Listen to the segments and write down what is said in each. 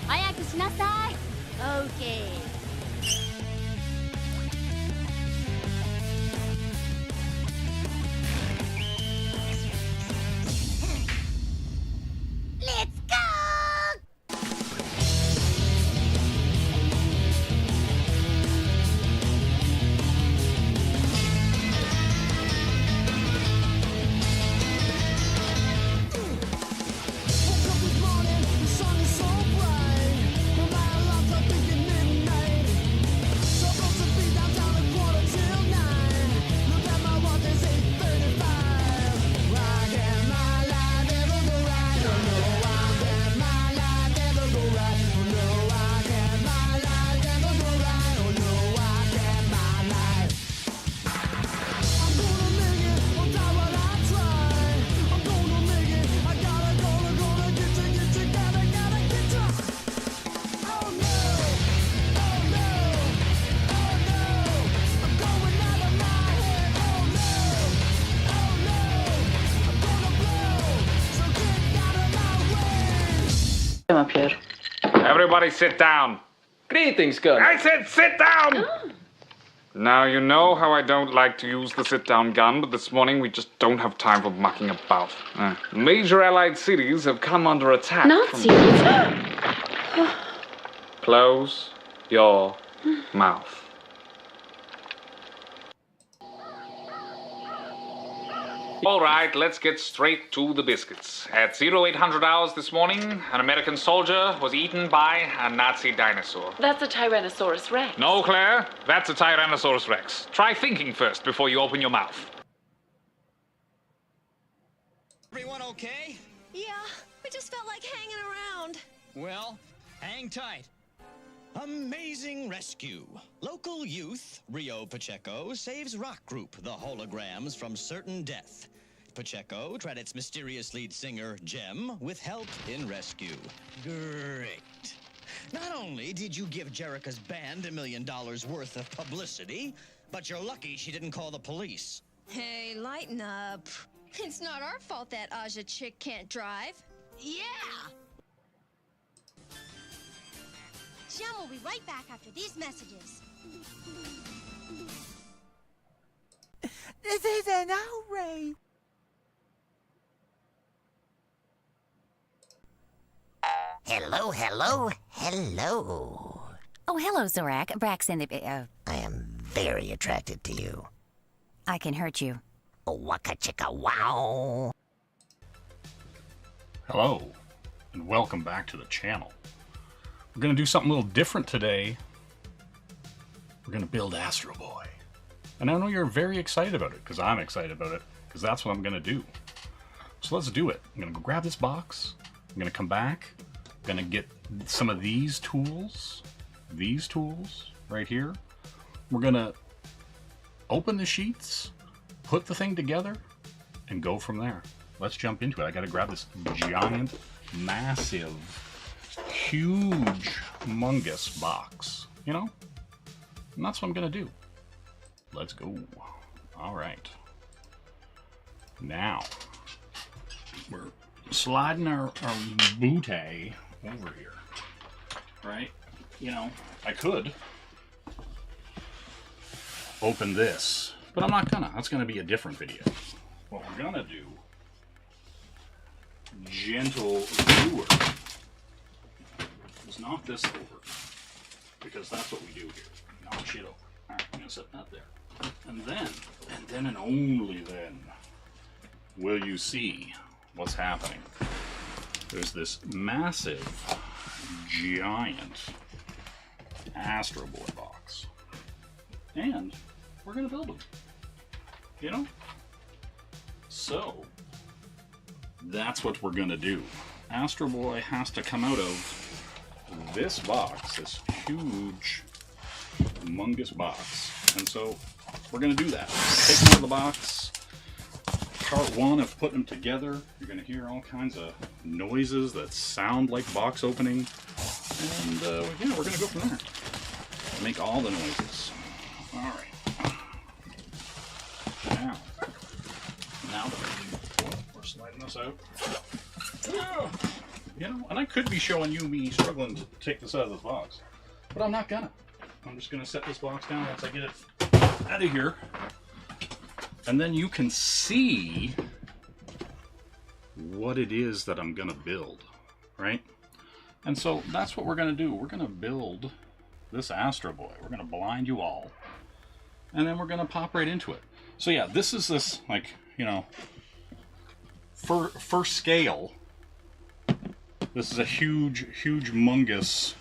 早くしなさい。Okay. Let's go! Up here. Everybody sit down. Greetings, Colonel. I said sit down! Now, you know how I don't like to use the sit-down gun, but this morning we just don't have time for mucking about. Major Allied cities have come under attack. Nazis? Close your mouth. All right, let's get straight to the biscuits. At 0800 hours this morning, an American soldier was eaten by a Nazi dinosaur. That's a Tyrannosaurus Rex. No, Claire, that's a Tyrannosaurus Rex. Try thinking first before you open your mouth. Everyone okay? Yeah, we just felt like hanging around. Well, hang tight. Amazing rescue. Local youth, Rio Pacheco, saves rock group, the Holograms, from certain death. Pacheco tried its mysterious lead singer, Jem, with help in rescue. Great. Not only did you give Jerica's band $1 million worth of publicity, but you're lucky she didn't call the police. Hey, lighten up. It's not our fault that Aja chick can't drive. Yeah! Jem will be right back after these messages. This is an outrage. Hello, hello, hello. Oh, hello, Zorak. Braxton, I am very attracted to you. I can hurt you. Oh, waka chicka wow. Hello, and welcome back to the channel. We're going to do something a little different today. We're going to build Astro Boy. And I know you're very excited about it, because I'm excited about it, because that's what I'm going to do. So let's do it. I'm going to go grab this box. I'm going to come back. I'm going to get some of these tools right here. We're going to open the sheets, put the thing together, and go from there. Let's jump into it. I got to grab this giant, massive, huge, humongous box, you know? And that's what I'm gonna do. Let's go. All right. Now, we're sliding our booty over here, right? You know, I could open this, but I'm not gonna. That's gonna be a different video. What we're gonna do, gentle viewer, is knock this over, because that's what we do here. Knock shit over. Alright, I'm gonna set that there. And then and only then, will you see what's happening. There's this massive, giant Astro Boy box. And we're gonna build them. You know? So, that's what we're gonna do. Astro Boy has to come out of this box, this huge, humongous box. And so we're going to do that. Take them out of the box. Part one of putting them together. You're going to hear all kinds of noises that sound like box opening. And yeah, we're going to go from there. Make all the noises. All right. Now that we're sliding this out. You know, and I could be showing you me struggling to take this out of this box, but I'm not gonna. I'm just gonna set this box down once I get it out of here, and then you can see what it is that I'm gonna build, right? And so that's what we're gonna do. We're gonna build this Astro Boy. We're gonna blind you all, and then we're gonna pop right into it. So yeah, this is this, like, you know, for scale, this is a huge, humongous,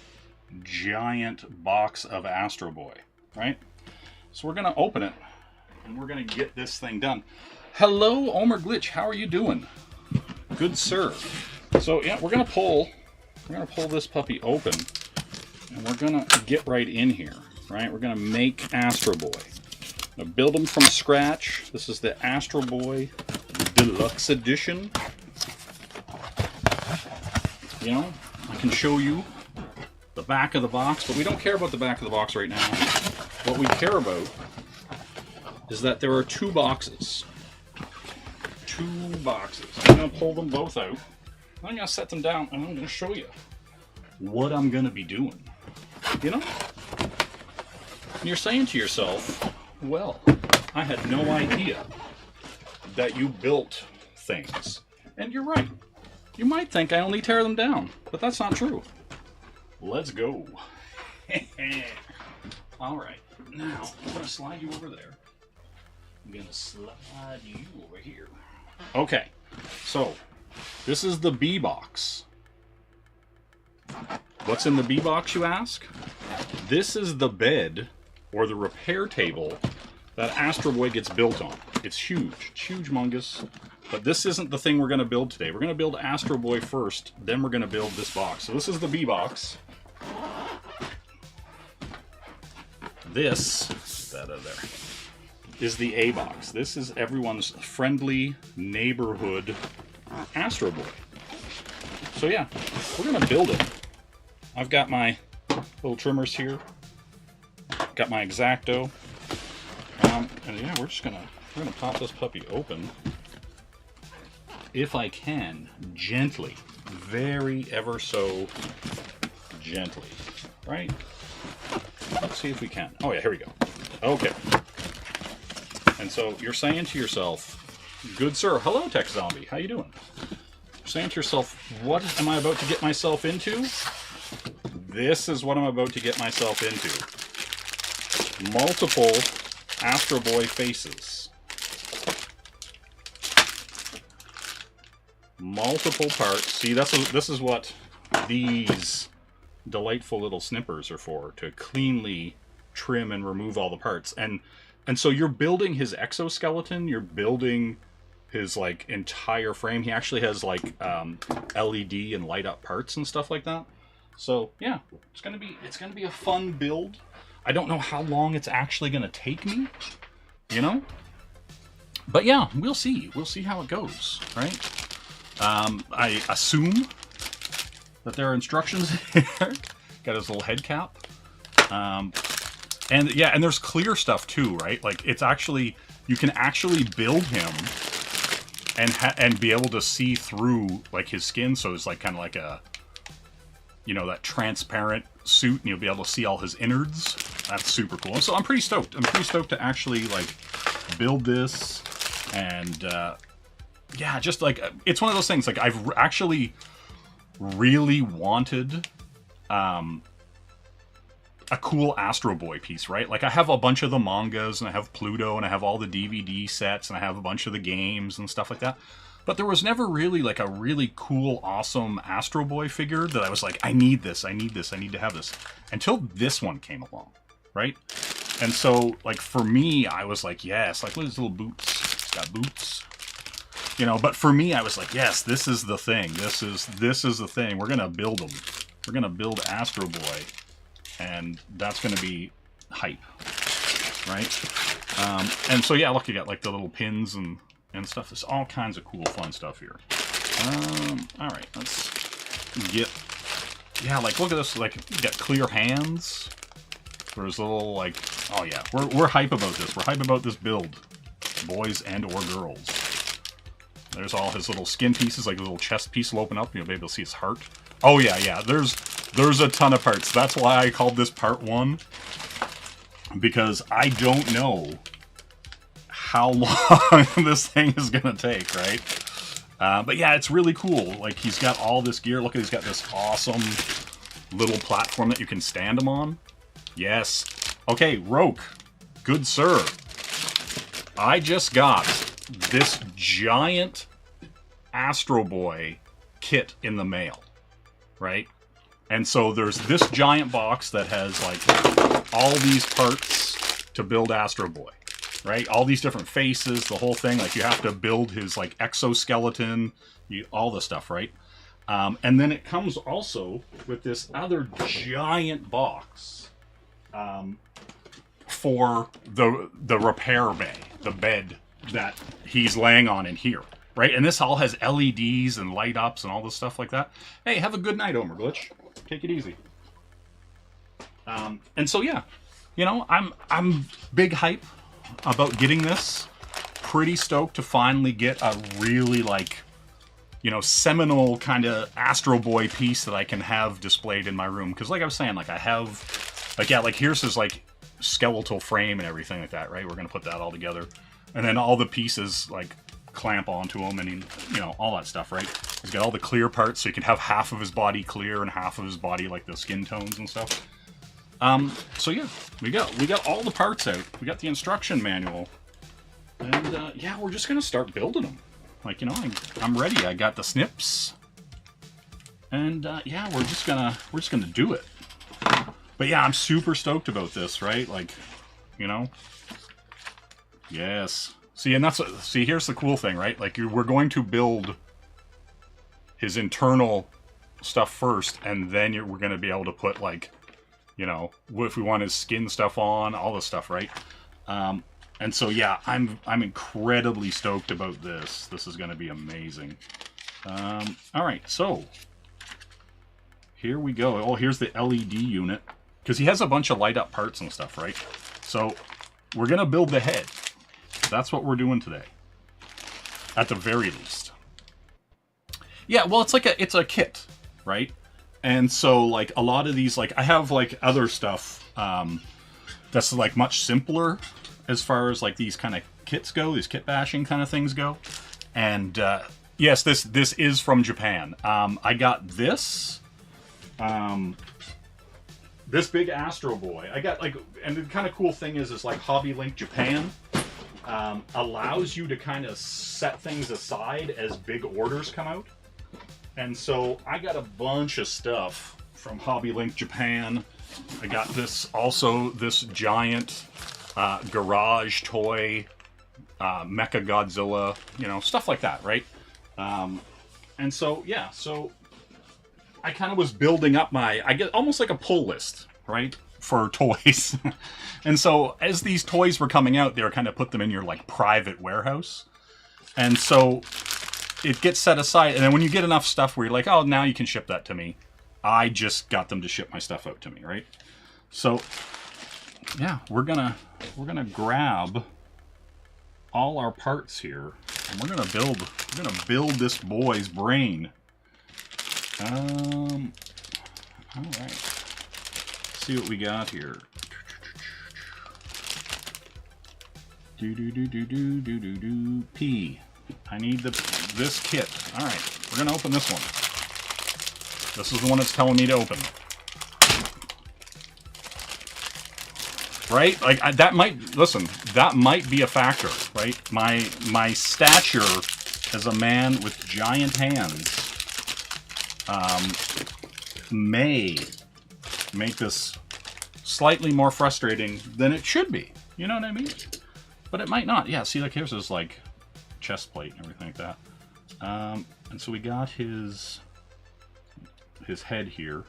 giant box of Astro Boy, right? So we're gonna open it, and we're gonna get this thing done. Hello, Omer Glitch, how are you doing? Good sir. So yeah, we're gonna pull this puppy open, and we're gonna get right in here, right? We're gonna make Astro Boy. Now build them from scratch. This is the Astro Boy Deluxe Edition. You know, I can show you the back of the box, but we don't care about the back of the box right now. What we care about is that there are two boxes. Two boxes. I'm going to pull them both out. I'm going to set them down, and I'm going to show you what I'm going to be doing. You know? And you're saying to yourself, well, I had no idea that you built things. And you're right. You might think I only tear them down, but that's not true. Let's go. Alright, now I'm going to slide you over there. I'm going to slide you over here. Okay, so this is the B box. What's in the B box, you ask? This is the bed, or the repair table, that Astro Boy gets built on. It's huge, humongous. But this isn't the thing we're going to build today. We're going to build Astro Boy first, then we're going to build this box. So this is the B box. This, that over there, is the A box. This is everyone's friendly neighborhood Astro Boy. So yeah, we're going to build it. I've got my little trimmers here. Got my X-Acto. And yeah, we're gonna pop this puppy open. If I can, gently, very ever so gently, right? Let's see if we can. Oh yeah, here we go. Okay. And so you're saying to yourself, good sir, hello Tech Zombie, how you doing? You're saying to yourself, what am I about to get myself into? This is what I'm about to get myself into. Multiple Astro Boy faces. Multiple parts. See, this is what these delightful little snippers are for, to cleanly trim and remove all the parts. And so you're building his exoskeleton, you're building his like entire frame. He actually has like LED and light up parts and stuff like that. So yeah, it's gonna be a fun build. I don't know how long it's actually gonna take me, you know? But yeah, we'll see. We'll see how it goes, right? I assume that there are instructions here. Got his little head cap. And yeah, and there's clear stuff too, right? Like it's actually, you can actually build him and be able to see through like his skin. So it's like kind of like a, you know, that transparent suit, and you'll be able to see all his innards. That's super cool. So I'm pretty stoked. I'm pretty stoked to actually like build this, and yeah, just like it's one of those things. Like I've actually really wanted a cool Astro Boy piece, right? Like I have a bunch of the mangas, and I have Pluto, and I have all the DVD sets, and I have a bunch of the games and stuff like that. But there was never really like a really cool, awesome Astro Boy figure that I was like, I need this, I need this, I need to have this. Until this one came along, right? And so, like, for me, I was like, yes, like, look at his little boots. He's got boots. You know, but for me, I was like, yes, this is the thing. This is the thing. We're going to build them. We're going to build Astro Boy. And that's going to be hype, right? And so, yeah, look, you got, like, the little pins and stuff. There's all kinds of cool, fun stuff here. All right, let's get... Yeah, like, look at this. Like, you got clear hands. There's little, like... Oh, yeah. We're hype about this. We're hype about this build. Boys and or girls. There's all his little skin pieces, like the little chest piece will open up. You'll be able to see his heart. Oh yeah. There's a ton of parts. That's why I called this part 1. Because I don't know how long this thing is going to take, right? But yeah, it's really cool. Like, he's got all this gear. Look, he's got this awesome little platform that you can stand him on. Yes. Okay, Roke. Good sir. I just got this giant Astro Boy kit in the mail, right? And so there's this giant box that has, like, all these parts to build Astro Boy, right? All these different faces, the whole thing. Like, you have to build his, like, exoskeleton, all the stuff, right? And then it comes also with this other giant box for the repair bay, the bed that he's laying on in here, right? And this all has LEDs and light ups and all this stuff like that. Hey, have a good night, Omer Glitch. Take it easy. And so yeah, you know, I'm big hype about getting this. Pretty stoked to finally get a really, like, you know, seminal kind of Astro Boy piece that I can have displayed in my room. Because like I was saying, like, I have, like, yeah, like, here's his, like, skeletal frame and everything like that, right? We're gonna put that all together, and then all the pieces, like, clamp onto him, and you know, all that stuff, right? He's got all the clear parts, so you can have half of his body clear and half of his body, like, the skin tones and stuff. So yeah, we got all the parts out. We got the instruction manual, and yeah, we're just gonna start building them. Like, you know, I'm ready. I got the snips, and yeah, we're just gonna do it. But yeah, I'm super stoked about this, right? Like, you know, yes. See, and see, here's the cool thing, right? Like, we're going to build his internal stuff first, and then we're going to be able to put, like, you know, if we want his skin stuff on, all this stuff, right? And so yeah, I'm incredibly stoked about this. This is going to be amazing. All right, so here we go. Oh, here's the LED unit, because he has a bunch of light up parts and stuff, right? So we're going to build the head. That's what we're doing today, at the very least. Yeah, well, it's a kit, right? And so, like, a lot of these, like, I have, like, other stuff that's, like, much simpler as far as, like, these kind of kits go, these kit bashing kind of things go. And yes, this is from Japan. I got this big Astro Boy. I got, like, and the kind of cool thing is like, Hobby Link Japan allows you to kind of set things aside as big orders come out. And so I got a bunch of stuff from Hobby Link Japan. I got this giant garage toy, Mecha Godzilla, you know, stuff like that, right? And so, yeah, so I kind of was building up I get almost like a pull list, right, for toys. And so as these toys were coming out, they were kind of put them in your, like, private warehouse. And so it gets set aside, and then when you get enough stuff where you're like, oh, now you can ship that to me, I just got them to ship my stuff out to me, right? So yeah, we're gonna grab all our parts here, and we're gonna build this boy's brain. All right. See what we got here. P. I need this kit. All right, we're gonna open this one. This is the one that's telling me to open. Right? Like, that might be a factor, right? My stature as a man with giant hands may make this slightly more frustrating than it should be. You know what I mean? But it might not. Yeah, see, like, here's his, like, chest plate and everything like that. And so we got his head here.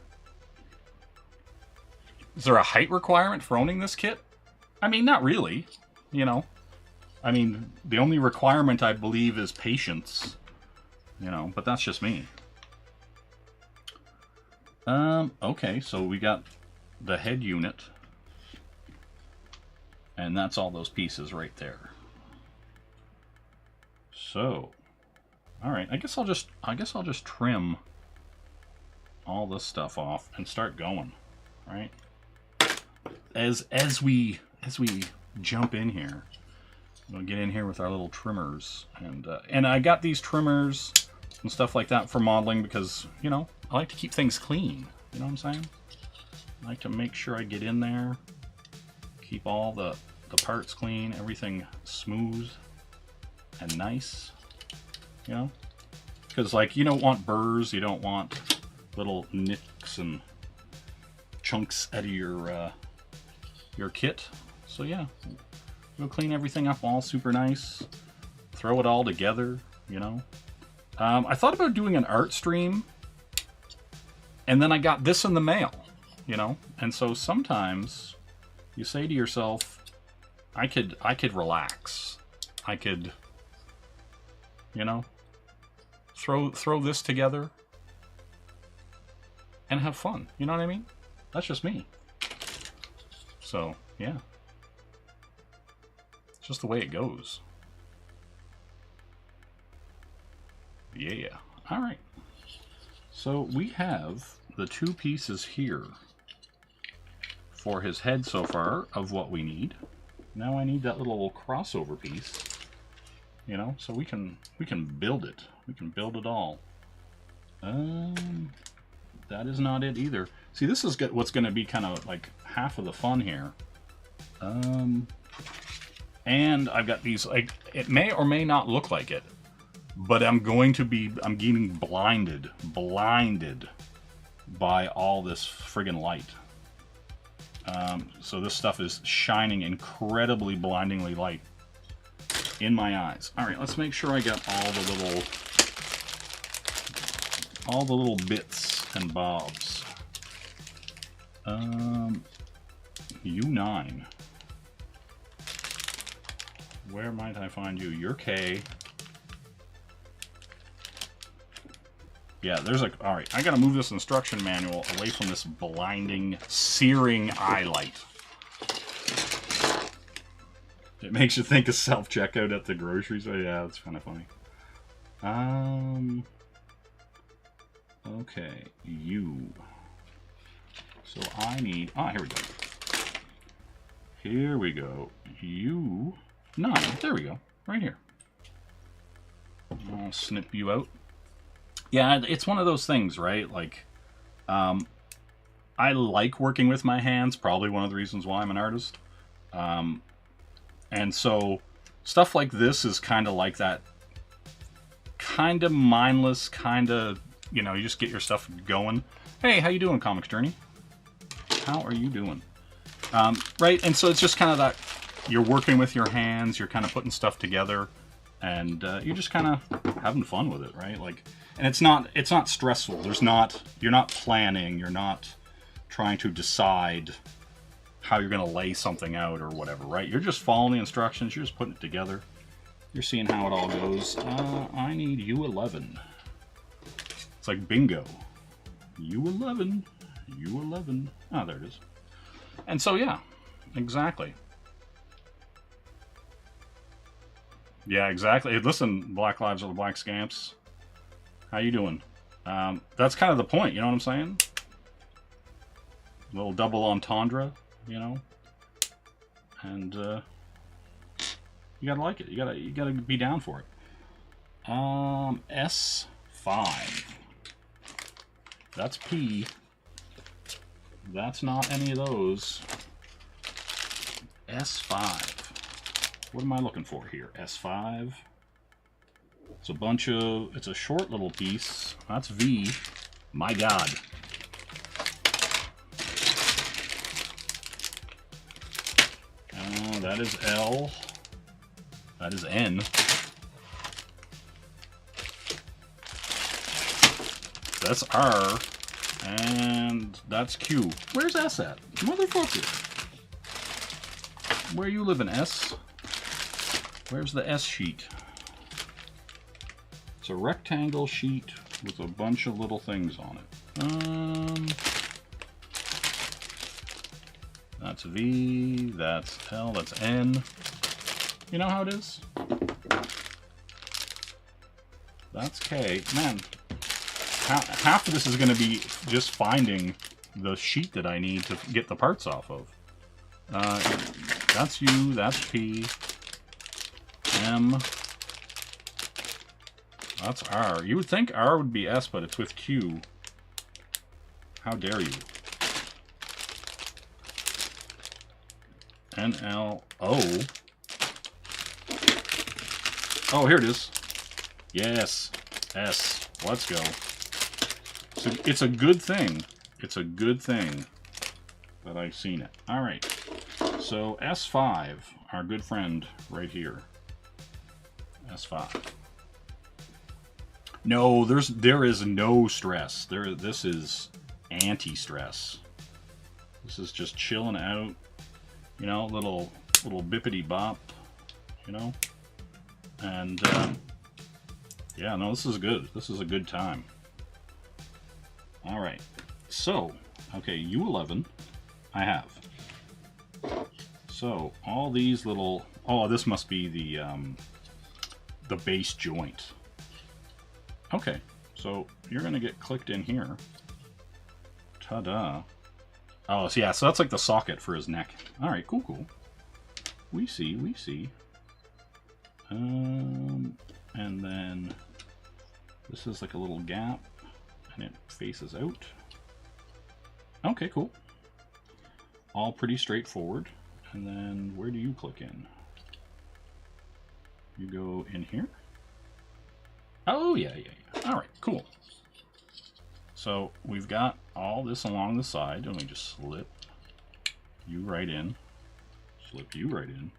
Is there a height requirement for owning this kit? I mean, not really, you know. I mean, the only requirement, I believe, is patience, you know, but that's just me. Okay, so we got the head unit, and that's all those pieces right there. So, All right, I guess I'll just trim all this stuff off and start going, right? As we jump in here, we'll get in here with our little trimmers, and I got these trimmers and stuff like that for modeling because, you know, I like to keep things clean. You know what I'm saying? I like to make sure I get in there, keep all the parts clean, everything smooth and nice, you know? Because, like, you don't want burrs, you don't want little nicks and chunks out of your kit. So yeah, we'll clean everything up all super nice, throw it all together, you know. I thought about doing an art stream, and then I got this in the mail, you know. And so sometimes you say to yourself, I could relax, I could, you know, throw this together and have fun. You know what I mean? That's just me. So, yeah. It's just the way it goes. Yeah. Alright. So, we have the two pieces here for his head so far of what we need. Now I need that little crossover piece. You know, so we can build it. We can build it all. That is not it either. See, this is what's going to be kind of like half of the fun here. And I've got these, like, it may or may not look like it, but I'm getting blinded by all this friggin' light. So this stuff is shining incredibly blindingly light in my eyes. All right, let's make sure I got all the little bits and bobs. U9. Where might I find you? You're K. Yeah, there's a... Alright, I gotta move this instruction manual away from this blinding, searing eye light. It makes you think of self-checkout at the grocery store. Yeah, that's kind of funny. Okay, U. So I need... Ah, here we go. Here we go. U9. There we go. Right here. I'll snip you out. Yeah, it's one of those things, right? Like, I like working with my hands. Probably one of the reasons why I'm an artist. And so stuff like this is kind of like that. Kind of mindless, kind of... You know, you just get your stuff going. Hey, how you doing, Comics Journey? How are you doing? Right, and so it's just kind of that you're working with your hands, you're kind of putting stuff together, and you're just kind of having fun with it, right? Like, and it's not stressful. You're not planning. You're not trying to decide how you're going to lay something out or whatever, right? You're just following the instructions. You're just putting it together. You're seeing how it all goes. I need U11. It's like bingo. U11. U11. Ah, there it is. And so, yeah, exactly. Yeah, exactly. Listen, Black Lives are the Black Scamps. How you doing? That's kind of the point, you know what I'm saying? A little double entendre, you know? And, you gotta like it. You gotta be down for it. S5. That's P. That's not any of those. S5. What am I looking for here? S5. It's a short little piece. That's V. My God. That is L. That is N. That's R. And that's Q. Where's S at? Motherfucker. Where you living, S? Where's the S sheet? It's a rectangle sheet with a bunch of little things on it. That's V, that's L, that's N. You know how it is? That's K. Man, half of this is going to be just finding the sheet that I need to get the parts off of. That's U, that's P, M, that's R. You would think R would be S, but it's with Q. How dare you? N, L, O. Oh, here it is. Yes, S. Let's go. So it's a good thing. It's a good thing that I've seen it. All right. So S5, our good friend right here. S5. No, there is no stress. This is anti-stress. This is just chilling out. You know, little bippity bop. You know, and yeah, no, this is good. This is a good time. All right. So, okay, U11, I have. So all these little, oh, this must be the base joint. Okay, so you're gonna get clicked in here. Ta-da! Oh, so yeah, so that's like the socket for his neck. All right, cool, cool. We see, we see. And then this is like a little gap, and it faces out. Okay, cool. All pretty straightforward. And then where do you click in? You go in here? Oh, yeah, yeah, yeah. All right, cool. So we've got all this along the side. Let me just slip you right in. Slip you right in.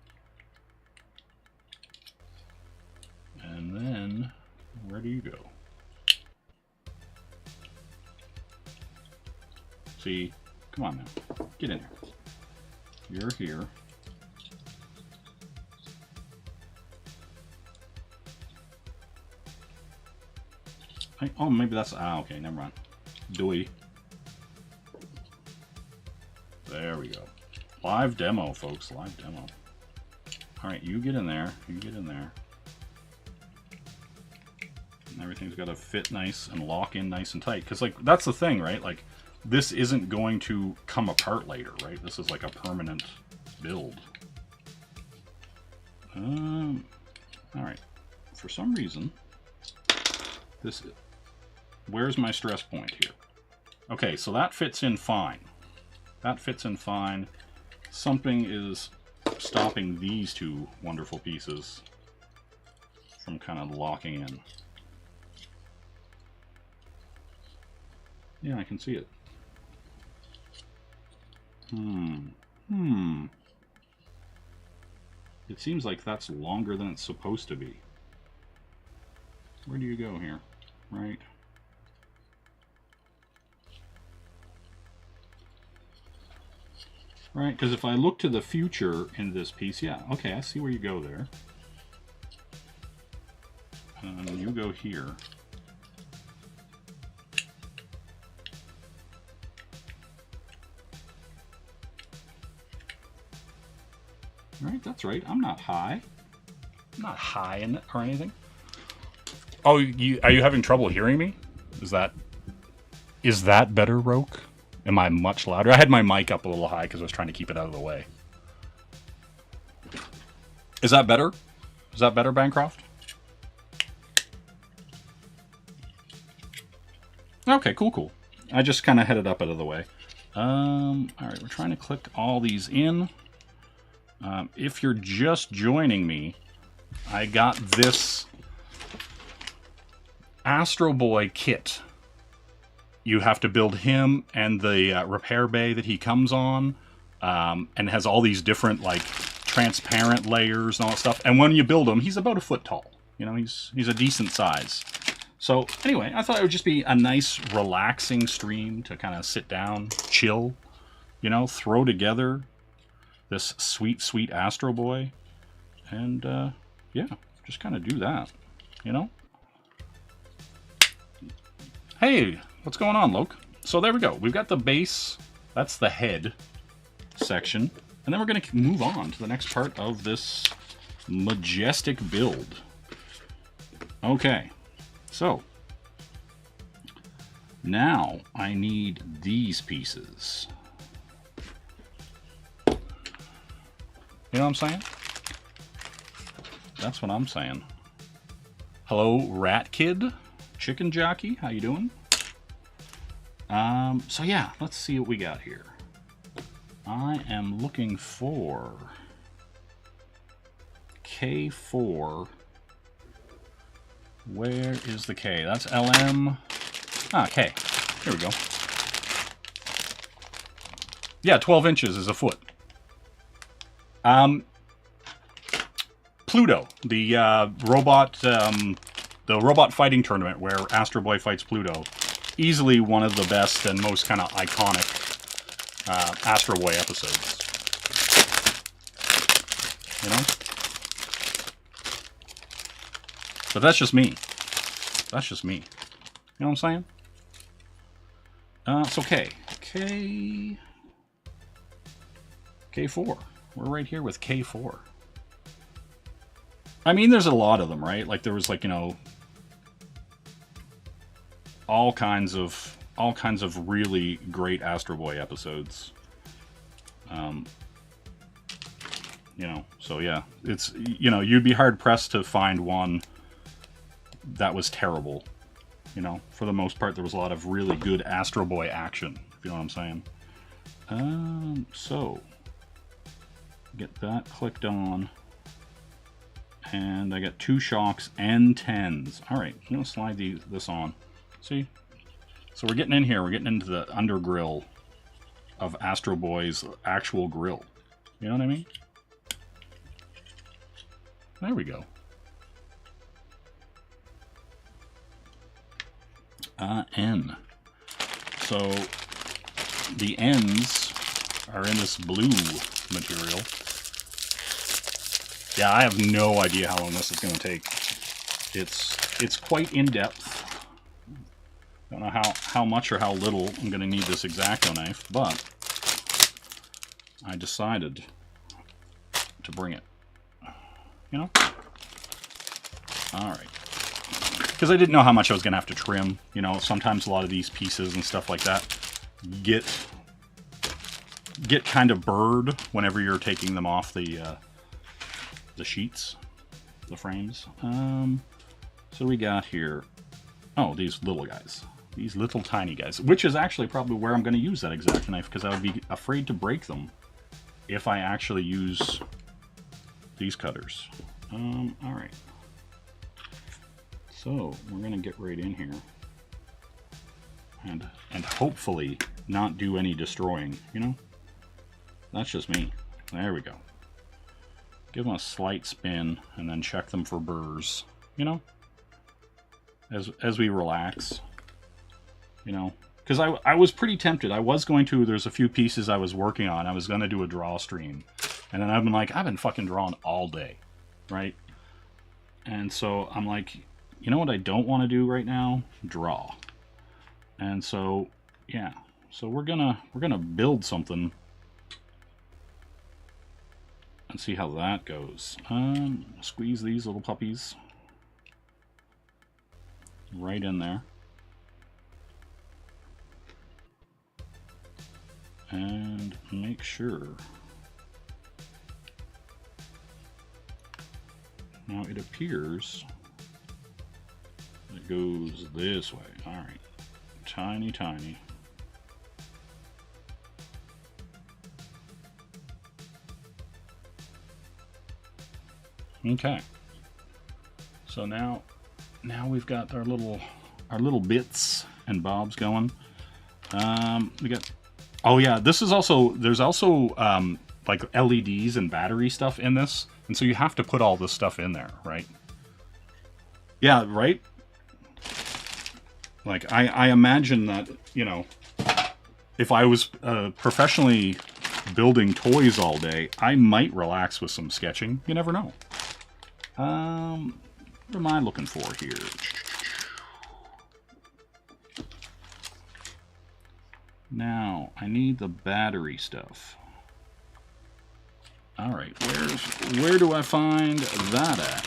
And then where do you go? See, come on now, get in there. You're here. Oh, maybe that's, okay, never mind. Dewey. There we go. Live demo, folks, live demo. All right, you get in there, you get in there. And everything's got to fit nice and lock in nice and tight. Because, like, that's the thing, right? Like, this isn't going to come apart later, right? This is like a permanent build. All right. For some reason, this. Where's my stress point here? Okay, so that fits in fine. That fits in fine. Something is stopping these two wonderful pieces from kind of locking in. Yeah, I can see it. It seems like that's longer than it's supposed to be. Where do you go here? Right. Right, because if I look to the future in this piece, yeah, okay, I see where you go there. And you go here. Right, that's right. I'm not high. I'm not high in it or anything. Oh, are you having trouble hearing me? Is that better, Roke? Am I much louder? I had my mic up a little high because I was trying to keep it out of the way. Is that better? Is that better, Bancroft? Okay, cool, cool. I just kind of headed up out of the way. All right, we're trying to click all these in. If you're just joining me, I got this Astro Boy kit. You have to build him and the repair bay that he comes on, and has all these different like transparent layers and all that stuff. And when you build him, he's about a foot tall. You know, he's a decent size. So anyway, I thought it would just be a nice, relaxing stream to kind of sit down, chill, you know, throw together this sweet, sweet Astro Boy, and yeah, just kind of do that, you know. Hey, what's going on, Loke? So there we go. We've got the base. That's the head section. And then we're going to move on to the next part of this majestic build. Okay. So, now I need these pieces. You know what I'm saying? That's what I'm saying. Hello, Rat Kid, Chicken Jockey, how you doing? So yeah, let's see what we got here. I am looking for K4. Where is the K? That's LM. Ah, K. Here we go. Yeah, 12 inches is a foot. Pluto, the robot fighting tournament where Astro Boy fights Pluto. Easily one of the best and most kind of iconic Astro Boy episodes. You know? But that's just me. That's just me. You know what I'm saying? So K. K4. We're right here with K4. I mean, there's a lot of them, right? Like there was like, you know, all kinds of really great Astro Boy episodes. You know, so yeah, it's, you know, you'd be hard pressed to find one that was terrible. You know, for the most part, there was a lot of really good Astro Boy action, if you know what I'm saying. So get that clicked on, and I got 2 shocks and 10s. All right, I'm gonna slide this on. See, so we're getting in here. We're getting into the undergrill of Astro Boy's actual grill. You know what I mean? There we go. N. So the ends are in this blue material. Yeah, I have no idea how long this is going to take. It's quite in-depth. Don't know how much or how little I'm going to need this X-Acto knife, but I decided to bring it. You know? Alright. Because I didn't know how much I was going to have to trim. You know, sometimes a lot of these pieces and stuff like that get kind of burred whenever you're taking them off the sheets, the frames. So we got here, oh, these little guys. These little tiny guys, which is actually probably where I'm going to use that X-Acto knife, because I would be afraid to break them if I actually use these cutters. Alright. So, we're going to get right in here. And hopefully not do any destroying, you know? That's just me. There we go. Give them a slight spin, and then check them for burrs, you know? As we relax. You know? Because I was pretty tempted. I was going to, there's a few pieces I was working on. I was going to do a draw stream. And then I've been fucking drawing all day. Right? And so I'm like, you know what I don't want to do right now? Draw. And so, yeah. So we're gonna build something and see how that goes. Squeeze these little puppies right in there. And make sure. Now it appears it goes this way. Alright. Tiny, tiny. Okay. So now we've got our little bits and bobs going. We got, oh yeah, this is also, there's also like LEDs and battery stuff in this, and so you have to put all this stuff in there, right? Yeah, right? Like, I imagine that, you know, if I was professionally building toys all day, I might relax with some sketching. You never know. What am I looking for here? Now, I need the battery stuff. Alright, where do I find that at?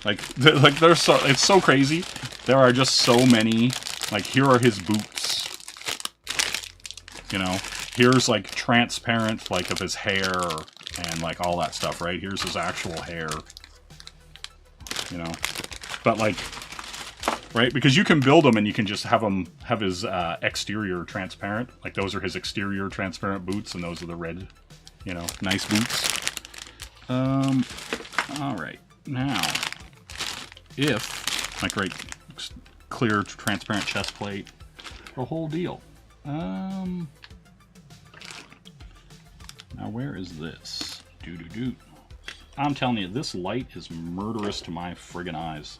Like there's so it's so crazy. There are just so many. Like here are his boots. You know, here's like transparent like of his hair and like all that stuff. Right, here's his actual hair. You know, but like, right, because you can build them and you can just have his exterior transparent. Like those are his exterior transparent boots, and those are the red, you know, nice boots. All right, now. If, like, right, clear, transparent chest plate, the whole deal. Now where is this? Doo-doo-doo. I'm telling you, this light is murderous to my friggin' eyes.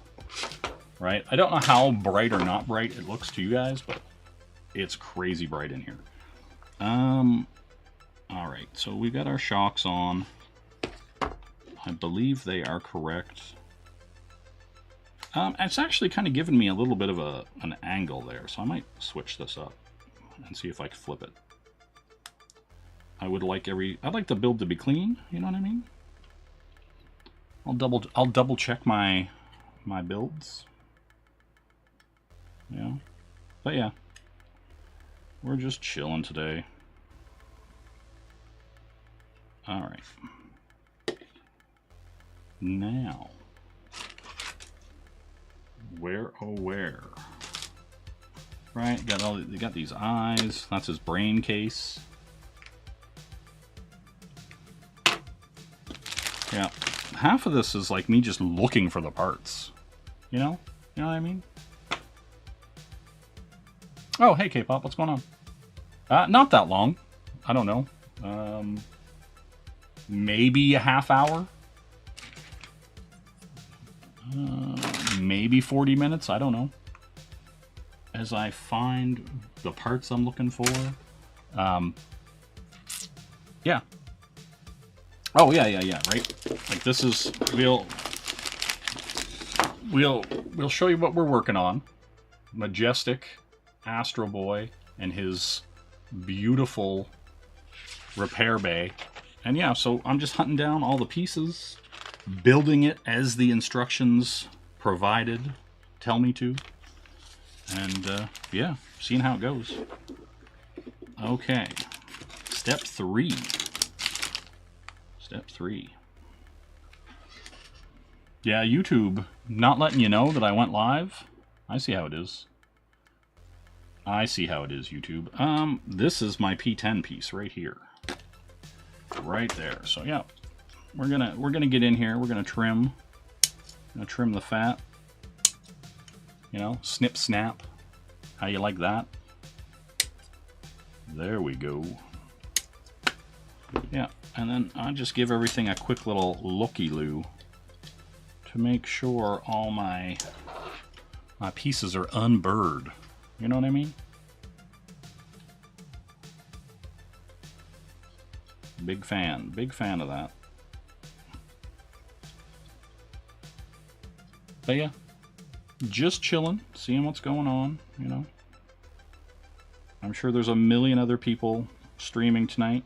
Right? I don't know how bright or not bright it looks to you guys, but it's crazy bright in here. Alright, so we got our shocks on. I believe they are correct. It's actually kind of giving me a little bit of an angle there, so I might switch this up and see if I can flip it. I'd like the build to be clean, you know what I mean? I'll double check my builds. Yeah. But yeah. We're just chilling today. Alright. Now, where oh where? Right, they got these eyes. That's his brain case. Yeah, half of this is like me just looking for the parts. You know what I mean? Oh, hey K-pop, what's going on? Not that long. I don't know. Maybe a half hour. Maybe 40 minutes, I don't know. As I find the parts I'm looking for. Yeah. Oh, yeah, right? Like this is, we'll show you what we're working on. Majestic Astro Boy and his beautiful repair bay. And yeah, so I'm just hunting down all the pieces, building it as the instructions provided tell me to, and yeah, seeing how it goes. Okay, step 3. Yeah, YouTube not letting you know that I went live. I see how it is. YouTube. This is my P10 piece right here, right there. So yeah, we're gonna get in here. We're gonna trim the fat. You know, snip snap. How you like that? There we go. Yeah, and then I just give everything a quick little looky-loo to make sure all my pieces are unburred. You know what I mean? Big fan of that. But yeah, just chilling, seeing what's going on, you know. I'm sure there's a million other people streaming tonight.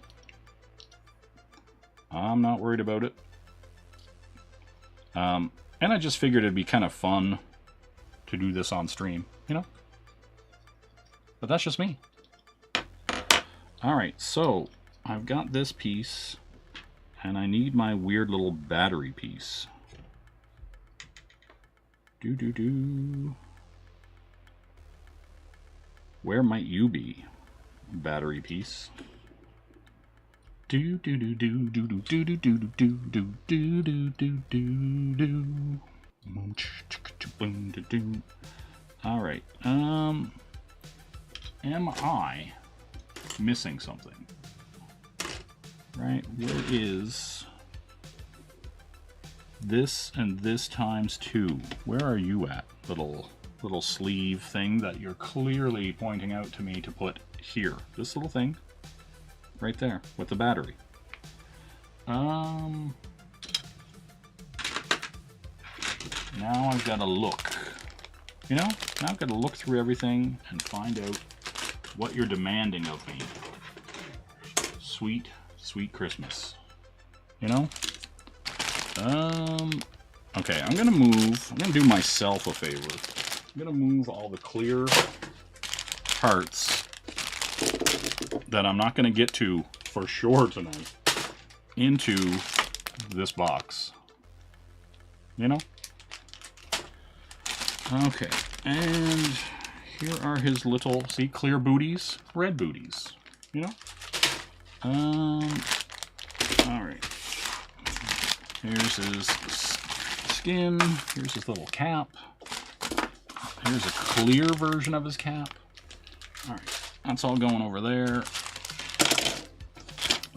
I'm not worried about it. And I just figured it'd be kind of fun to do this on stream, you know? But that's just me. Alright, so I've got this piece, and I need my weird little battery piece. Where might you be, battery piece? All right. Am I missing something? Right. Where is this and this times 2? Where are you at, little sleeve thing that you're clearly pointing out to me to put here? This little thing right there with the battery. Now I've got to look. You know, now I've got to look through everything and find out what you're demanding of me. Sweet, sweet Christmas. You know? Okay, I'm gonna do myself a favor. I'm gonna move all the clear parts that I'm not gonna get to for sure tonight into this box. You know? Okay, and here are his little, see, clear booties, red booties, you know? Alright. Here's his skin, here's his little cap. Here's a clear version of his cap. Alright, that's all going over there.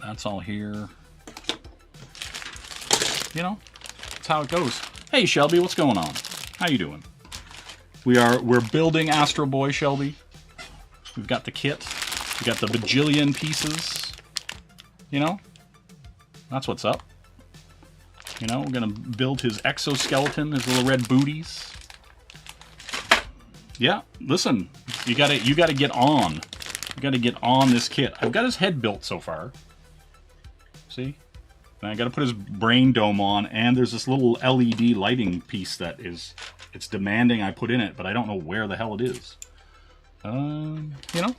That's all here. You know, that's how it goes. Hey Shelby, what's going on? How you doing? We're building Astro Boy, Shelby. We've got the kit. We got the bajillion pieces. You know? That's what's up. You know, we're gonna build his exoskeleton, his little red booties. Yeah, listen, you gotta get on. You gotta get on this kit. I've got his head built so far. See? And I gotta put his brain dome on, and there's this little LED lighting piece that is, it's demanding I put in it, but I don't know where the hell it is. You know?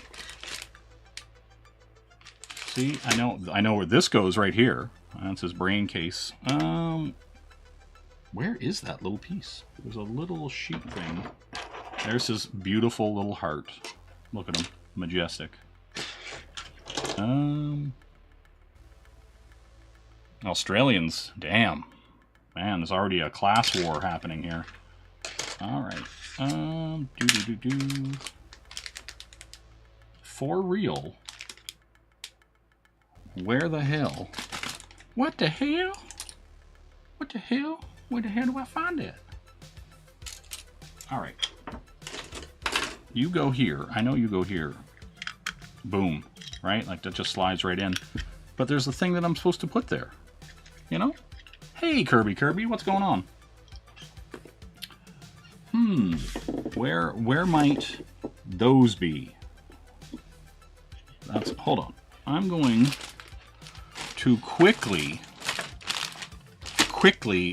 See, I know where this goes right here. That's his brain case. Where is that little piece? There's a little sheet thing. There's his beautiful little heart. Look at him. Majestic. Australians. Damn. Man, there's already a class war happening here. Alright. For real? Where the hell? What the hell? What the hell? Where the hell do I find it? Alright. You go here. I know you go here. Boom. Right? Like that just slides right in. But there's a thing that I'm supposed to put there. You know? Hey, Kirby, what's going on? Where might those be? Hold on. I'm going to quickly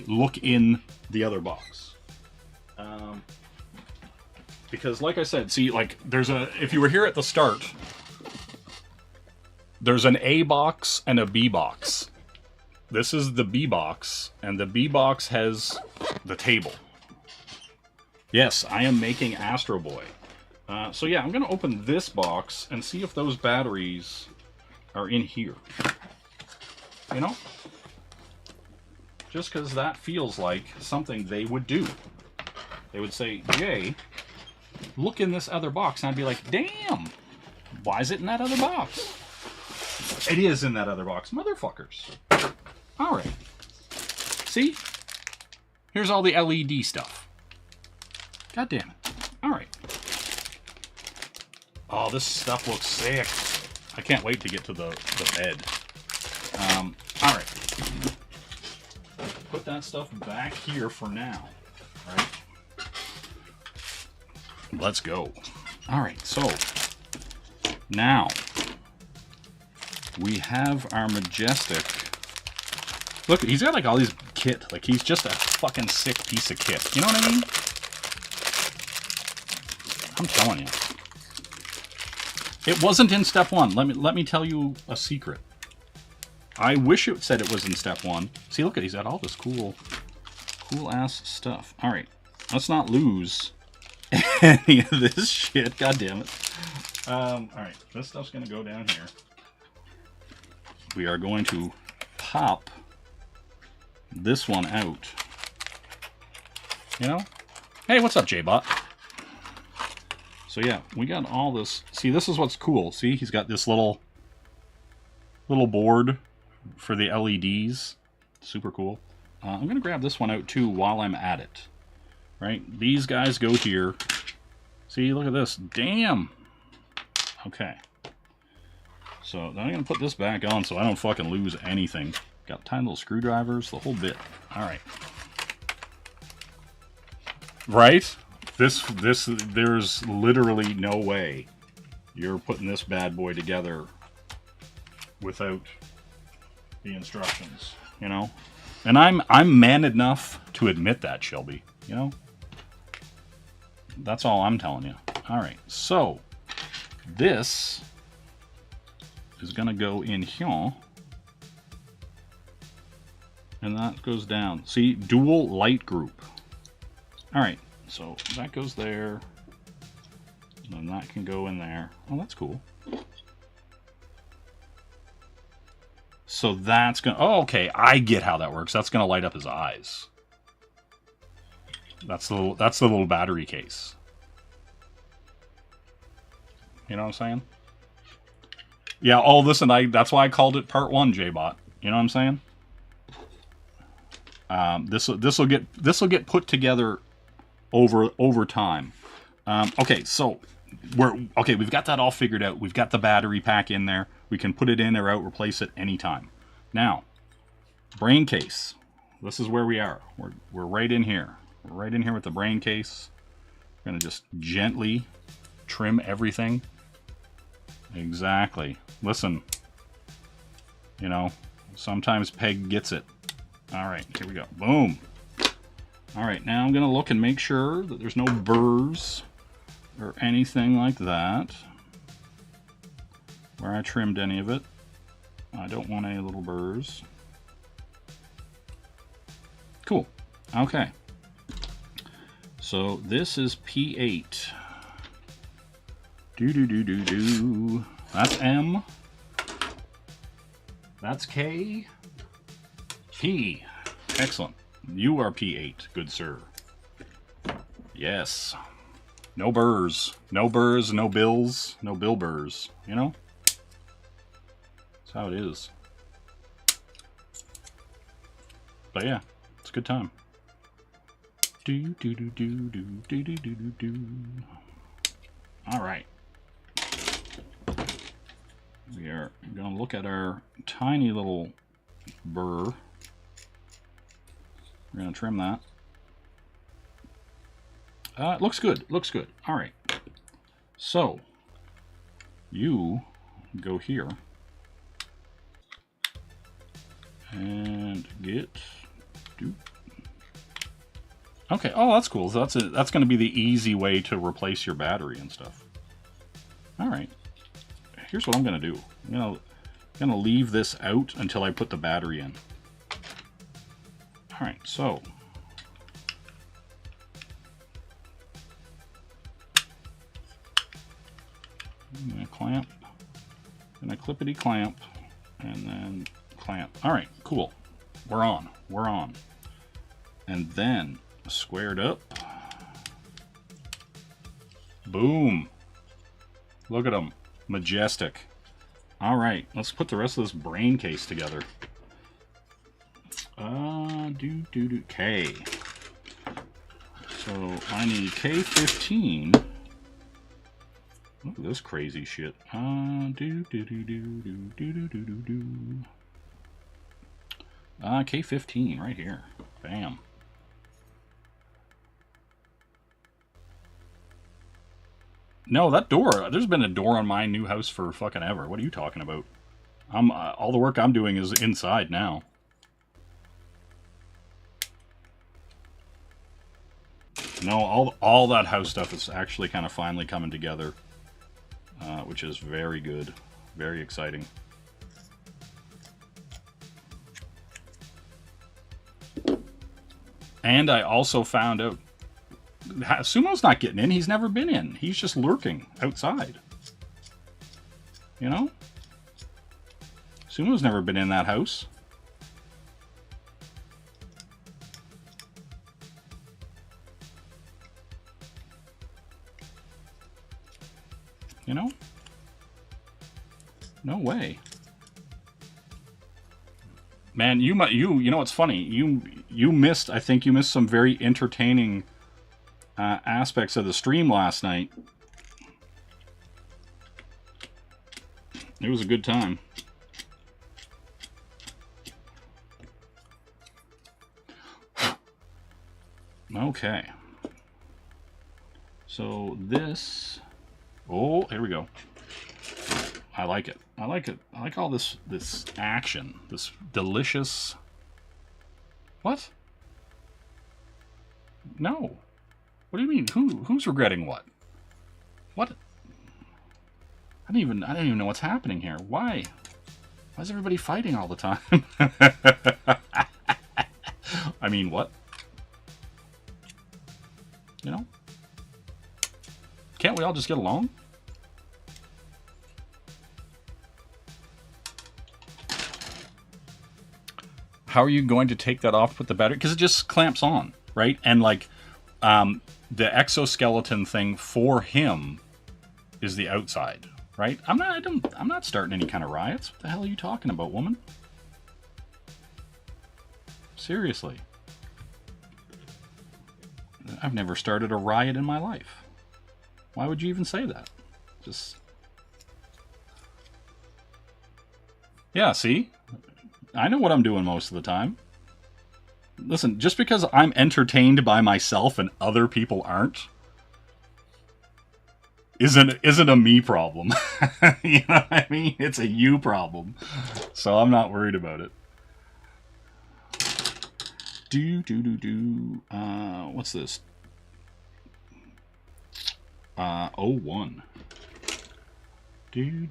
look in the other box. Because like I said, see, like if you were here at the start, there's an A box and a B box. This is the B box, and the B box has the table. Yes, I am making Astro Boy. So yeah, I'm going to open this box and see if those batteries are in here. You know? Just because that feels like something they would do. They would say, Jay, look in this other box. And I'd be like, damn, why is it in that other box? It is in that other box, motherfuckers. Alright. See? Here's all the LED stuff. God damn it. Alright. Oh, this stuff looks sick. I can't wait to get to the bed. Alright. Put that stuff back here for now. Alright. Let's go. Alright, so now we have our majestic. Look, he's got like all these kit. Like he's just a fucking sick piece of kit. You know what I mean? I'm telling you. It wasn't in step one. Let me tell you a secret. I wish it said it was in step one. See, look at, he's got all this cool ass stuff. All right, let's not lose any of this shit. God damn it. All right, this stuff's gonna go down here. We are going to pop this one out. You know? Hey, what's up, J-Bot? So yeah, we got all this. See, this is what's cool. See, he's got this little board for the LEDs. Super cool. I'm going to grab this one out too while I'm at it. Right? These guys go here. See, look at this. Damn! Okay. So then I'm going to put this back on so I don't fucking lose anything. Got tiny little screwdrivers, the whole bit. Alright. Right? There's literally no way you're putting this bad boy together without the instructions, you know? And I'm man enough to admit that, Shelby. You know? That's all I'm telling you. Alright, so this is gonna go in here. And that goes down. See, dual light group. Alright, so that goes there. And that can go in there. Oh, that's cool. So that's gonna... Oh, okay, I get how that works. That's gonna light up his eyes. That's the little battery case. You know what I'm saying? Yeah, oh, listen, that's why I called it Part 1, J-Bot. You know what I'm saying? This will get put together over time. Okay, so we've got that all figured out. We've got the battery pack in there. We can put it in or out, replace it anytime. Now, brain case. This is where we are. We're right in here. We're right in here with the brain case. We're gonna just gently trim everything. Exactly. Listen. You know, sometimes Peg gets it. Alright, here we go. Boom. Alright, now I'm going to look and make sure that there's no burrs or anything like that where I trimmed any of it. I don't want any little burrs. Cool. Okay. So this is P8. Do. That's M. That's K. P. Excellent. You are P8, good sir. Yes. No burrs. No burrs, no bills, no bill burrs. You know? That's how it is. But yeah, it's a good time. Do. Alright. We are going to look at our tiny little burr. We're going to trim that. It looks good. Looks good. All right. So, you go here and get... Okay. Oh, that's cool. So that's going to be the easy way to replace your battery and stuff. All right. Here's what I'm going to do. I'm going to leave this out until I put the battery in. All right, so I'm going to clamp, and I clippity clamp, and then clamp. All right, cool. We're on. And then squared up. Boom. Look at them. Majestic. All right, let's put the rest of this brain case together. K. So I need K15. Look at this crazy shit. K15 right here. Bam. No, that door. There's been a door on my new house for fucking ever. What are you talking about? All the work I'm doing is inside now. No, all that house stuff is actually kind of finally coming together, which is very good, very exciting. And I also found out Sumo's not getting in. He's never been in. He's just lurking outside. You know? Sumo's never been in that house. You know? No way. Man, you know what's funny? You missed, I think you missed some very entertaining aspects of the stream last night. It was a good time. Okay. So this... Oh, here we go. I like it. I like it. I like all this action. This delicious What? No. What do you mean? Who's regretting what? What? I don't even know what's happening here. Why? Why is everybody fighting all the time? I mean, what? You know? Can't we all just get along? How are you going to take that off with the battery? Because it just clamps on, right? And like, the exoskeleton thing for him is the outside, right? I'm not starting any kind of riots. What the hell are you talking about, woman? Seriously. I've never started a riot in my life. Why would you even say that? Just... Yeah, see? I know what I'm doing most of the time. Listen, just because I'm entertained by myself and other people aren't, isn't a me problem. You know what I mean? It's a you problem. So I'm not worried about it. What's this? 01. Boom.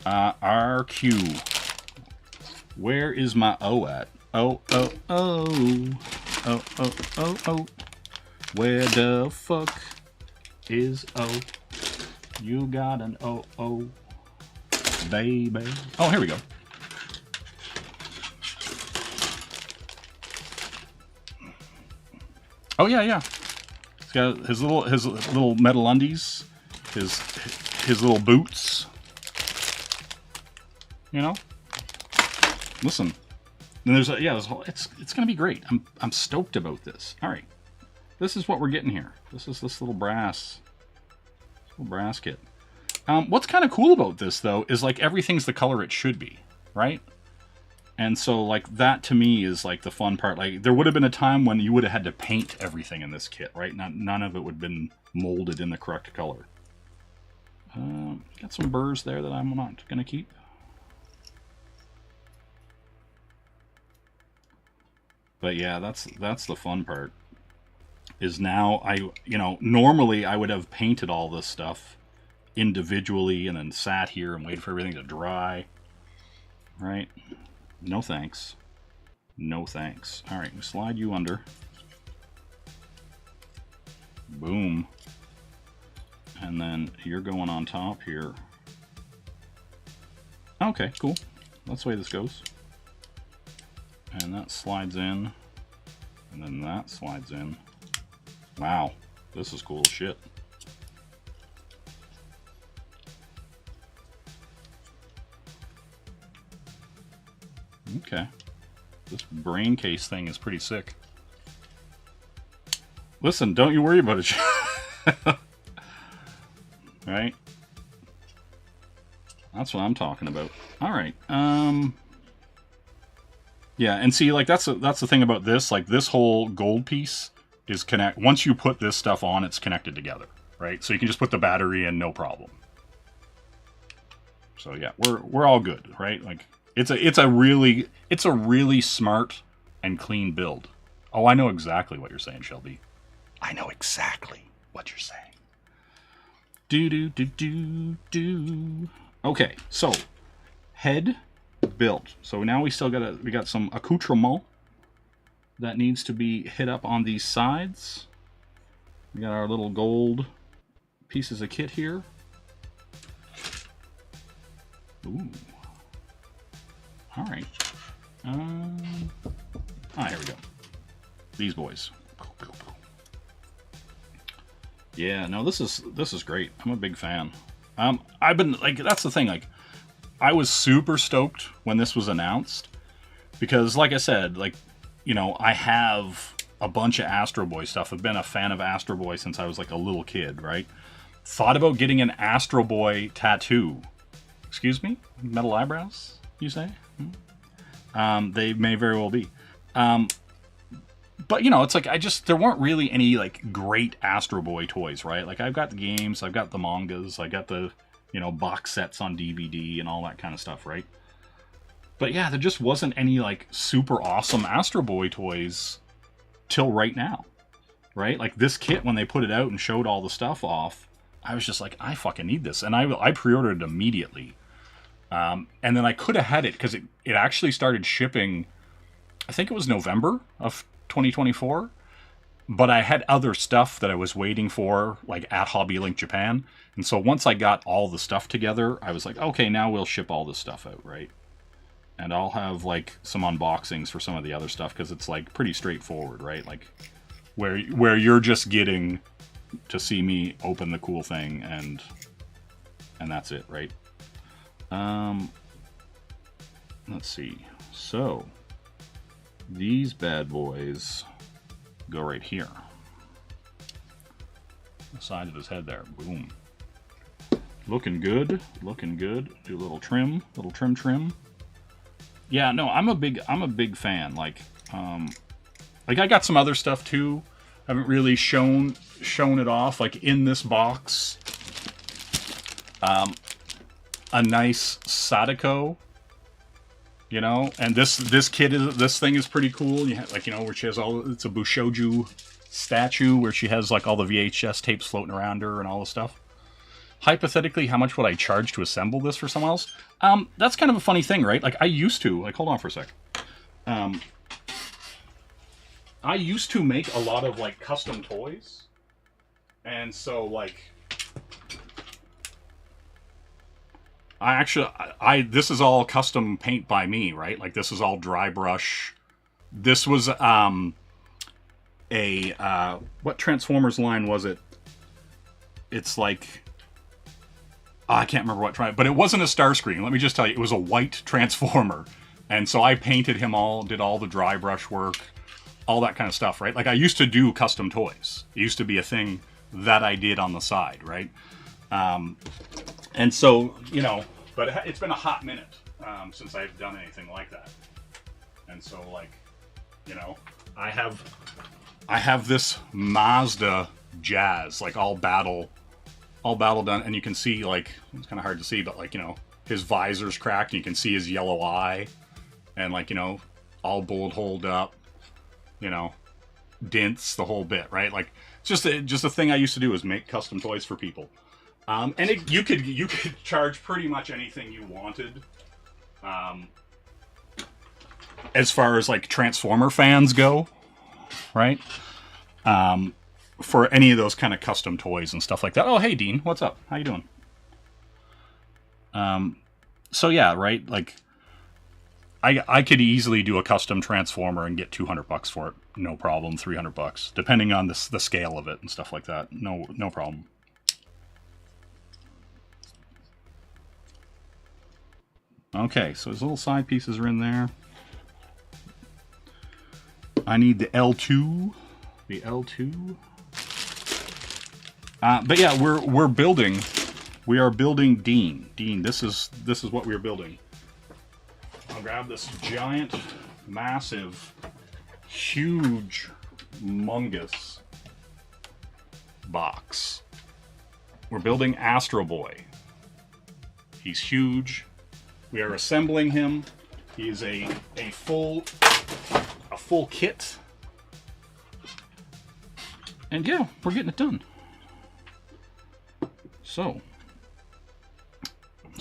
RQ. Where is my O at? Oh. Where the fuck is O? You got an O, baby. Oh, here we go. Oh yeah. He's got his little metal undies, his little boots. You know. Listen, and there's it's gonna be great. I'm stoked about this. All right, this is what we're getting here. This is this little brass kit. What's kind of cool about this though is like everything's the color it should be, right? And so, like, that to me is, like, the fun part. Like, there would have been a time when you would have had to paint everything in this kit, right? None of it would have been molded in the correct color. Got some burrs there that I'm not going to keep. But, yeah, that's the fun part. Is now, normally I would have painted all this stuff individually and then sat here and waited for everything to dry. Right? No thanks. No thanks. Alright, we slide you under. Boom. And then you're going on top here. Okay, cool. That's the way this goes. And that slides in. And then that slides in. Wow. This is cool as shit. Okay. This brain case thing is pretty sick. Listen, don't you worry about it. Right? That's what I'm talking about. Alright. Yeah, and see, like, that's the thing about this. Like, this whole gold piece is once you put this stuff on, it's connected together. Right? So you can just put the battery in, no problem. So yeah, we're all good, right? Like, it's a really smart and clean build. Oh, I know exactly what you're saying, Shelby. I know exactly what you're saying. Okay, so head built. So now we got some accoutrement that needs to be hit up on these sides. We got our little gold pieces of kit here. Ooh. Alright. Here we go. These boys. Yeah, no, this is great. I'm a big fan. I've been, like, that's the thing, like, I was super stoked when this was announced, because, like I said, like, you know, I have a bunch of Astro Boy stuff. I've been a fan of Astro Boy since I was, like, a little kid, right? Thought about getting an Astro Boy tattoo. Excuse me? Metal eyebrows, you say? They may very well be. But, you know, it's like, there weren't really any, like, great Astro Boy toys, right? Like, I've got the games, I've got the mangas, I got the, you know, box sets on DVD and all that kind of stuff, right? But yeah, there just wasn't any, like, super awesome Astro Boy toys till right now, right? Like, this kit, when they put it out and showed all the stuff off, I was just like, I fucking need this. And I pre-ordered it immediately. And then I could have had it, because it actually started shipping, I think it was November of 2024. But I had other stuff that I was waiting for, like, at Hobby Link Japan. And so once I got all the stuff together, I was like, okay, now we'll ship all this stuff out, right? And I'll have, like, some unboxings for some of the other stuff, because it's, like, pretty straightforward, right? Like, where you're just getting to see me open the cool thing, and that's it, right? Let's see. So, these bad boys go right here. The side of his head there. Boom. Looking good. Looking good. Do a little trim. Little trim. Yeah, no, I'm a big fan. Like I got some other stuff too. I haven't really shown it off. Like in this box, a nice Sadako, you know, and this thing is pretty cool. You have, like, you know, where she has it's a Bushoju statue where she has like all the VHS tapes floating around her and all this stuff. Hypothetically, how much would I charge to assemble this for someone else? That's kind of a funny thing, right? Like, I used to, like, hold on for a sec. I used to make a lot of, like, custom toys. And so, like, this is all custom paint by me, right? Like, this is all dry brush. This was, what Transformers line was it? It's like, I can't remember what but it wasn't a Starscream. Let me just tell you, it was a white Transformer. And so I painted him all, did all the dry brush work, all that kind of stuff, right? Like, I used to do custom toys. It used to be a thing that I did on the side, right? And so, you know, but it's been a hot minute since I've done anything like that. And so, like, you know, I have this Mazda Jazz, like, all battle done, and you can see, like, it's kind of hard to see, but, like, you know, his visor's cracked, and you can see his yellow eye, and, like, you know, all bullet holed up, you know, dents, the whole bit, right? Like, just a thing I used to do, is make custom toys for people. And you could charge pretty much anything you wanted, as far as, like, Transformer fans go, right? For any of those kind of custom toys and stuff like that. Oh, hey, Dean, what's up? How you doing? So yeah, right? Like, I could easily do a custom Transformer and get $200 for it. No problem. $300, depending on the scale of it and stuff like that. No problem. Okay, so his little side pieces are in there. I need the L2. The L2. But yeah, we are building Dean. Dean, this is what we're building. I'll grab this giant, massive, huge, humongous box. We're building Astro Boy. He's huge. We are assembling him. He is a full kit. And yeah, we're getting it done. So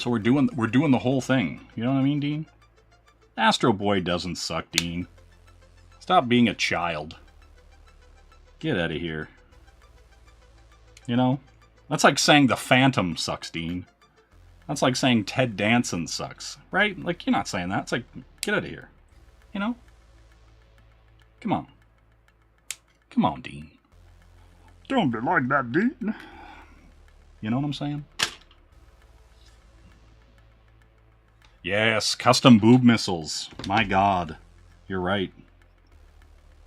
we're doing the whole thing. You know what I mean, Dean? Astro Boy doesn't suck, Dean. Stop being a child. Get out of here. You know? That's like saying the Phantom sucks, Dean. That's like saying Ted Danson sucks, right? Like, you're not saying that. It's like, get out of here. You know? Come on. Come on, Dean. Don't be like that, Dean. You know what I'm saying? Yes, custom boob missiles. My God. You're right.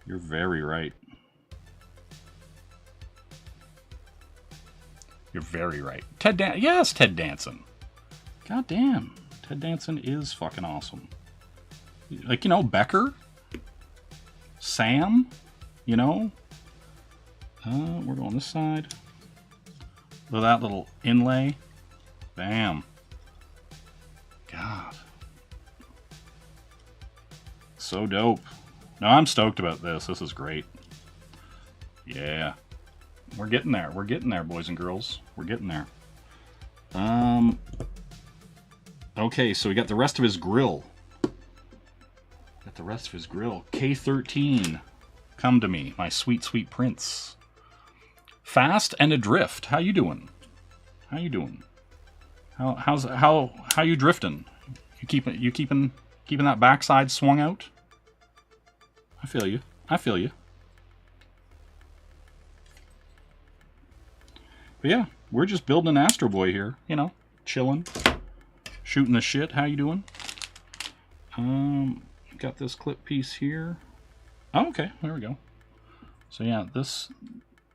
You're very right. You're very right. Yes, Ted Danson. God damn. Ted Danson is fucking awesome. Like, you know, Becker? Sam? you know? We're going this side. Look at that little inlay. Bam. God. So dope. No, I'm stoked about this. This is great. Yeah. We're getting there. We're getting there, boys and girls. We're getting there. Okay, so we got the rest of his grill. Got the rest of his grill. K13. Come to me, my sweet, sweet prince. Fast and adrift. How you doing? How you doing? How you drifting? You keeping that backside swung out? I feel you. I feel you. But yeah, we're just building an Astro Boy here, you know, chilling, shooting the shit. How you doing? Got this clip piece here. Oh, okay, there we go. So yeah, this,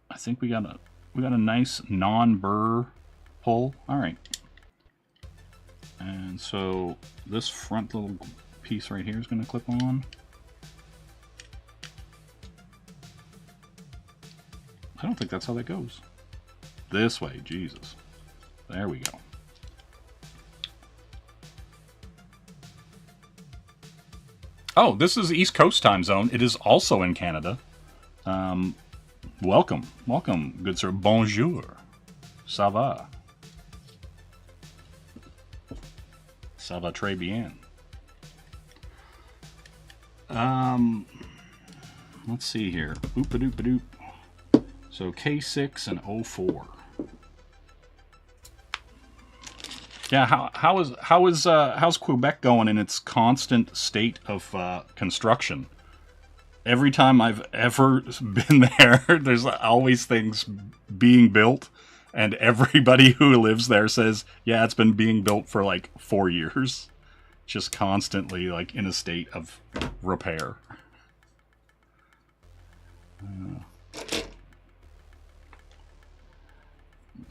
I think we got a nice non-burr pull. All right. And so this front little piece right here is going to clip on. I don't think that's how that goes. This way, Jesus. There we go. Oh, this is East Coast time zone. It is also in Canada. Welcome. Welcome, good sir. Bonjour. Ça va? Ça va très bien. Let's see here. Oop-a-doop-a-doop. So K6 and 04. Yeah, how's Quebec going in its constant state of construction? Every time I've ever been there, there's always things being built, and everybody who lives there says, yeah, it's been being built for like 4 years. Just constantly like in a state of repair.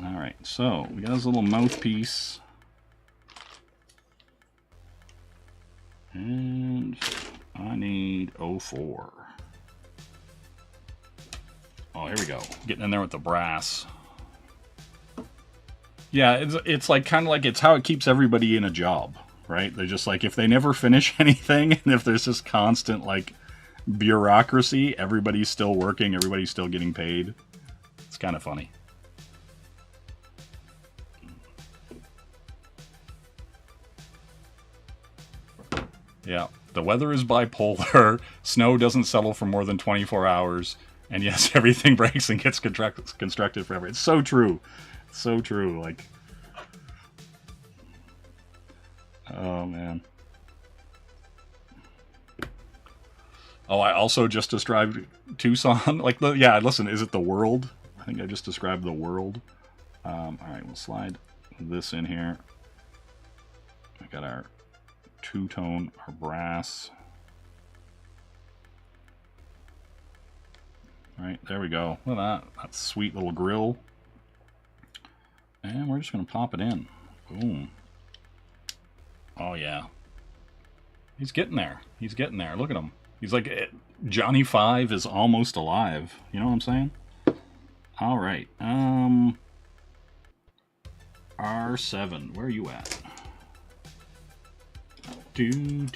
Alright, so we got his little mouthpiece. And I need 04. Oh, here we go. Getting in there with the brass. Yeah, it's like kind of like it's how it keeps everybody in a job, right? They're just like, if they never finish anything, and if there's just constant like bureaucracy, everybody's still working, everybody's still getting paid. It's kind of funny. Yeah, the weather is bipolar, snow doesn't settle for more than 24 hours, and yes, everything breaks and gets constructed forever. It's so true. So true, like... Oh, man. Oh, I also just described Tucson. Like, yeah, listen, is it the world? I think I just described the world. Alright, we'll slide this in here. We got our two-tone, our brass. Alright, there we go. Look at that. That sweet little grill. And we're just going to pop it in. Boom. Oh, yeah. He's getting there. He's getting there. Look at him. He's like, Johnny 5 is almost alive. You know what I'm saying? Alright. R7. Where are you at? And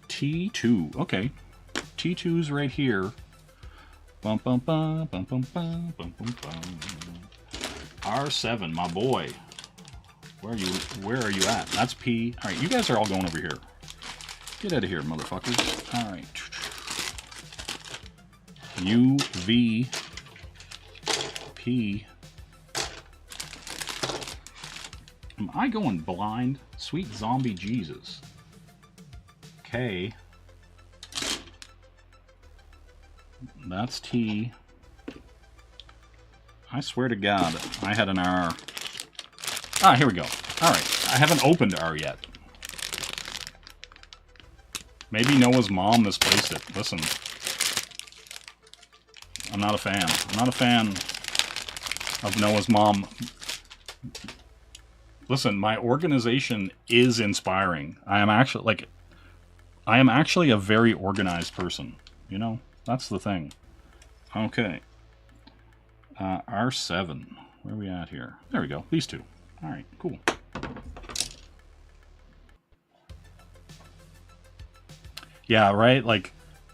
T2. Okay. T2's right here. Bum bum bum bum bum bum bum bum bum. R7, my boy. Where are you at? That's P. Alright, you guys are all going over here. Get out of here, motherfuckers. Alright. U, V, P. Am I going blind? Sweet zombie Jesus. K. That's T. I swear to God, I had an R. Ah, here we go. Alright, I haven't opened R yet. Maybe Noah's mom misplaced it. Listen. I'm not a fan. I'm not a fan of Noah's mom. Listen, my organization is inspiring. I am actually, like, I am actually a very organized person. You know, that's the thing. Okay. R7. Where are we at here? There we go. These two. All right, cool. Yeah, right? Like,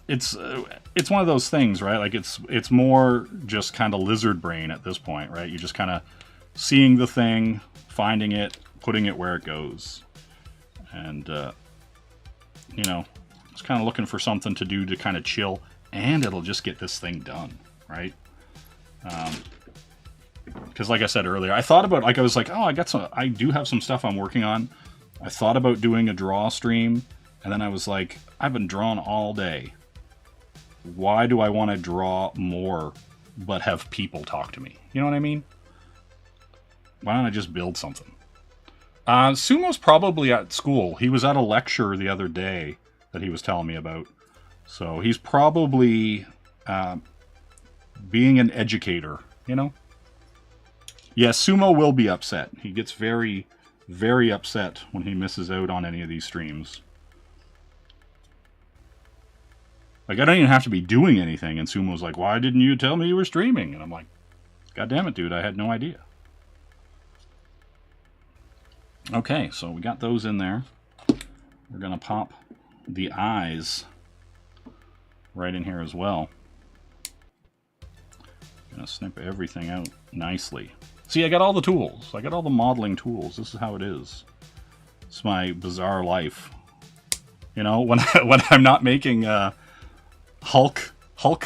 it's one of those things, right? Like, it's more just kind of lizard brain at this point, right? You're just kind of seeing the thing, finding it, putting it where it goes. And, you know, just kind of looking for something to do to kind of chill, and it'll just get this thing done, right? Because like I said earlier, I thought about, like, I was like, oh, I do have some stuff I'm working on. I thought about doing a draw stream, and then I was like, I've been drawing all day. Why do I want to draw more but have people talk to me? You know what I mean? Why don't I just build something? Sumo's probably at school. He was at a lecture the other day that he was telling me about. So he's probably being an educator, you know? Yes, Sumo will be upset. He gets very, very upset when he misses out on any of these streams. Like, I don't even have to be doing anything, and Sumo's like, why didn't you tell me you were streaming? And I'm like, God damn it, dude, I had no idea. Okay, so we got those in there. We're going to pop the eyes right in here as well. Going to snip everything out nicely. See, I got all the tools. I got all the modeling tools. This is how it is. It's my bizarre life. You know, when I'm not making Hulk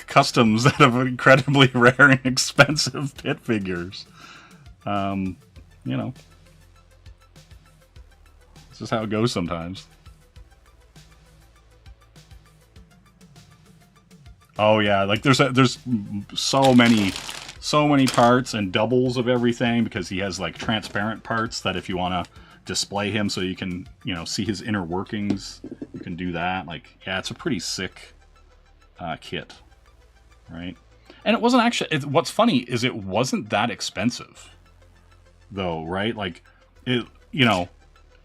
customs out of incredibly rare and expensive pit figures. You know. This is how it goes sometimes. Oh yeah, like there's so many parts and doubles of everything, because he has like transparent parts that if you want to display him so you can, you know, see his inner workings, you can do that. Like, yeah, it's a pretty sick kit, right? And it wasn't actually, what's funny is it wasn't that expensive though, right? Like, it, you know,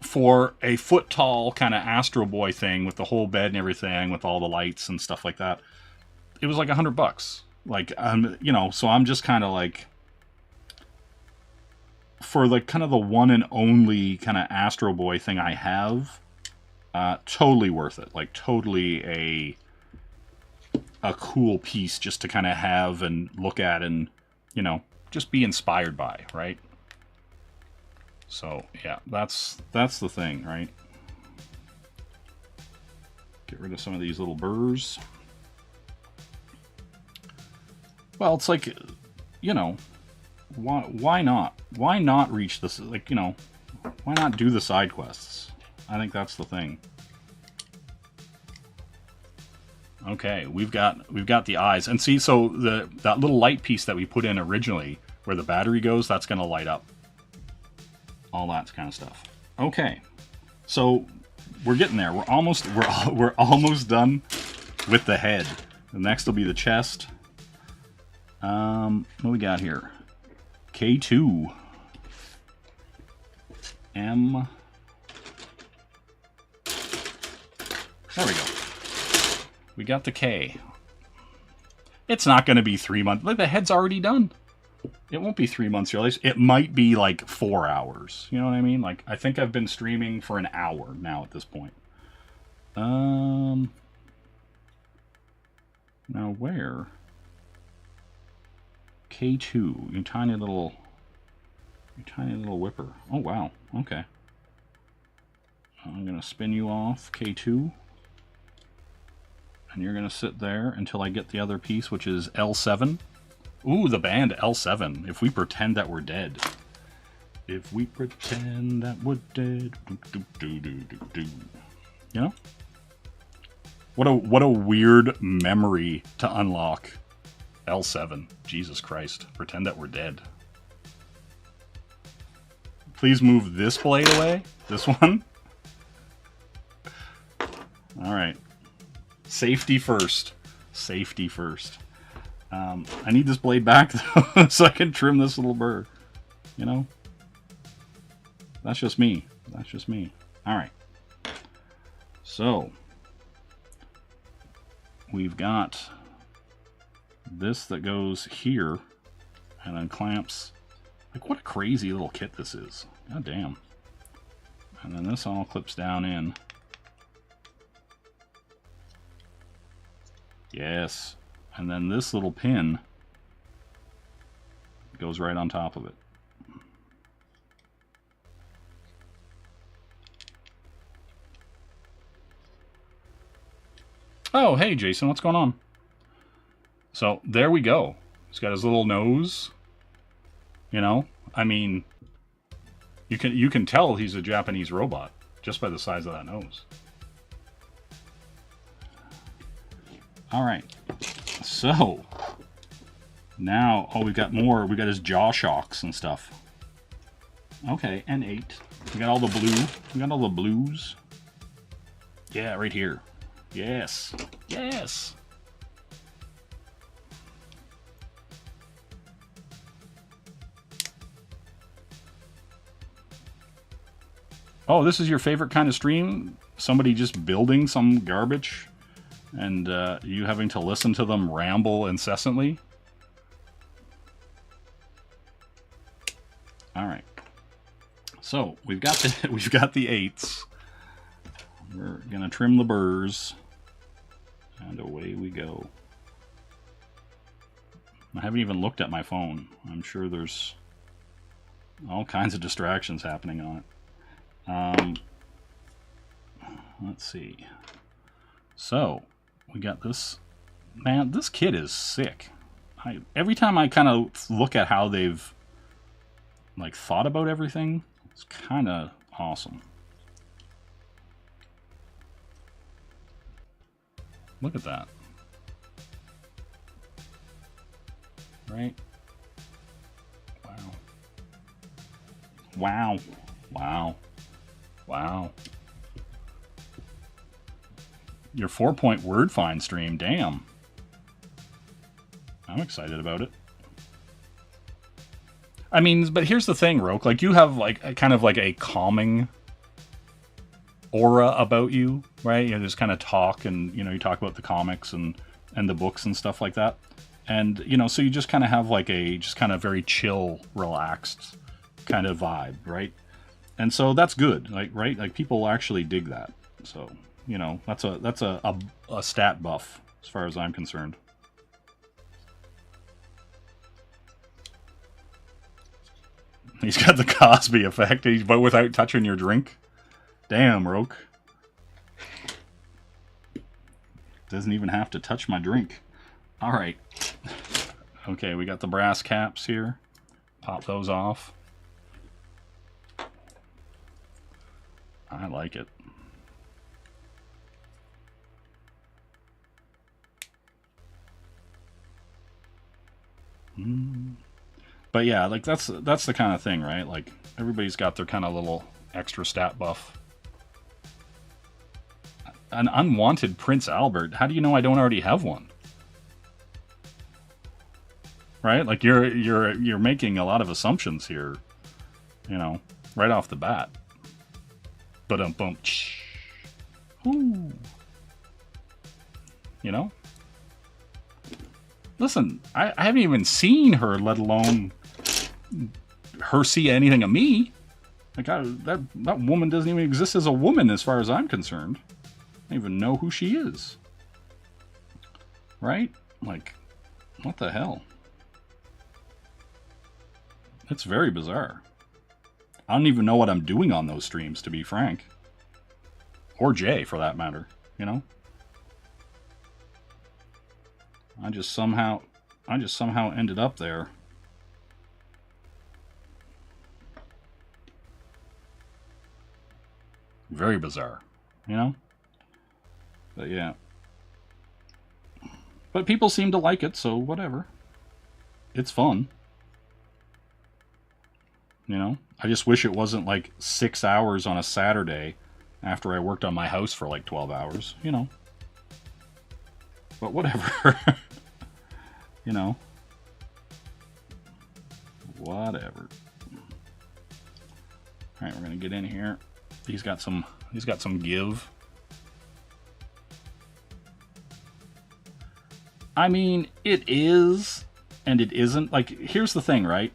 for a foot tall kind of Astro Boy thing with the whole bed and everything, with all the lights and stuff like that, it was like $100. Like, you know, so I'm just kind of like, for the kind of the one and only kind of Astro Boy thing I have, totally worth it. Like, totally a cool piece just to kind of have and look at and, you know, just be inspired by, right? So, yeah, that's the thing, right? Get rid of some of these little burrs. Well, it's like, you know, why not? Why not reach this? Like, you know, why not do the side quests? I think that's the thing. Okay, we've got the eyes, and see, so that little light piece that we put in originally, where the battery goes, that's gonna light up. All that kind of stuff. Okay, so we're getting there. We're almost done with the head. The next will be the chest. What we got here? K2. M. There we go. We got the K. It's not going to be 3 months. Like, the head's already done. It won't be 3 months release. It might be like 4 hours. You know what I mean? Like, I think I've been streaming for an hour now at this point. Now where? K2. You tiny little whipper. Oh wow. Okay. I'm gonna spin you off, K2. And you're gonna sit there until I get the other piece, which is L7. Ooh, the band L7. If we pretend that we're dead. If we pretend that we're dead. You know? What a weird memory to unlock. L7. Jesus Christ. Pretend that we're dead. Please move this blade away. This one. Alright. Safety first. Safety first. I need this blade back, though, so I can trim this little burr. You know? That's just me. That's just me. Alright. So, we've got this that goes here and then clamps. Like, what a crazy little kit this is. God damn. And then this all clips down in. Yes. And then this little pin goes right on top of it. Oh, hey, Jason, what's going on? So, there we go. He's got his little nose. You know? I mean, you can tell he's a Japanese robot just by the size of that nose. Alright. So, now, oh, we've got more. We got his jaw shocks and stuff. Okay, and 8. We got all the blue. We got all the blues. Yeah, right here. Yes. Yes. Oh, this is your favorite kind of stream? Somebody just building some garbage and you having to listen to them ramble incessantly? All right. So, we've got the 8s. We're going to trim the burrs. And away we go. I haven't even looked at my phone. I'm sure there's all kinds of distractions happening on it. Let's see. So, we got this. Man, this kit is sick. Every time I kind of look at how they've like thought about everything, it's kind of awesome. Look at that. Right? Wow. Wow. Wow. Wow. Your 4-point word find stream, damn. I'm excited about it. I mean, but here's the thing, Roke. Like, you have like a kind of like a calming aura about you, right? You just kind of talk and, you know, you talk about the comics and the books and stuff like that. And, you know, so you just kind of have like a just kind of very chill, relaxed kind of vibe, right? And so that's good, like, right? Like, people actually dig that. So, you know, that's a stat buff as far as I'm concerned. He's got the Cosby effect, but without touching your drink. Damn, Roke. Doesn't even have to touch my drink. Alright. Okay, we got the brass caps here. Pop those off. I like it. But yeah, like that's the kind of thing, right? Like, everybody's got their kind of little extra stat buff. An unwanted Prince Albert. How do you know I don't already have one? Right? Like, you're making a lot of assumptions here, you know, right off the bat. Ba-dum-bum. Ooh. You know? Listen, I haven't even seen her, let alone her see anything of me. Like, that woman doesn't even exist as a woman as far as I'm concerned. I don't even know who she is. Right? Like, what the hell? It's very bizarre. I don't even know what I'm doing on those streams, to be frank. Or Jay, for that matter, you know? I just somehow ended up there. Very bizarre, you know? But yeah. But people seem to like it, so whatever. It's fun. You know? I just wish it wasn't like 6 hours on a Saturday after I worked on my house for like 12 hours, you know? But whatever. You know? Whatever. Alright, we're gonna get in here. He's got some give. I mean, it is, and it isn't. Like, here's the thing, right?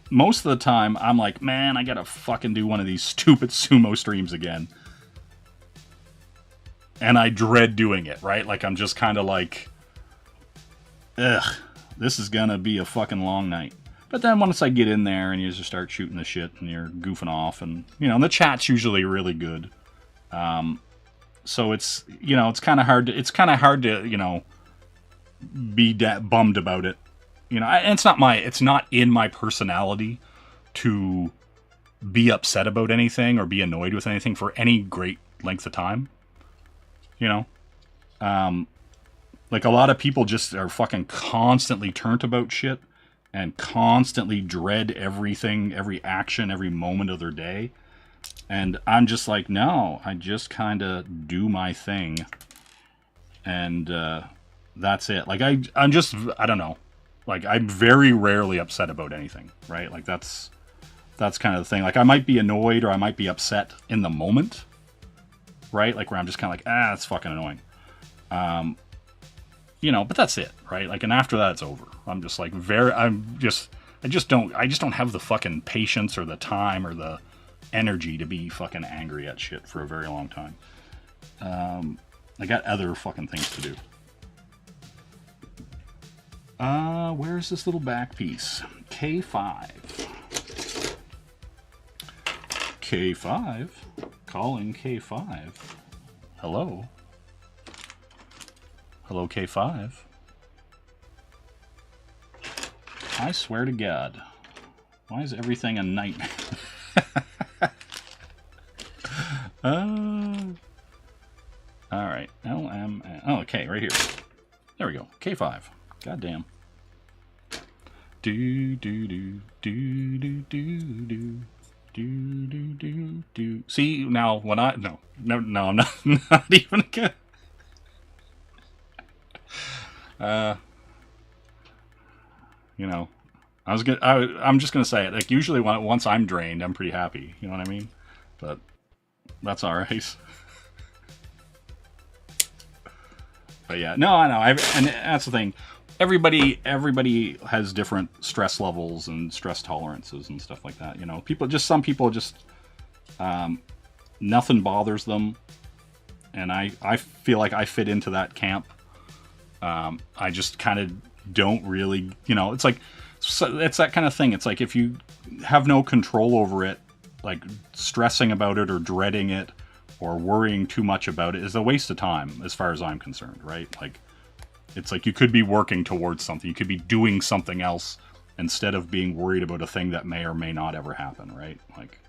Most of the time, I'm like, man, I gotta fucking do one of these stupid sumo streams again. And I dread doing it, right? Like, I'm just kind of like, ugh, this is gonna be a fucking long night. But then once I get in there and you just start shooting the shit and you're goofing off and, you know, the chat's usually really good. So it's, you know, it's kind of hard to, you know, be bummed about it. You know, and it's not in my personality to be upset about anything or be annoyed with anything for any great length of time. You know? Like, a lot of people just are fucking constantly turnt about shit and constantly dread everything, every action, every moment of their day. And I'm just like, no, I just kind of do my thing. And that's it. Like, I don't know. Like, I'm very rarely upset about anything, right? Like, that's kind of the thing. Like, I might be annoyed or I might be upset in the moment, right? Like, where I'm just kind of like, that's fucking annoying. You know, but that's it, right? Like, and after that, it's over. I'm just like, I just don't have the fucking patience or the time or the energy to be fucking angry at shit for a very long time. I got other fucking things to do. Where's this little back piece? K5. K5? Calling K5. Hello? Hello, K5. I swear to God. Why is everything a nightmare? Alright. LM. Oh, okay, right here. There we go. K5. Goddamn. Do do do do do do do do do do. See, now when no, I'm not even gonna. You know, I'm just gonna say it. Like, usually once I'm drained, I'm pretty happy. You know what I mean? But that's all right. But yeah, no, I know. And that's the thing. Everybody has different stress levels and stress tolerances and stuff like that. You know, some people just nothing bothers them, and I feel like I fit into that camp. I just kind of don't really, you know, it's like, it's that kind of thing. It's like, if you have no control over it, like, stressing about it or dreading it or worrying too much about it is a waste of time, as far as I'm concerned, right? Like, it's like, you could be working towards something. You could be doing something else instead of being worried about a thing that may or may not ever happen, right? Like,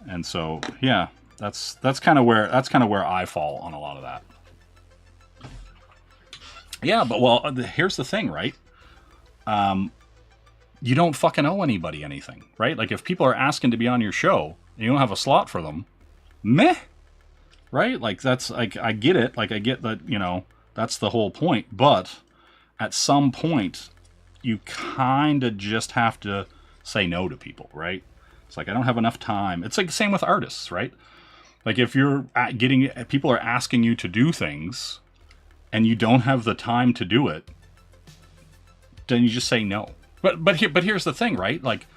and so, yeah, that's kind of where I fall on a lot of that. Yeah, but well, here's the thing, right? You don't fucking owe anybody anything, right? Like, if people are asking to be on your show and you don't have a slot for them, meh, right? Like, that's, like, I get it. Like, I get that, you know, that's the whole point. But at some point, you kind of just have to say no to people, right? It's like, I don't have enough time. It's like the same with artists, right? Like, if you're people are asking you to do things and you don't have the time to do it, then you just say no. But here's the thing, right? Like,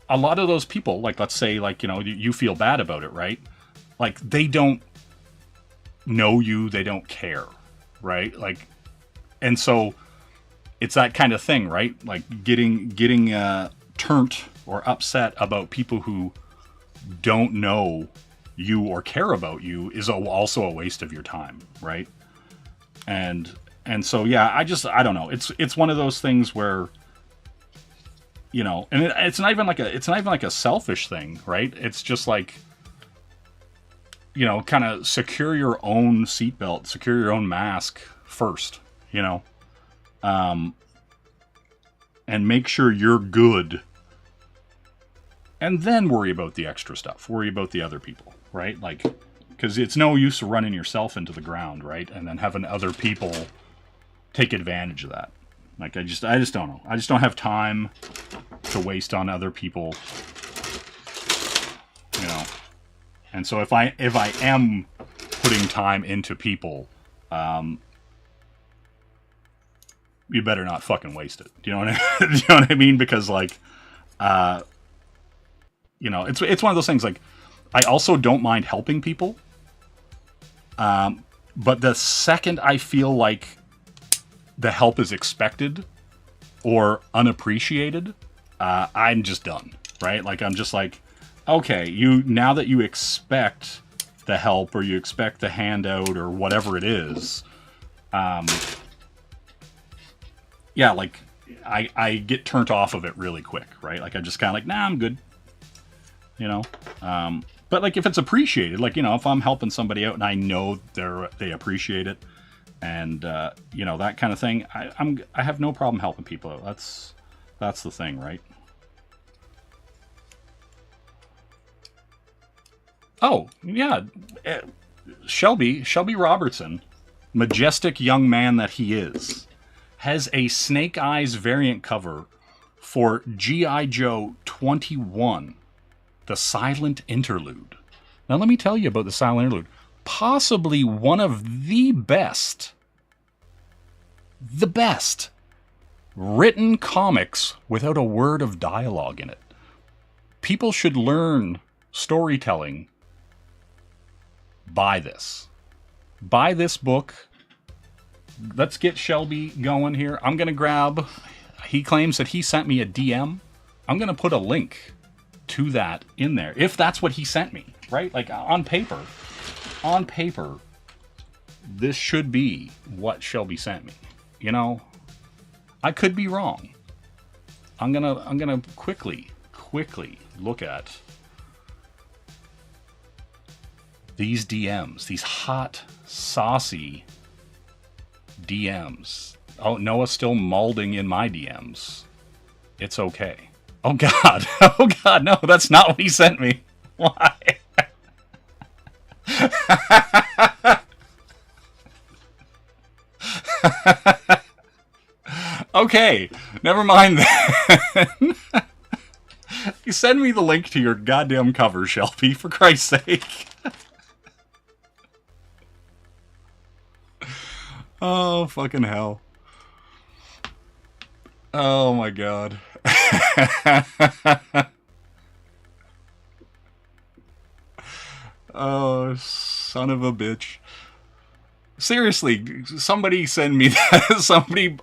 a lot of those people, like, let's say, like, you know, you feel bad about it, right? Like, they don't know you, they don't care, right? Like, and so it's that kind of thing, right? Like, getting turnt or upset about people who don't know you or care about you is also a waste of your time, right? And so, yeah, I don't know. It's one of those things where, you know, and it's not even like a selfish thing, right? It's just like, you know, kind of secure your own seatbelt, secure your own mask first, you know, and make sure you're good, and then worry about the extra stuff. Worry about the other people, right? Like, because it's no use running yourself into the ground, right? And then having other people take advantage of that. Like, I just don't know. I just don't have time to waste on other people, you know. And so if I am putting time into people, you better not fucking waste it. Do you know what I do you know what I mean? Because like, you know, it's one of those things. Like, I also don't mind helping people, but the second I feel like the help is expected or unappreciated, I'm just done. Right? Like, I'm just like, okay, now that you expect the help or you expect the handout or whatever it is, yeah, like I get turned off of it really quick, right? Like I'm just kind of like, nah, I'm good, you know. But like if it's appreciated, like, you know, if I'm helping somebody out and I know they appreciate it, and you know, that kind of thing, I have no problem helping people out. That's the thing, right? Oh yeah, Shelby Robertson, majestic young man that he is, has a Snake Eyes variant cover for G.I. Joe 21, The Silent Interlude. Now let me tell you about The Silent Interlude. Possibly one of the best written comics without a word of dialogue in it. People should learn storytelling by this. Buy this book. Let's get Shelby going here. I'm going to grab... He claims that he sent me a DM. I'm going to put a link to that in there, if that's what he sent me, right? Like, on paper, this should be what Shelby sent me. You know, I could be wrong. I'm gonna quickly look at these DMs, these hot, saucy DMs. Oh, Noah's still molding in my DMs. It's okay. Oh God, oh God, no, that's not what he sent me. Why? Okay, never mind then. You send me the link to your goddamn cover, Shelby, for Christ's sake. Oh, fucking hell. Oh my God. Oh, son of a bitch. Seriously, somebody send me that. Somebody,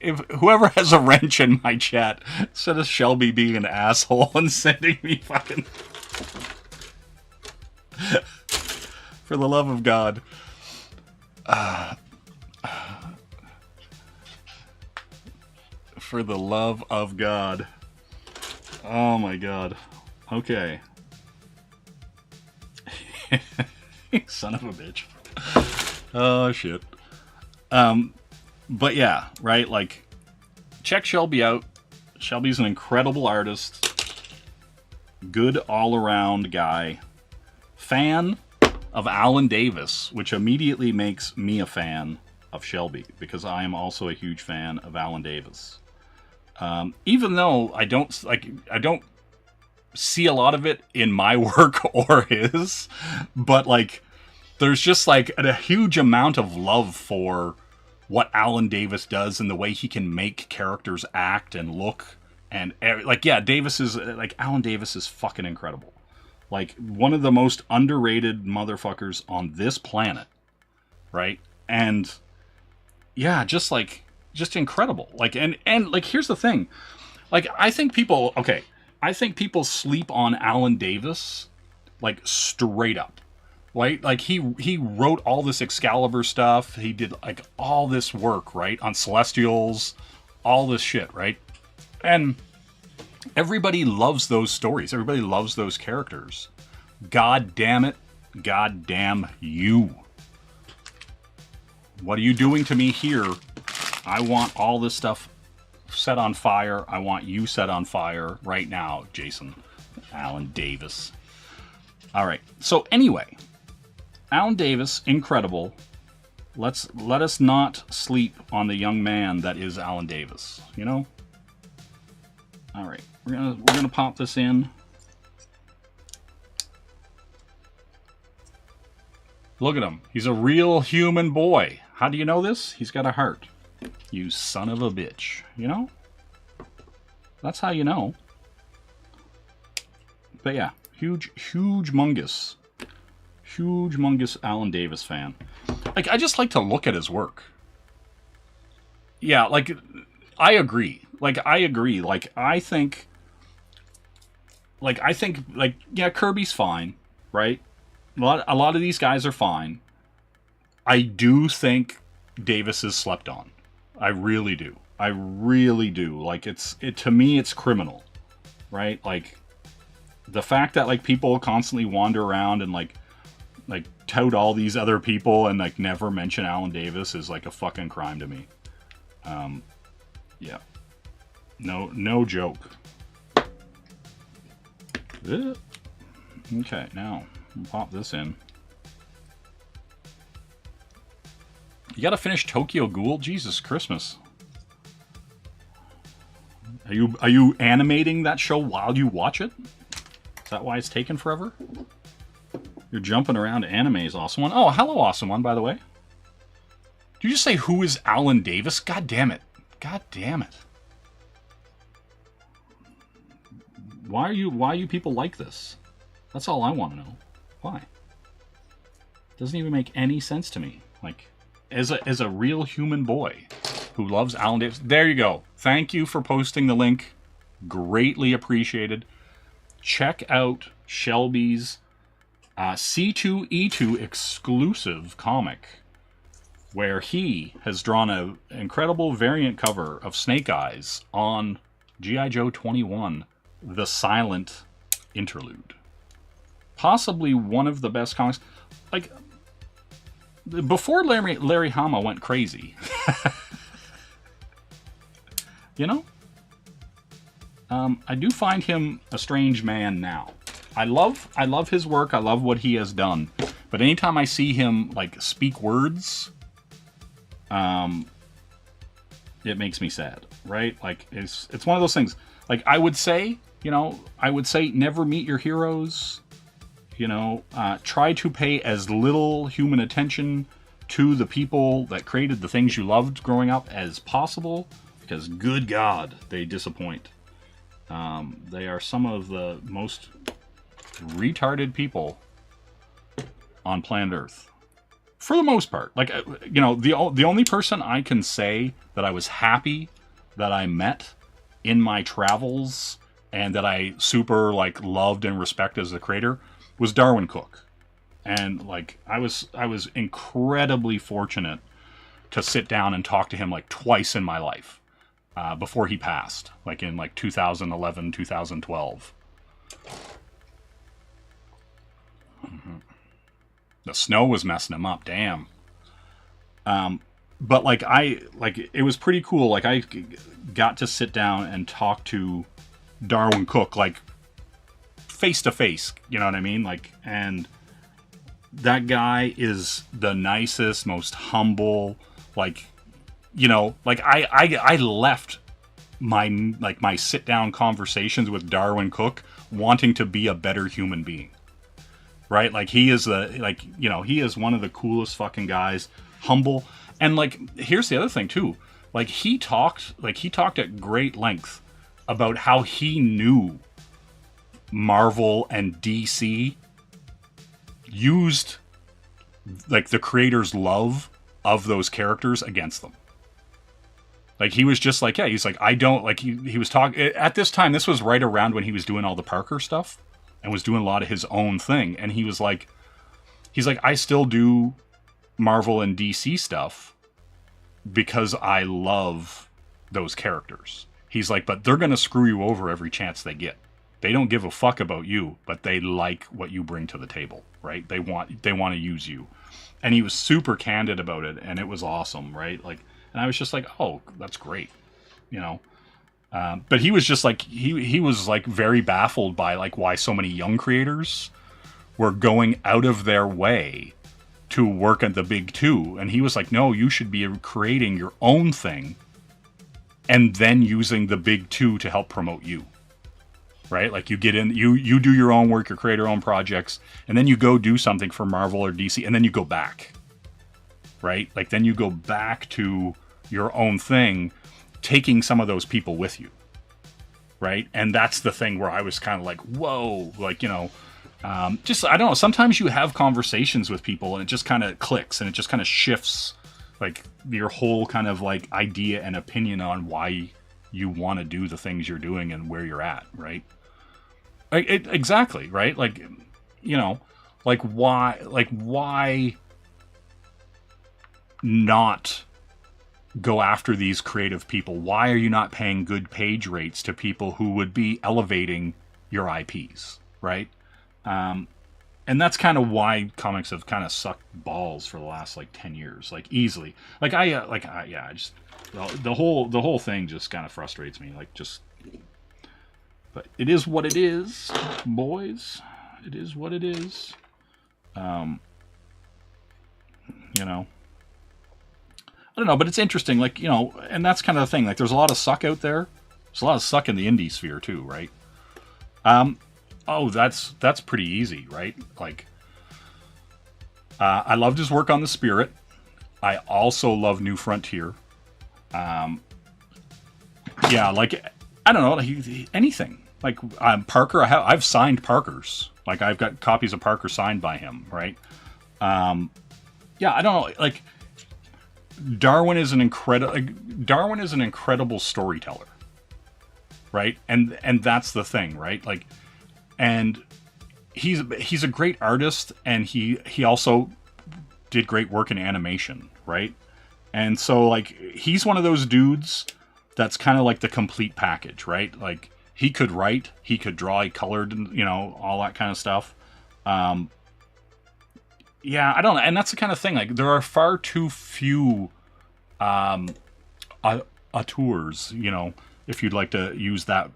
if whoever has a wrench in my chat, instead of Shelby being an asshole and sending me fucking... For the love of God. For the love of God. Oh my God. Okay. Son of a bitch. Oh shit. But yeah, right? Like, check Shelby out. Shelby's an incredible artist. Good all-around guy. Fan of Alan Davis, which immediately makes me a fan of Shelby, because I am also a huge fan of Alan Davis. Even though I don't see a lot of it in my work or his, but like, there's just like a huge amount of love for what Alan Davis does and the way he can make characters act and look, and like, yeah, Alan Davis is fucking incredible. Like, one of the most underrated motherfuckers on this planet, right? And yeah, just incredible. Like, and like, here's the thing. Like, I think people sleep on Alan Davis, like, straight up. Right? Like, he wrote all this Excalibur stuff. He did, like, all this work, right? On Celestials, all this shit, right? And everybody loves those stories. Everybody loves those characters. God damn it. God damn you. What are you doing to me here? I want all this stuff set on fire. I want you set on fire right now, Jason. Alan Davis. All right. So anyway, Alan Davis, incredible. Let us not sleep on the young man that is Alan Davis, you know? All right. We're gonna pop this in. Look at him. He's a real human boy. How do you know this? He's got a heart. You son of a bitch. You know? That's how you know. But yeah, humongous Alan Davis fan. Like, I just like to look at his work. Yeah, like, I agree. Like, I think, yeah, Kirby's fine, right? A lot of these guys are fine. I do think Davis is slept on. I really do. Like, to me, it's criminal, right? Like, the fact that, like, people constantly wander around and, like tout all these other people and, like, never mention Alan Davis is, like, a fucking crime to me. Yeah. No joke. Okay, now, pop this in. You gotta finish Tokyo Ghoul? Jesus Christmas. Are you animating that show while you watch it? Is that why it's taken forever? You're jumping around to animes, Awesome One. Oh, hello, Awesome One, by the way. Did you just say, who is Alan Davis? God damn it. God damn it. Why are you people like this? That's all I want to know. Why? Doesn't even make any sense to me. Like, as a real human boy who loves Alan Davis. There you go. Thank you for posting the link. Greatly appreciated. Check out Shelby's C2E2 exclusive comic, where he has drawn an incredible variant cover of Snake Eyes on G.I. Joe 21, The Silent Interlude. Possibly one of the best comics. Like, before Larry Hama went crazy. You know? I do find him a strange man now. I love his work. I love what he has done. But anytime I see him, like, speak words, it makes me sad, right? Like, it's one of those things. Like, I would say never meet your heroes. Try to pay as little human attention to the people that created the things you loved growing up as possible, because good God, they disappoint. They are some of the most retarded people on planet Earth, for the most part. Like, the only person I can say that I was happy that I met in my travels and that I super, like, loved and respect as a creator was Darwin Cook. And, like, I was incredibly fortunate to sit down and talk to him, like, twice in my life. Before he passed, like in, like, 2011, 2012. The snow was messing him up, damn. But, like, it was pretty cool. Like, I got to sit down and talk to Darwin Cook, like, face to face, you know what I mean? Like, and that guy is the nicest, most humble, like, I left my sit down conversations with Darwin Cook wanting to be a better human being, right? Like, he is he is one of the coolest fucking guys, humble. And, like, here's the other thing too. Like, he talked at great length about how he knew Marvel and DC used, like, the creator's love of those characters against them. Like, he was just like, yeah, he's like, I don't, like, he was talking, at this time, this was right around when he was doing all the Parker stuff and was doing a lot of his own thing. And he was like, I still do Marvel and DC stuff because I love those characters. He's like, but they're going to screw you over every chance they get. They don't give a fuck about you, but they like what you bring to the table, right? They want to use you. And he was super candid about it, and it was awesome, right? Like, and I was just like, oh, that's great, But he was just like, he was, like, very baffled by, like, why so many young creators were going out of their way to work at the big two. And he was like, no, you should be creating your own thing and then using the big two to help promote you. Right? Like, you get in, you do your own work, you create your own projects, and then you go do something for Marvel or DC, and then you go back. Right? Like, then you go back to your own thing, taking some of those people with you, right? And that's the thing where I was kind of like, whoa, like, you know, just, I don't know, sometimes you have conversations with people and it just kind of clicks and it just kind of shifts, like, your whole kind of, like, idea and opinion on why you want to do the things you're doing and where you're at, right? Exactly, right? Like, you know, why not go after these creative people? Why are you not paying good page rates to people who would be elevating your IPs, right? And that's kind of why comics have kind of sucked balls for the last, like, 10 years, like, easily. Like, I just, the whole thing just kind of frustrates me, like, just, but it is what it is, boys. It is what it is. You know, I don't know, but it's interesting, like, you know, and that's kind of the thing, like, there's a lot of suck out there. There's a lot of suck in the indie sphere too, right? Oh, that's pretty easy, right? Like, I loved his work on The Spirit. I also love New Frontier. Yeah, like, I don't know, anything. Like, Parker, I've signed Parker's. Like, I've got copies of Parker signed by him, right? Yeah, I don't know, like, Darwin is an incredible storyteller, right? And that's the thing, right? Like, and he's a great artist, and he also did great work in animation, right? And so, like, he's one of those dudes that's kind of like the complete package, right? Like, he could write, he could draw, he colored, you know, all that kind of stuff. Yeah, I don't know, and that's the kind of thing, like, there are far too few auteurs, you know, if you'd like to use that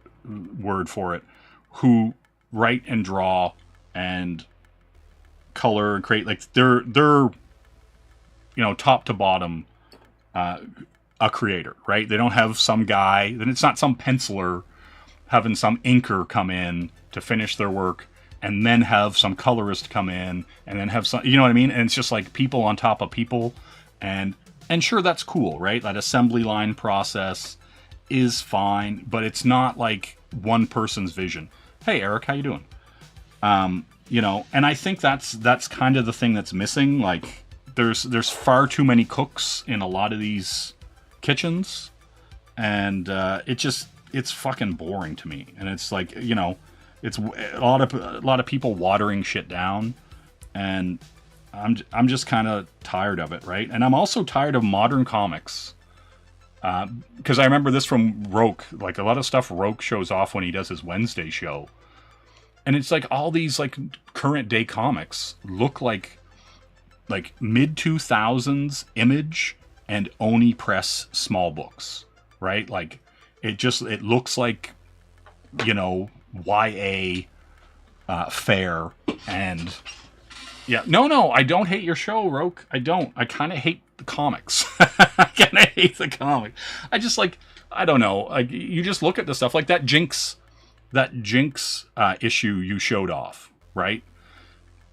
word for it, who write and draw and color and create, like, they're you know, top to bottom a creator, right? They don't have some guy, then it's not some penciler having some inker come in to finish their work and then have some colorist come in and then have some, you know what I mean? And it's just like people on top of people, and sure, that's cool, right? That assembly line process is fine, but it's not like one person's vision. Hey, Eric, how you doing? You know, and I think that's kind of the thing that's missing. Like, there's far too many cooks in a lot of these kitchens, and it's fucking boring to me. And it's like, you know, it's a lot of people watering shit down, and I'm just kind of tired of it, right? And I'm also tired of modern comics. Because I remember this from Roke. Like, a lot of stuff Roke shows off when he does his Wednesday show. And it's like all these, like, current day comics look like mid-2000s Image and Oni Press small books, right? Like, it looks like, you know, YA fare. And yeah, no, I don't hate your show, Roke. I don't. I kind of hate the comics. I kind of hate the comic. I just, like, I don't know. Like, you just look at the stuff like that Jinx issue you showed off, right?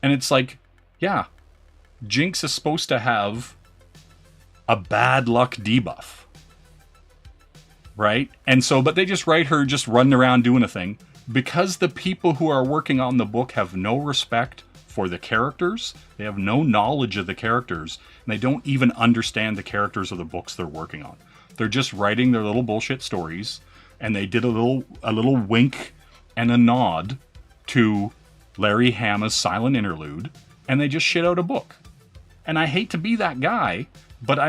And it's like, yeah, Jinx is supposed to have a bad luck debuff, right? And so, but they just write her just running around doing a thing because the people who are working on the book have no respect for the characters. They have no knowledge of the characters, and they don't even understand the characters of the books they're working on. They're just writing their little bullshit stories, and they did a little wink and a nod to Larry Hama's Silent Interlude, and they just shit out a book. And I hate to be that guy, but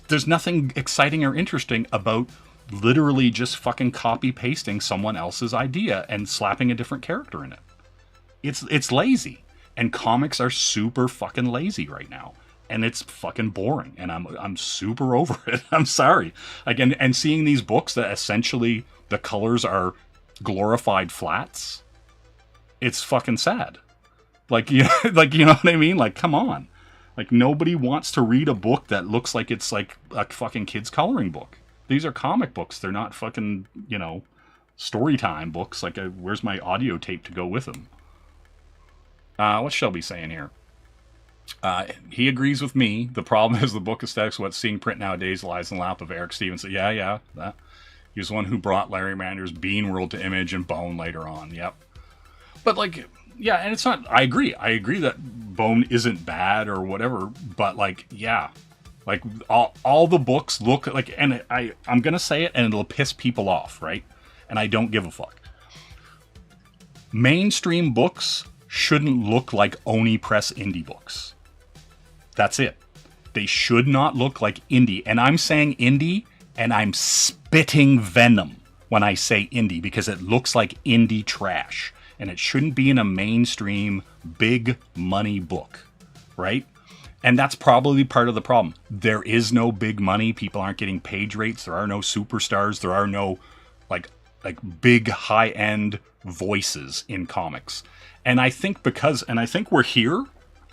there's nothing exciting or interesting about literally just fucking copy pasting someone else's idea and slapping a different character in it. It's lazy, and comics are super fucking lazy right now, and it's fucking boring, and I'm super over it. I'm sorry. Again, and seeing these books that essentially the colors are glorified flats, it's fucking sad. Like, you know what I mean? Like, come on. Like, nobody wants to read a book that looks like it's like a fucking kid's coloring book. These are comic books. They're not fucking, you know, story time books. Like, where's my audio tape to go with them? What's Shelby saying here? He agrees with me. The problem is the book aesthetics, what's seeing print nowadays lies in the lap of Eric Stevenson. Yeah, that. He was the one who brought Larry Mander's Bean World to Image and Bone later on. Yep. But like, yeah, and it's not, I agree that Bone isn't bad or whatever, but like, yeah, like all the books look like, and I'm going to say it and it'll piss people off, right? And I don't give a fuck. Mainstream books shouldn't look like Oni Press indie books. That's it. They should not look like indie. And I'm saying indie, and I'm spitting venom when I say indie because it looks like indie trash. And it shouldn't be in a mainstream big money book, right? And that's probably part of the problem. There is no big money. People aren't getting page rates. There are no superstars. There are no like big high-end voices in comics. And I think we're here.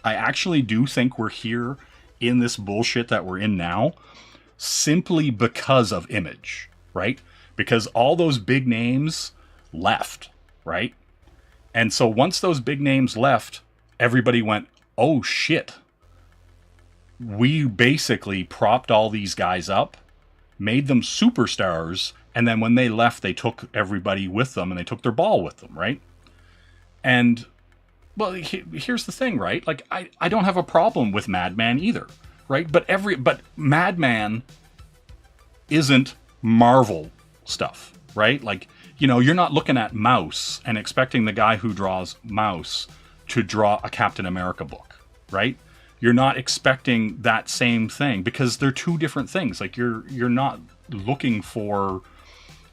I actually do think we're here in this bullshit that we're in now simply because of Image, right? Because all those big names left, right? And so once those big names left, everybody went, oh shit. We basically propped all these guys up, made them superstars, and then when they left, they took everybody with them and they took their ball with them, right? And, well, here's the thing, right? Like, I don't have a problem with Madman either, right? But Madman isn't Marvel stuff, right? Like, you know, you're not looking at Mouse and expecting the guy who draws Mouse to draw a Captain America book, right? You're not expecting that same thing because they're two different things. Like, you're not looking for,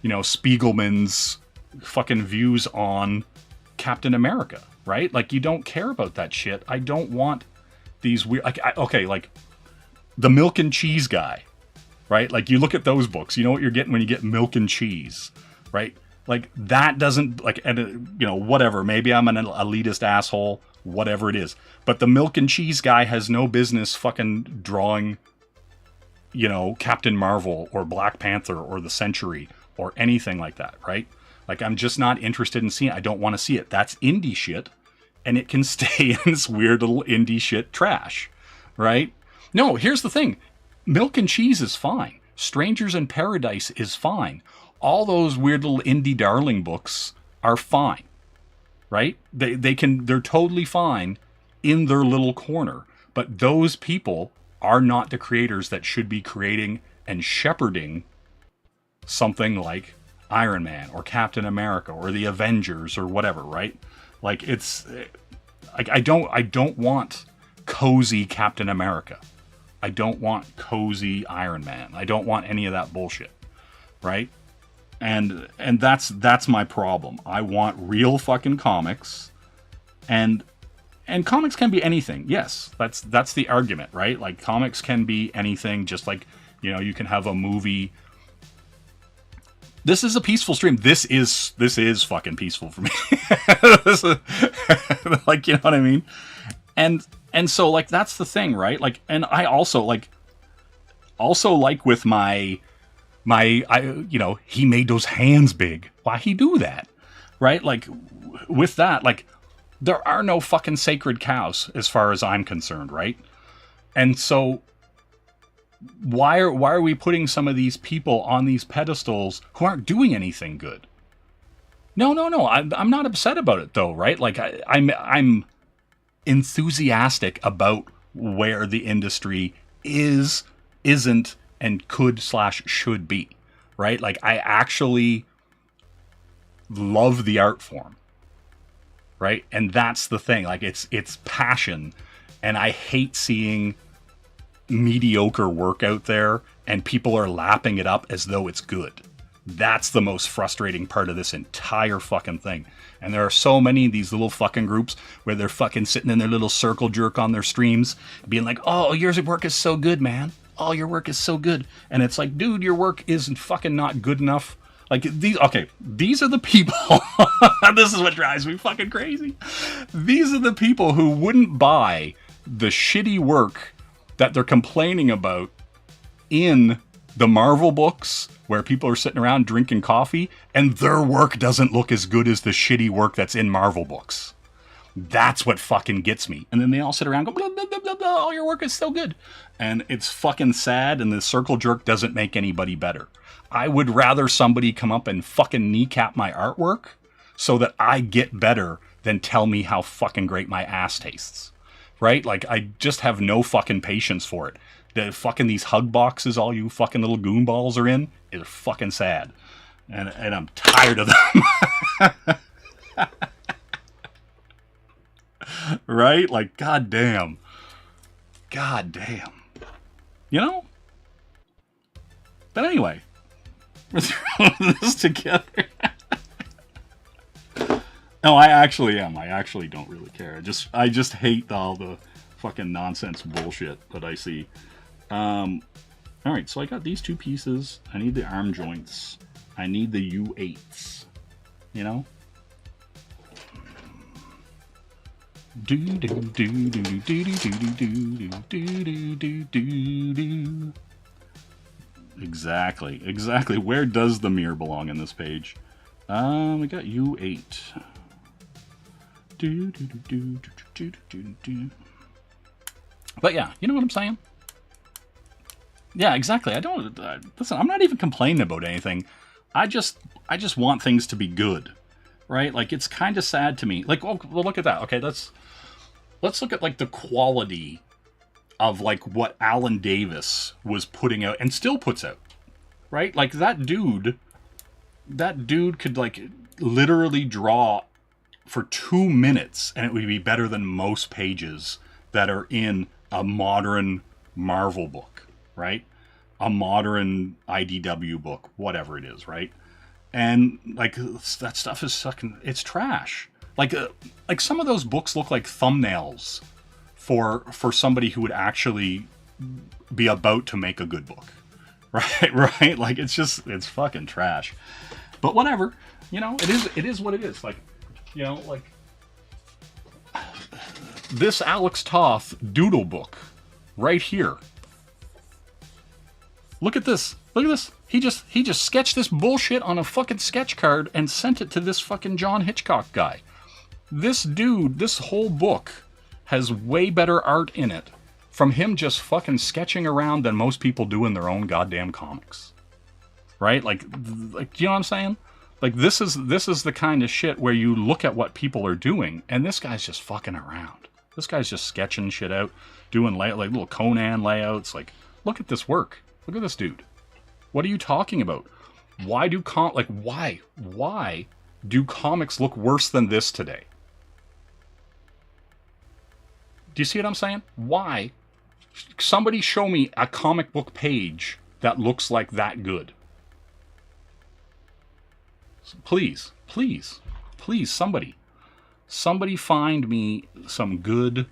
you know, Spiegelman's fucking views on Captain America, right? Like, you don't care about that shit. I don't want these weird, like, like the Milk and Cheese guy, right? Like, you look at those books, you know what you're getting when you get Milk and Cheese, right? Like, that doesn't, like, and, you know, whatever, maybe I'm an elitist asshole, whatever it is, but the Milk and Cheese guy has no business fucking drawing, you know, Captain Marvel or Black Panther or the Century or anything like that, right? Like, I'm just not interested in seeing it. I don't want to see it. That's indie shit, and it can stay in this weird little indie shit trash, right? No, here's the thing. Milk and Cheese is fine. Strangers in Paradise is fine. All those weird little indie darling books are fine, right? They're totally fine in their little corner. But those people are not the creators that should be creating and shepherding something like Iron Man or Captain America or the Avengers or whatever, right? Like, it's like, I don't want cozy Captain America. I don't want cozy Iron Man. I don't want any of that bullshit, right? And that's my problem. I want real fucking comics, and comics can be anything. Yes, that's the argument, right? Like, comics can be anything. Just like, you know, you can have a movie. This is a peaceful stream. This is fucking peaceful for me. This is, like, you know what I mean? And so, like, that's the thing, right? Like, and I also like with my, you know, he made those hands big. Why he do that? Right? Like, with that, like, there are no fucking sacred cows as far as I'm concerned, right? And so why are we putting some of these people on these pedestals who aren't doing anything good? No. I'm not upset about it though, right? Like, I'm enthusiastic about where the industry is, isn't, and could / should be, right? Like, I actually love the art form, right? And that's the thing. Like, it's passion, and I hate seeing mediocre work out there and people are lapping it up as though it's good. That's the most frustrating part of this entire fucking thing. And there are so many of these little fucking groups where they're fucking sitting in their little circle jerk on their streams being like, oh, your work is so good, man. Oh, your work is so good. And it's like, dude, your work isn't fucking not good enough. Like, these are the people. This is what drives me fucking crazy. These are the people who wouldn't buy the shitty work that they're complaining about in the Marvel books where people are sitting around drinking coffee and their work doesn't look as good as the shitty work that's in Marvel books. That's what fucking gets me. And then they all sit around and go, blah, blah, blah, blah, blah, all your work is so good. And it's fucking sad, and the circle jerk doesn't make anybody better. I would rather somebody come up and fucking kneecap my artwork so that I get better than tell me how fucking great my ass tastes. Right? Like, I just have no fucking patience for it. The fucking these hug boxes all you fucking little goonballs are in is fucking sad. And I'm tired of them. Right? Like, goddamn. Goddamn. You know? But anyway, we're throwing this together. No, I actually am. I actually don't really care. I just hate all the fucking nonsense bullshit that I see. Alright, so I got these two pieces. I need the arm joints. I need the U8s. You know? Exactly. Where does the mirror belong in this page? We got U8. But yeah, you know what I'm saying? Yeah, exactly. I don't listen. I'm not even complaining about anything. I just want things to be good, right? Like, it's kind of sad to me. Like, oh, well, look at that. Okay, let's look at like the quality of like what Alan Davis was putting out and still puts out, right? Like, that dude could like literally draw for 2 minutes and it would be better than most pages that are in a modern Marvel book. Right? A modern IDW book, whatever it is, right? And like, that stuff is sucking, it's trash. Like some of those books look like thumbnails for somebody who would actually be about to make a good book. Right? Like, it's fucking trash. But whatever, you know, it is what it is. Like, you know, like this Alex Toth doodle book right here. Look at this. Look at this. He just sketched this bullshit on a fucking sketch card and sent it to this fucking John Hitchcock guy. This dude, this whole book has way better art in it from him just fucking sketching around than most people do in their own goddamn comics. Right? Like, you know what I'm saying? Like, this is the kind of shit where you look at what people are doing and this guy's just fucking around. This guy's just sketching shit out, doing like little Conan layouts. Like, look at this work. Look at this dude. What are you talking about? Why do comics look worse than this today? Do you see what I'm saying? Why? Somebody show me a comic book page that looks like that good. Please, somebody find me some good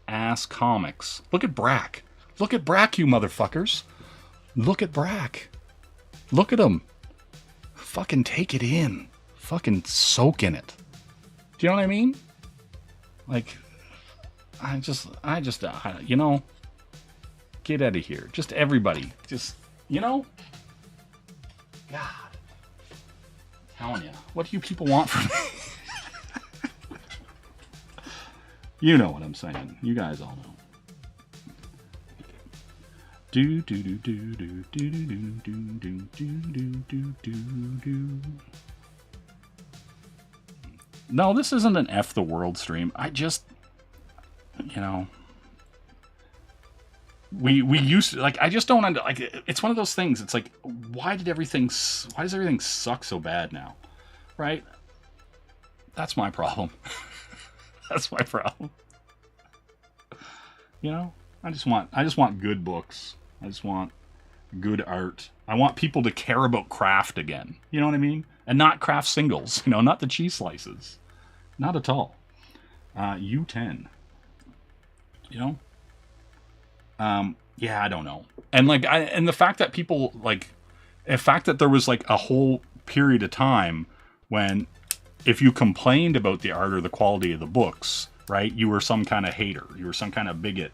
ass comics. Look at Brack. Look at Brack, you motherfuckers. Look at Brack. Look at him. Fucking take it in. Fucking soak in it. Do you know what I mean? Like, I just, you know, get out of here. Just everybody. Just, you know? God. I'm telling you. What do you people want from me? You know what I'm saying. You guys all know. No, this isn't an F the world stream. I just, you know, we used to, like, I just don't like, it's one of those things. It's like, why does everything suck so bad now? Right? That's my problem. That's my problem. You know, I just want good books. I just want good art. I want people to care about craft again. You know what I mean? And not craft singles. You know, not the cheese slices. Not at all. U10. You know? Yeah, I don't know. And like, and the fact that people like, the fact that there was like a whole period of time when if you complained about the art or the quality of the books, right, you were some kind of hater. You were some kind of bigot.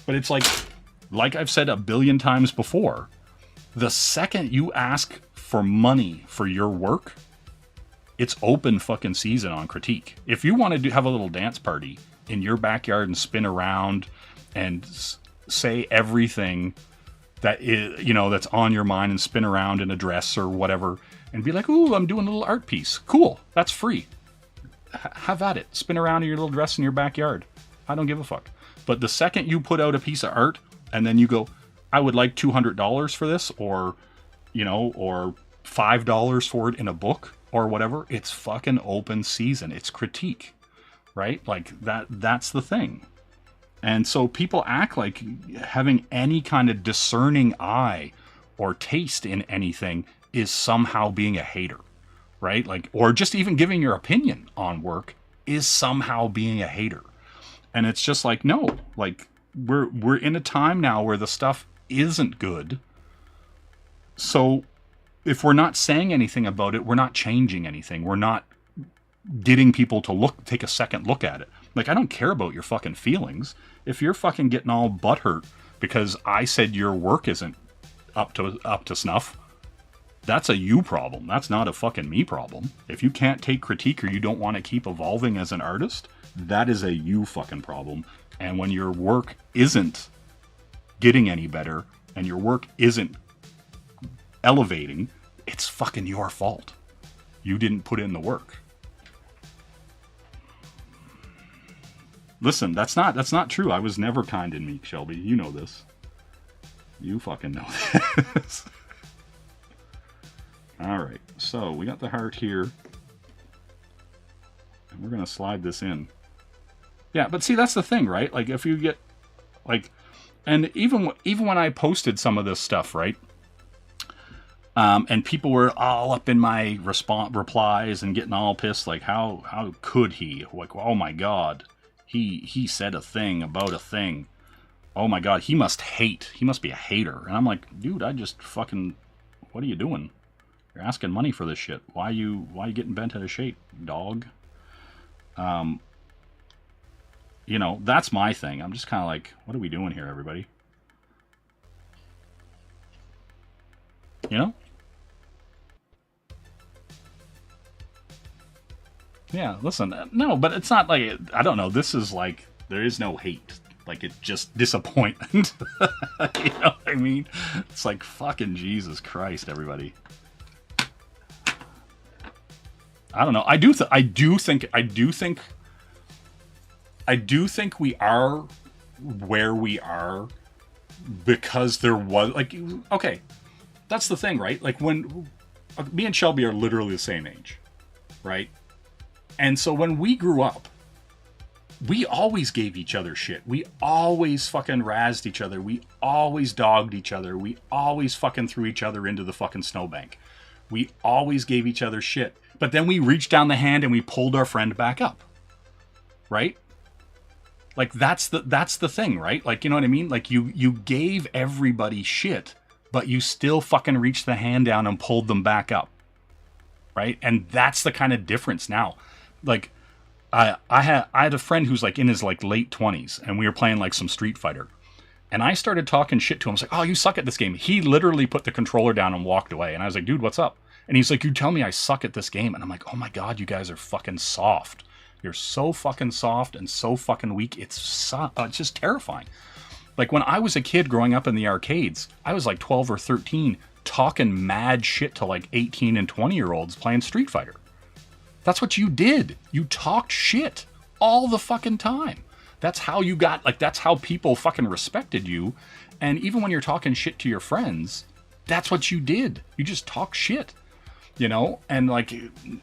But it's like I've said a billion times before, the second you ask for money for your work, It's open fucking season on critique. If you want to have a little dance party in your backyard and spin around and say everything that is, you know, that's on your mind and spin around in a dress or whatever and be like, ooh, I'm doing a little art piece. Cool. That's free. Have at it. Spin around in your little dress in your backyard. I don't give a fuck. But the second you put out a piece of art and then you go, I would like $200 for this, or, you know, or $5 for it in a book or whatever, it's fucking open season. It's critique, right? Like that's the thing. And so people act like having any kind of discerning eye or taste in anything is somehow being a hater, right? Like, or just even giving your opinion on work is somehow being a hater. And it's just like, no, like we're in a time now where the stuff isn't good. So if we're not saying anything about it, we're not changing anything. We're not getting people to take a second look at it. Like, I don't care about your fucking feelings. If you're fucking getting all butthurt because I said your work isn't up to snuff, that's a you problem. That's not a fucking me problem. If you can't take critique or you don't want to keep evolving as an artist, that is a you fucking problem. And when your work isn't getting any better and your work isn't elevating, it's fucking your fault. You didn't put in the work. Listen, that's not true. I was never kind and meek, Shelby. You know this. You fucking know this. Alright, so we got the heart here. And we're going to slide this in. Yeah, but see, that's the thing, right? Like, if you get, like, and even when I posted some of this stuff, right? And people were all up in my replies and getting all pissed, like, how could he? Like, oh my God. He said a thing about a thing. Oh my God, he must hate. He must be a hater. And I'm like, dude, I just fucking, what are you doing? You're asking money for this shit. Why you getting bent out of shape, dog? You know, that's my thing. I'm just kind of like, what are we doing here, everybody? You know? Yeah, listen, no, but it's not like, I don't know, this is like, there is no hate. Like, it's just disappointment. You know what I mean? It's like, fucking Jesus Christ, everybody. I don't know. I do think we are where we are because there was, like, okay, that's the thing, right? Like, when me and Shelby are literally the same age, right? And so when we grew up, we always gave each other shit. We always fucking razzed each other. We always dogged each other. We always fucking threw each other into the fucking snowbank. We always gave each other shit. But then we reached down the hand and we pulled our friend back up. Right? Like, that's the thing, right? Like, you know what I mean? Like, you gave everybody shit, but you still fucking reached the hand down and pulled them back up. Right? And that's the kind of difference now. Like, I had a friend who's like in his like late 20s, and we were playing like some Street Fighter. And I started talking shit to him. I was like, oh, you suck at this game. He literally put the controller down and walked away. And I was like, dude, what's up? And he's like, you tell me I suck at this game. And I'm like, oh my God, you guys are fucking soft. You're so fucking soft and so fucking weak. It's just terrifying. Like, when I was a kid growing up in the arcades, I was like 12 or 13 talking mad shit to like 18 and 20-year-olds playing Street Fighter. That's what you did. You talked shit all the fucking time. That's how you got, like, that's how people fucking respected you. And even when you're talking shit to your friends, that's what you did. You just talk shit, you know? And like,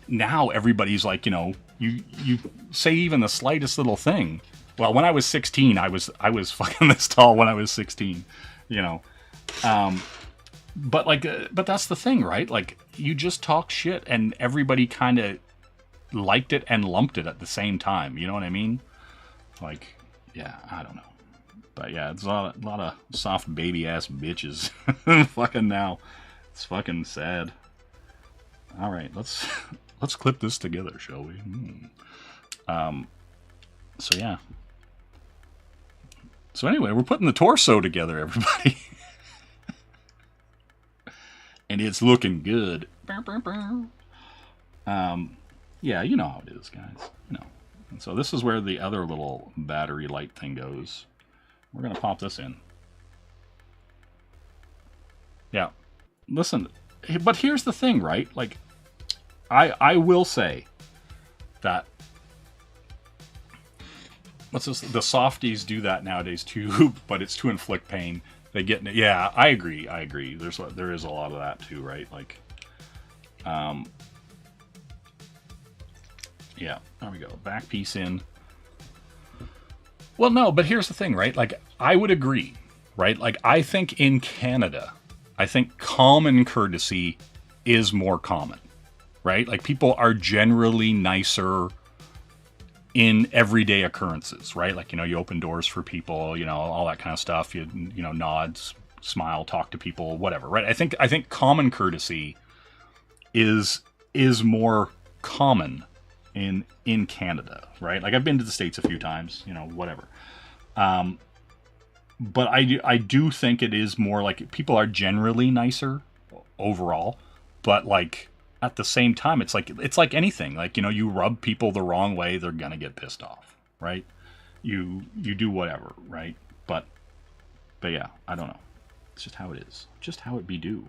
now everybody's like, you know, you say even the slightest little thing. Well, when I was 16, I was fucking this tall when I was 16, you know? But like, but that's the thing, right? Like, you just talk shit and everybody kind of liked it and lumped it at the same time. You know what I mean? Like, yeah, I don't know. But yeah, it's a lot of soft baby ass bitches fucking now. It's fucking sad. All right, let's clip this together, shall we? So yeah. So anyway, we're putting the torso together, everybody. And it's looking good. Yeah, you know how it is, guys. You know. And so this is where the other little battery light thing goes. We're going to pop this in. Yeah. Listen, but here's the thing, right? Like, I will say that the softies do that nowadays too, but it's to inflict pain. They get, yeah, I agree. There is a lot of that too, right? Like, yeah, there we go. Back piece in. Well, no, but here's the thing, right? Like, I would agree, right? Like, I think in Canada, I think common courtesy is more common, right? Like, people are generally nicer in everyday occurrences, right? Like, you know, you open doors for people, you know, all that kind of stuff. You know, nods, smile, talk to people, whatever, right? I think common courtesy is more common in Canada, right? Like, I've been to the States a few times, you know, whatever. But I do think it is more like people are generally nicer overall, but like at the same time, it's like anything. Like, you know, you rub people the wrong way, they're gonna get pissed off, right? You do whatever, right? But yeah, I don't know. It's just how it is. Just how it be do.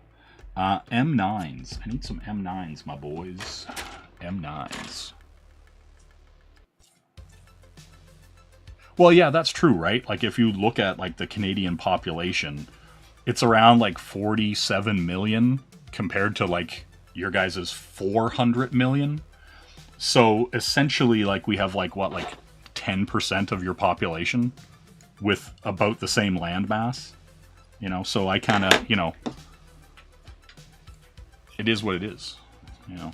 M9s. I need some M9s, my boys. M9s. Well, yeah, that's true, right? Like, if you look at, like, the Canadian population, it's around, like, 47 million compared to, like, your guys' 400 million. So, essentially, like, we have, like, what, like, 10% of your population with about the same land mass? You know, so I kind of, you know, it is what it is, you know.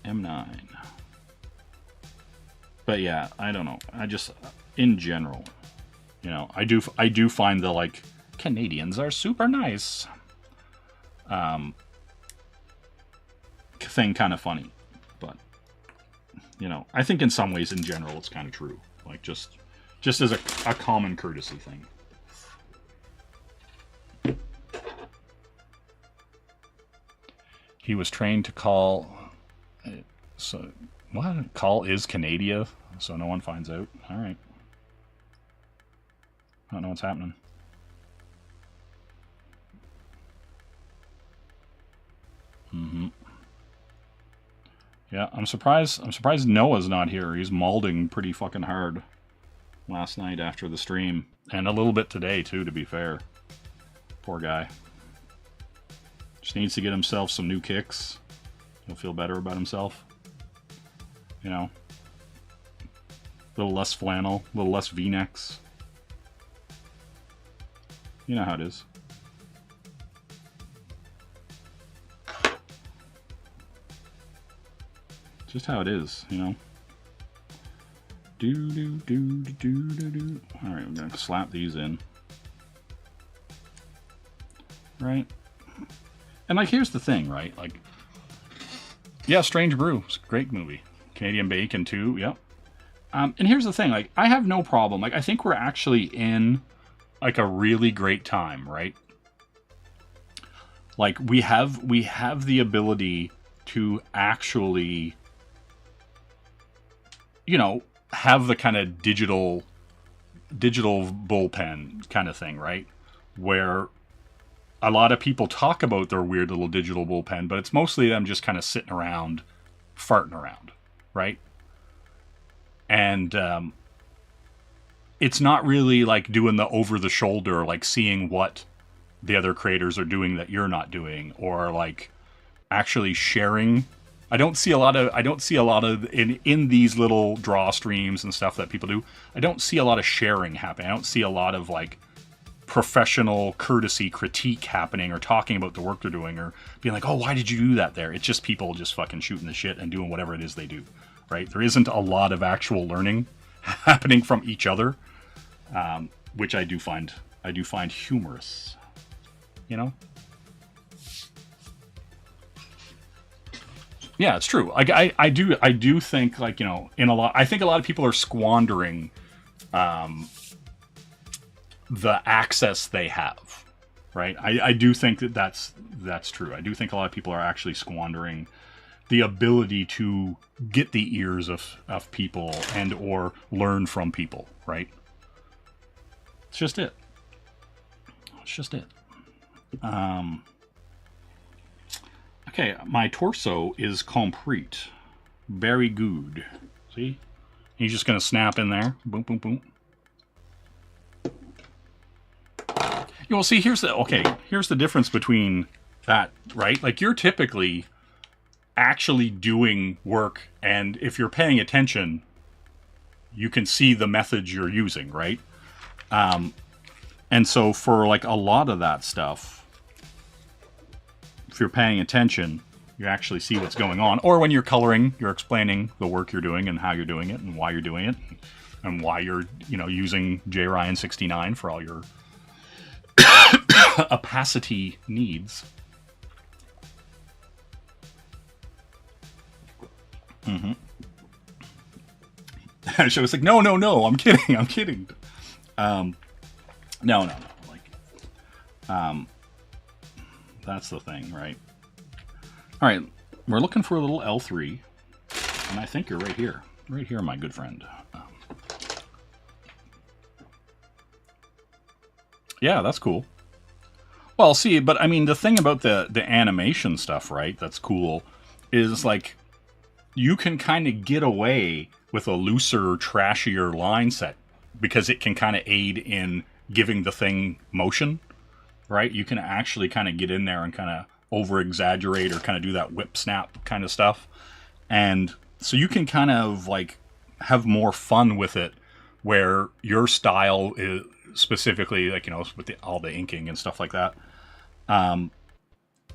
M9. But yeah, I don't know. I just, in general, you know, I do find the, like, Canadians are super nice thing kind of funny. But, you know, I think in some ways in general it's kind of true. Like, just as a common courtesy thing. He was trained to call... So... What? Call is Canada, so no one finds out. Alright. I don't know what's happening. Yeah, I'm surprised Noah's not here. He's malding pretty fucking hard last night after the stream. And a little bit today, too, to be fair. Poor guy. Just needs to get himself some new kicks. He'll feel better about himself. You know, a little less flannel, a little less V-necks. You know how it is. Just how it is, you know. Do. Alright, I'm gonna slap these in. Right? And, like, here's the thing, right? Like, yeah, Strange Brew. It's a great movie. Canadian Bacon too, yep. And here's the thing, like, I have no problem. Like, I think we're actually in, like, a really great time, right? Like, we have the ability to actually, you know, have the kind of digital bullpen kind of thing, right? Where a lot of people talk about their weird little digital bullpen, but it's mostly them just kind of sitting around, farting around. Right? And it's not really like doing the over the shoulder, like seeing what the other creators are doing that you're not doing, or like actually sharing. I don't see a lot of in these little draw streams and stuff that people do. I don't see a lot of sharing happening. I don't see a lot of like professional courtesy critique happening, or talking about the work they're doing, or being like, oh, why did you do that there? It's just people just fucking shooting the shit and doing whatever it is they do, right? There isn't a lot of actual learning happening from each other, which I do find humorous, you know? Yeah, it's true. Like, I do think, like, you know, I think a lot of people are squandering the access they have, right? I do think that that's true. I do think a lot of people are actually squandering the ability to get the ears of people and or learn from people, right? It's just it. It's just it. Okay, my torso is complete. Very good. See? He's just going to snap in there. Boom, boom, boom. You will see, here's the difference between that, right? Like, you're typically actually doing work, and if you're paying attention, you can see the methods you're using, right? And so for, like, a lot of that stuff, if you're paying attention, you actually see what's going on. Or when you're coloring, you're explaining the work you're doing and how you're doing it and why you're doing it and why you're, using JRyan69 for all your opacity needs. Mm-hmm. She was like, no, I'm kidding. No. That's the thing, right? All right, we're looking for a little L3, and I think you're right here. Right here, my good friend. Yeah, that's cool. Well, see, but I mean, the thing about the animation stuff, right, that's cool, is like, you can kind of get away with a looser, trashier line set because it can kind of aid in giving the thing motion, right? You can actually kind of get in there and kind of over-exaggerate or kind of do that whip snap kind of stuff. And so you can kind of like have more fun with it where your style is specifically, like, with all the inking and stuff like that,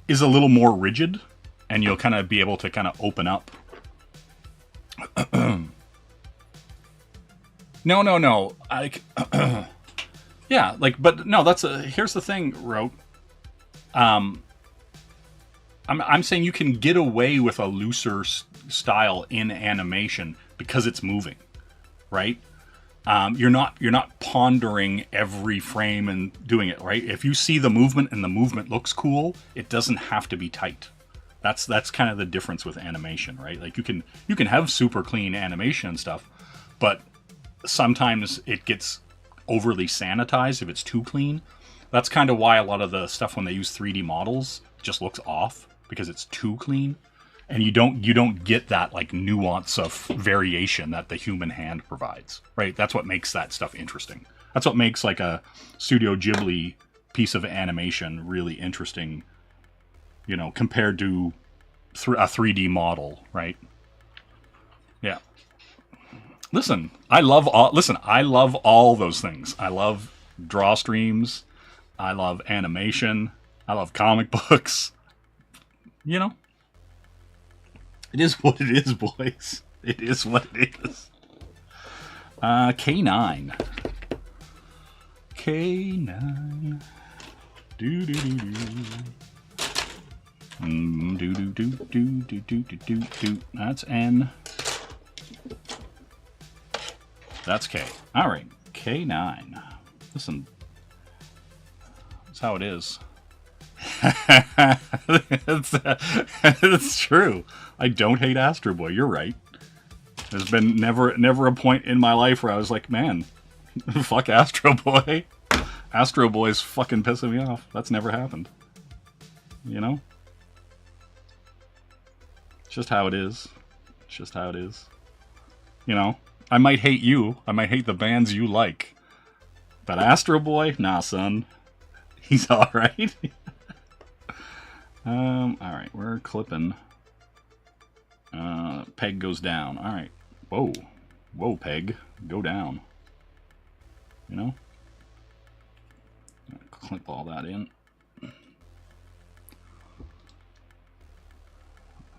is a little more rigid, and you'll kind of be able to kind of open up. No. Yeah, like, but no, here's the thing, Rote. I'm saying you can get away with a looser style in animation because it's moving, right? You're not pondering every frame and doing it, right? If you see the movement and the movement looks cool, it doesn't have to be tight. That's kind of the difference with animation, right? Like, you can have super clean animation and stuff, but sometimes it gets overly sanitized if it's too clean. That's kind of why a lot of the stuff when they use 3D models just looks off, because it's too clean, and you don't get that like nuance of variation that the human hand provides, right? That's what makes that stuff interesting. That's what makes like a Studio Ghibli piece of animation really interesting, compared to a 3D model, right? Yeah. Listen, I love all those things. I love draw streams. I love animation. I love comic books. It is what it is, boys. It is what it is. K9. K9. Do do do do. That's N. That's K. All right, K9. Listen, that's how it is. It's true. I don't hate Astro Boy. You're right. There's been never a point in my life where I was like, man, fuck Astro Boy. Astro Boy's fucking pissing me off. That's never happened. It's just how it is. It's just how it is. I might hate you. I might hate the bands you like. But Astro Boy? Nah, son. He's alright. Alright, we're clipping. Peg goes down. Alright. Whoa, Peg. Go down. Clip all that in.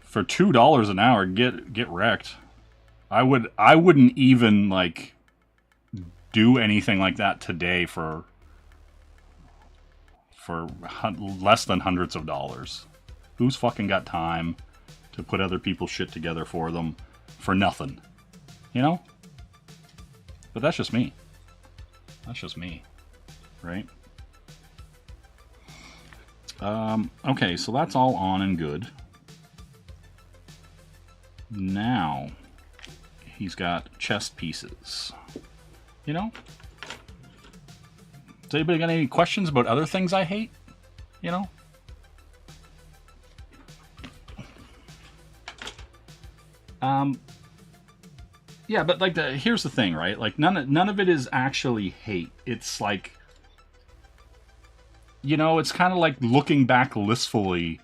For $2 an hour, get wrecked. I wouldn't even like do anything like that today for less than hundreds of dollars. Who's fucking got time to put other people's shit together for them for nothing? But that's just me. That's just me, right? Okay, so that's all on and good. Now, he's got chest pieces. You know? Does anybody got any questions about other things I hate? You know? Yeah, but like here's the thing, right? Like none of it is actually hate. It's like, you know, it's kind of like looking back listfully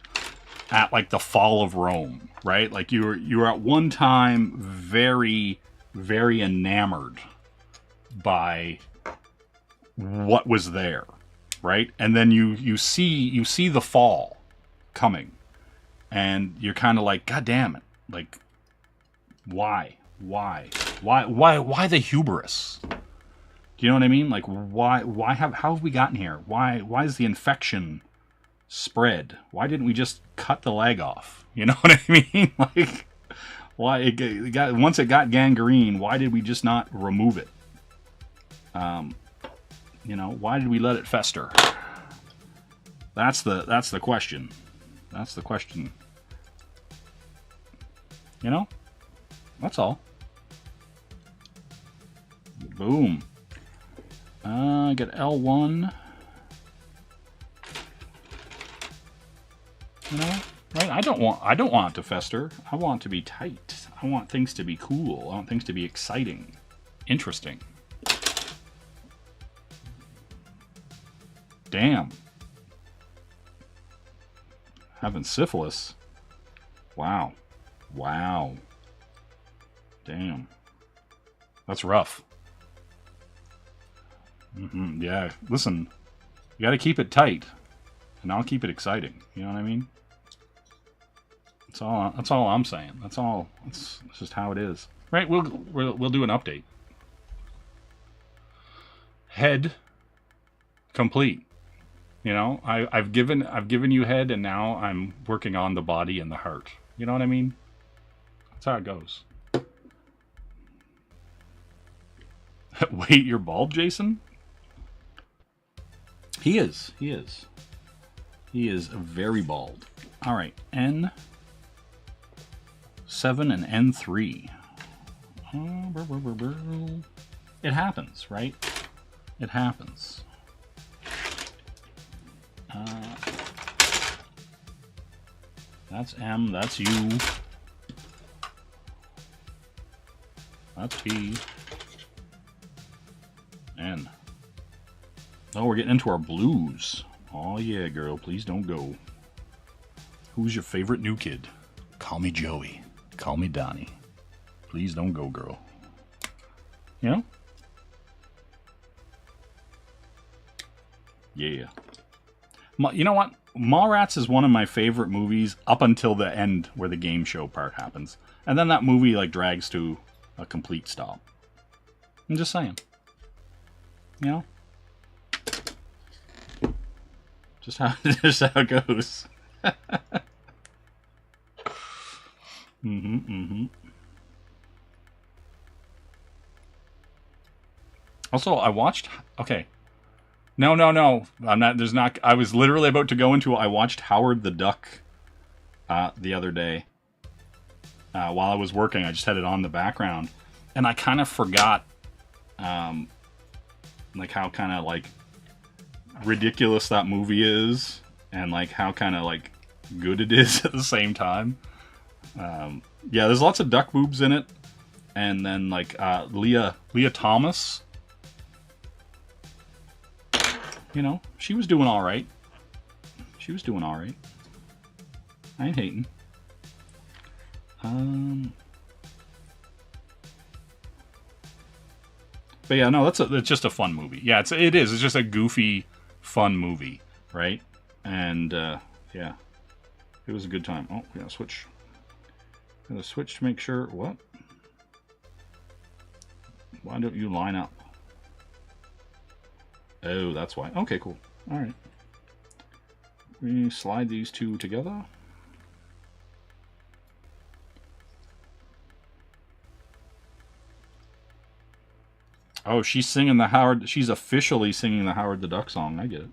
at like the fall of Rome, right? Like you were at one time very, very enamored by what was there, right? And then you see the fall coming, and you're kind of like, God damn it, like why the hubris? Do you know what I mean? Like how have we gotten here? Why is the infection spread? Why didn't we just cut the leg off? You know what I mean? Like, why it got once it got gangrene, why did we just not remove it? You know, why did we let it fester? That's the question. That's the question. You know? That's all. Boom. I got L1. You know, right? I don't want it to fester. I want it to be tight. I want things to be cool. I want things to be exciting, interesting. Damn. Having syphilis. Wow. Wow. Damn. That's rough. Yeah, listen. You gotta keep it tight. And I'll keep it exciting. You know what I mean? That's all I'm saying. That's all. That's just how it is. Right, we'll do an update. Head complete. You know, I've given you head, and now I'm working on the body and the heart. You know what I mean? That's how it goes. Wait, you're bald, Jason? He is. He is very bald. All right, N7 and N3. It happens, right? It happens. That's M, that's U. That's P. N. Oh, we're getting into our blues. Oh yeah, girl, please don't go. Who's your favorite new kid? Call me Joey. Call me Donnie. Please don't go, girl. You know? Yeah. You know what? Mallrats is one of my favorite movies up until the end where the game show part happens. And then that movie like drags to a complete stop. I'm just saying. You know? Just how it goes. Also, I watched... Okay. No. I'm not... There's not... I was literally about to go into... I watched Howard the Duck the other day. While I was working. I just had it on the background. And I kind of forgot... like how kind of like... ridiculous that movie is. And like how kind of like... good it is at the same time. Yeah, there's lots of duck boobs in it. And then like Leah Thomas... You know, she was doing all right. She was doing all right. I ain't hating. But yeah, no, it's just a fun movie. Yeah, it is. It's just a goofy, fun movie, right? And yeah, it was a good time. Oh, we gotta switch. Gotta switch to make sure. What? Why don't you line up? Oh, that's why. Okay, cool. All right. We slide these two together. Oh, she's singing the Howard... She's officially singing the Howard the Duck song. I get it.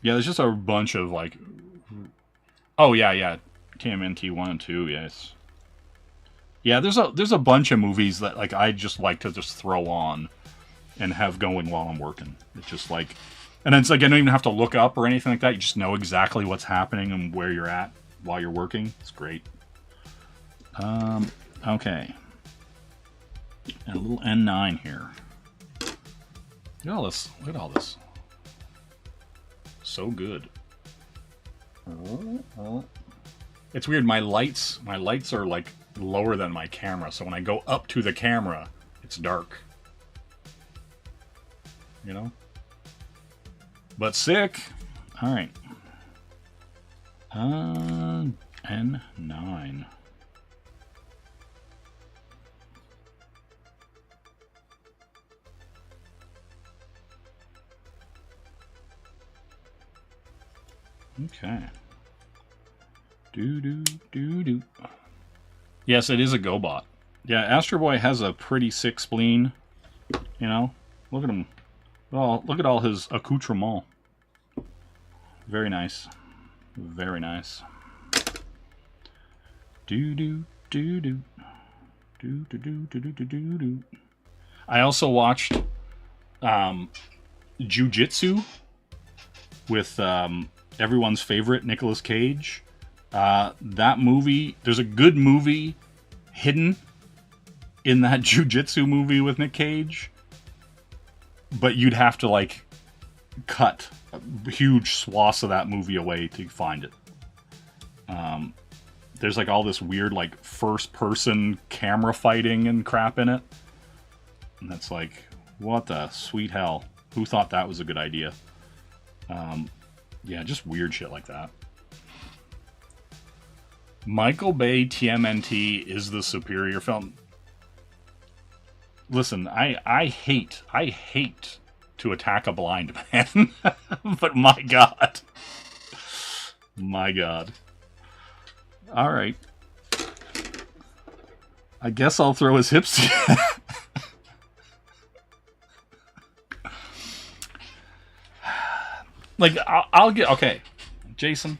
Yeah, there's just a bunch of like. Oh yeah. TMNT 1 and 2, yes. Yeah, there's a bunch of movies that like I just like to just throw on and have going while I'm working. It's just like, and it's like I don't even have to look up or anything like that. You just know exactly what's happening and where you're at while you're working. It's great. Okay. And a little N9 here. Look at all this. Look at all this. So good. It's weird. My lights are like lower than my camera, so when I go up to the camera, it's dark. You know? But sick. All right. N9. Okay. Do. Yes, it is a GoBot. Yeah, Astro Boy has a pretty sick spleen. You know? Look at him. Oh, look at all his accoutrements. Very nice. Very nice. Do. I also watched Jiu-Jitsu with everyone's favorite Nicolas Cage. That movie, there's a good movie hidden in that Jiu-Jitsu movie with Nick Cage, but you'd have to like cut huge swaths of that movie away to find it. There's like all this weird like first person camera fighting and crap in it, and that's like, what the sweet hell, who thought that was a good idea? Yeah, just weird shit like that. Michael Bay TMNT is the superior film. Listen, I hate to attack a blind man, but my God. My God. All right. I guess I'll throw his hips. Like I'll get okay, Jason,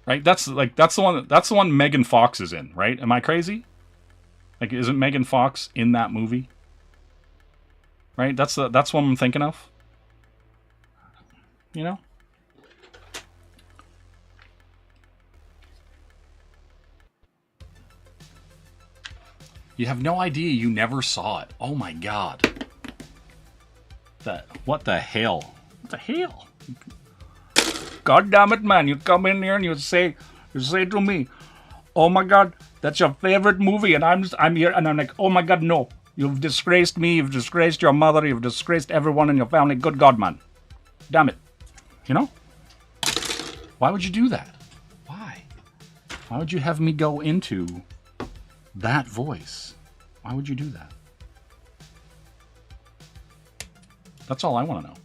right? That's the one Megan Fox is in, right? Am I crazy? Like, isn't Megan Fox in that movie? Right? That's what I'm thinking of. You know? You have no idea. You never saw it. Oh my God. What the hell? What the hell? God damn it, man. You come in here and you say to me, oh my God, that's your favorite movie. And I'm here and I'm like, oh my God, no. You've disgraced me. You've disgraced your mother. You've disgraced everyone in your family. Good God, man. Damn it. You know? Why would you do that? Why? Why would you have me go into that voice? Why would you do that? That's all I want to know.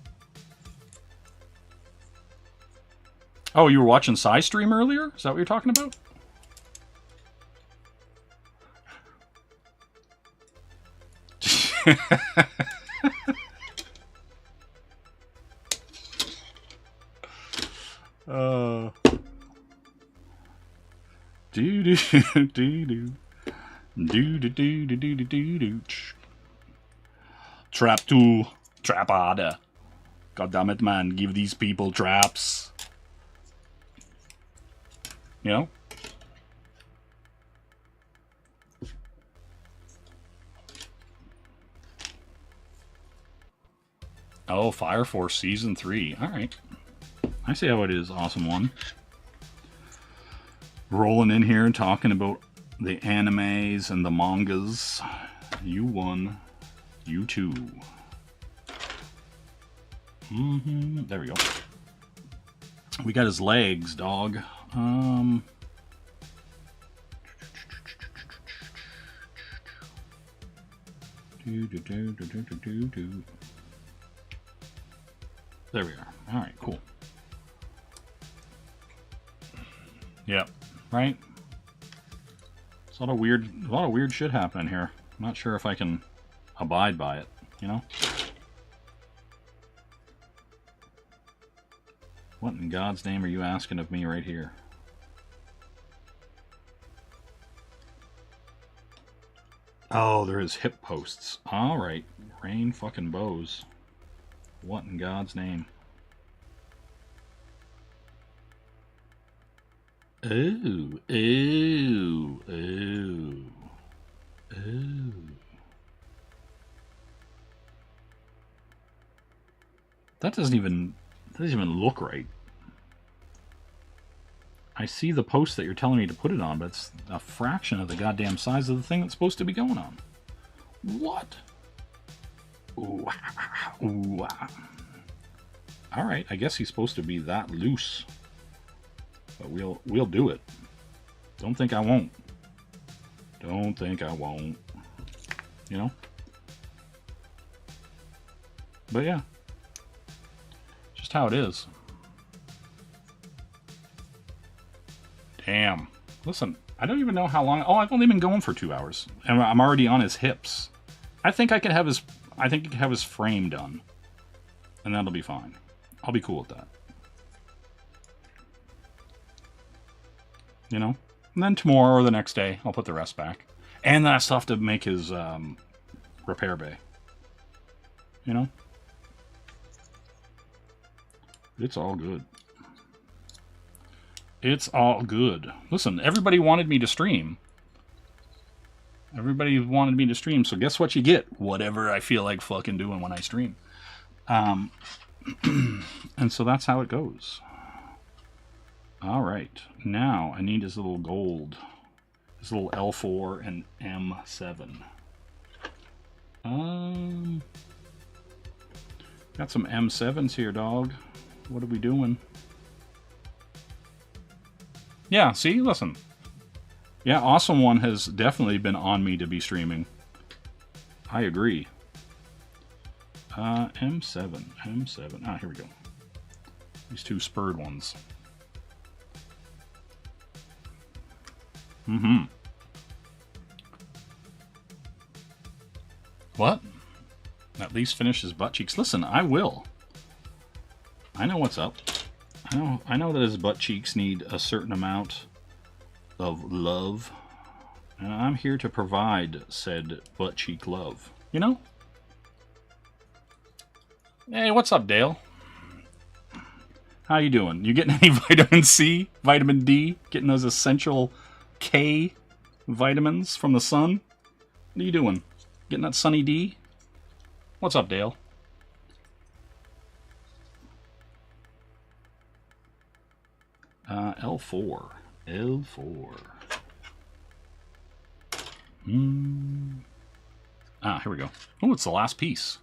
Oh, you were watching Stream earlier? Is that what you're talking about? Trap 2, trap harder. God damn it, man! Give these people traps. You know? Oh, Fire Force Season 3. Alright. I see how it is, awesome one. Rolling in here and talking about the animes and the mangas. You won. You too. There we go. We got his legs, dog. There we are. All right, cool. Yep. Right. There's a lot of weird shit happening here. I'm not sure if I can abide by it. You know. What in God's name are you asking of me right here? Oh, there is hip posts. Alright. Rain fucking bows. What in God's name? Ooh. Ooh. Ooh. Ooh. That doesn't even look right. I see the post that you're telling me to put it on, but it's a fraction of the goddamn size of the thing that's supposed to be going on. What? Ooh. Ooh. Alright, I guess he's supposed to be that loose. But we'll do it. Don't think I won't. Don't think I won't. You know? But yeah. Just how it is. Damn. Listen, I don't even know how long... Oh, I've only been going for 2 hours. And I'm already on his hips. I think I could have his... I think he could have his frame done. And that'll be fine. I'll be cool with that. You know? And then tomorrow or the next day, I'll put the rest back. And then I still have to make his repair bay. You know? It's all good. It's all good. Listen, everybody wanted me to stream. Everybody wanted me to stream, so guess what you get? Whatever I feel like fucking doing when I stream. And so that's how it goes. Alright, now I need his little gold. His little L4 and M7. Got some M7s here, dog. What are we doing? Yeah, see? Listen. Yeah, Awesome One has definitely been on me to be streaming. I agree. M7. M7. Ah, here we go. These two spurred ones. Mm-hmm. What? At least finish his butt cheeks. Listen, I will. I know what's up. I know that his butt cheeks need a certain amount of love. And I'm here to provide said butt cheek love. You know? Hey, what's up, Dale? How you doing? You getting any vitamin C? Vitamin D? Getting those essential K vitamins from the sun? What are you doing? Getting that sunny D? What's up, Dale? L4. L4. Ah, here we go. Oh, it's the last piece.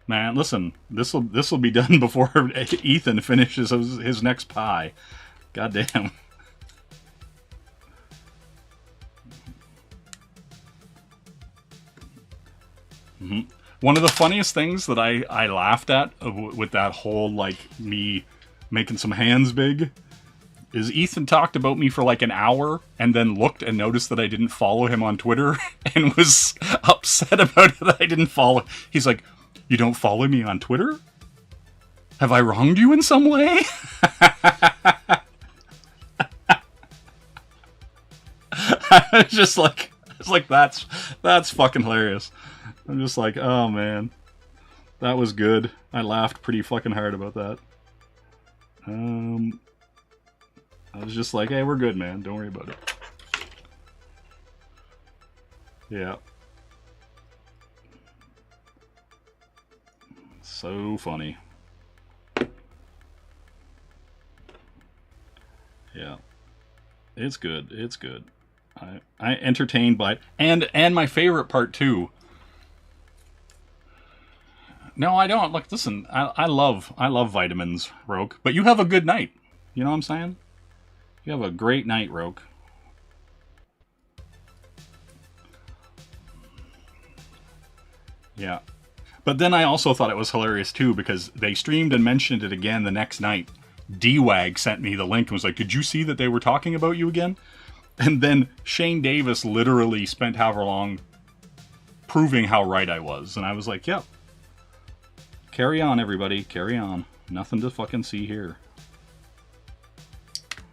Man, listen, this'll be done before Ethan finishes his next pie. Goddamn. Mm-hmm. One of the funniest things that I laughed at with that whole, like, me making some hands big is Ethan talked about me for like an hour and then looked and noticed that I didn't follow him on Twitter and was upset about it that I didn't follow. He's like, "You don't follow me on Twitter? Have I wronged you in some way?" I was just like, that's fucking hilarious. I'm just like, oh man, that was good. I laughed pretty fucking hard about that. I was just like, hey, we're good, man. Don't worry about it. Yeah. So funny. Yeah. It's good. It's good. I entertained by it. And my favorite part too. No, I don't. Look, listen, I love vitamins, Roke. But you have a good night. You know what I'm saying? You have a great night, Roke. Yeah. But then I also thought it was hilarious too, because they streamed and mentioned it again the next night. D-Wag sent me the link and was like, "Did you see that they were talking about you again?" And then Shane Davis literally spent however long proving how right I was. And I was like, yep. Carry on, everybody. Carry on. Nothing to fucking see here.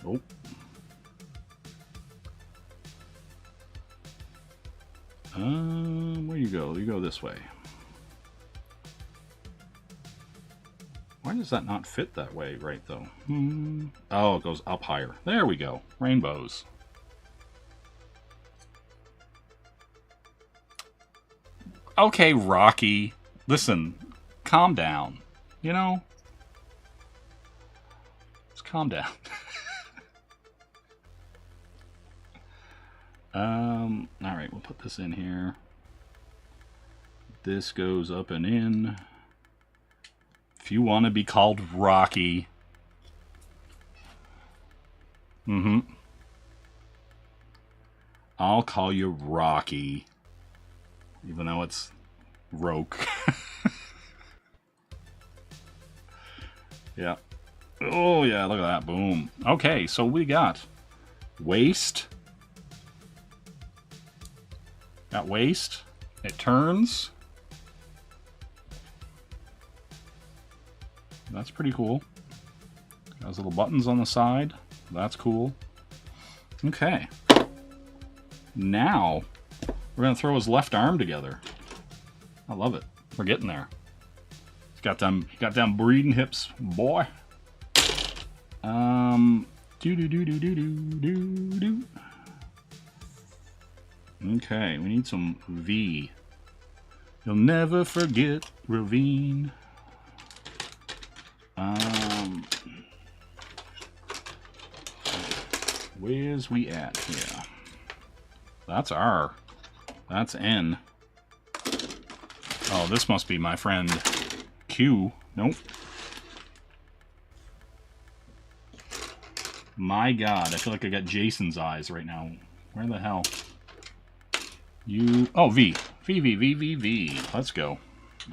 Oh. Where you go? You go this way. Why does that not fit that way right, though? Oh, it goes up higher. There we go. Rainbows. Okay, Rocky. Listen, calm down. You know? Just calm down. Alright, we'll put this in here. This goes up and in. If you want to be called Rocky. I'll call you Rocky. Even though it's Roke. Yeah. Oh, yeah, look at that. Boom. Okay, so we got waist. Got waist. It turns. That's pretty cool. Has little buttons on the side. That's cool. Okay. Now, we're going to throw his left arm together. I love it. We're getting there. He's got them breeding hips, boy. Do. Okay, we need some V. You'll never forget Ravine. Where's we at here? That's R. That's N. Oh, this must be my friend Q. Nope. My God, I feel like I got Jason's eyes right now. Where the hell? You... Oh, V. V. Let's go.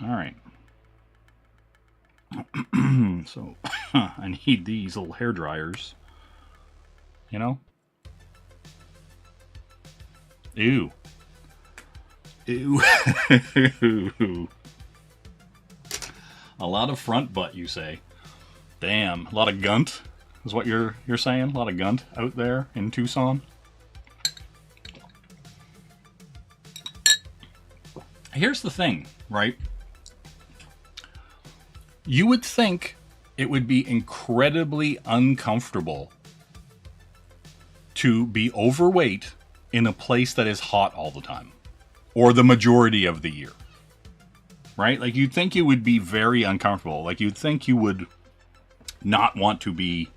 Alright. So, I need these little hair dryers. You know? Ew. Ew. A lot of front butt, you say. Damn. A lot of gunt is what you're saying? A lot of gunt out there in Tucson? Here's the thing, right? You would think it would be incredibly uncomfortable to be overweight in a place that is hot all the time, or the majority of the year, right? Like, you'd think you would be very uncomfortable. Like, you'd think you would not want to be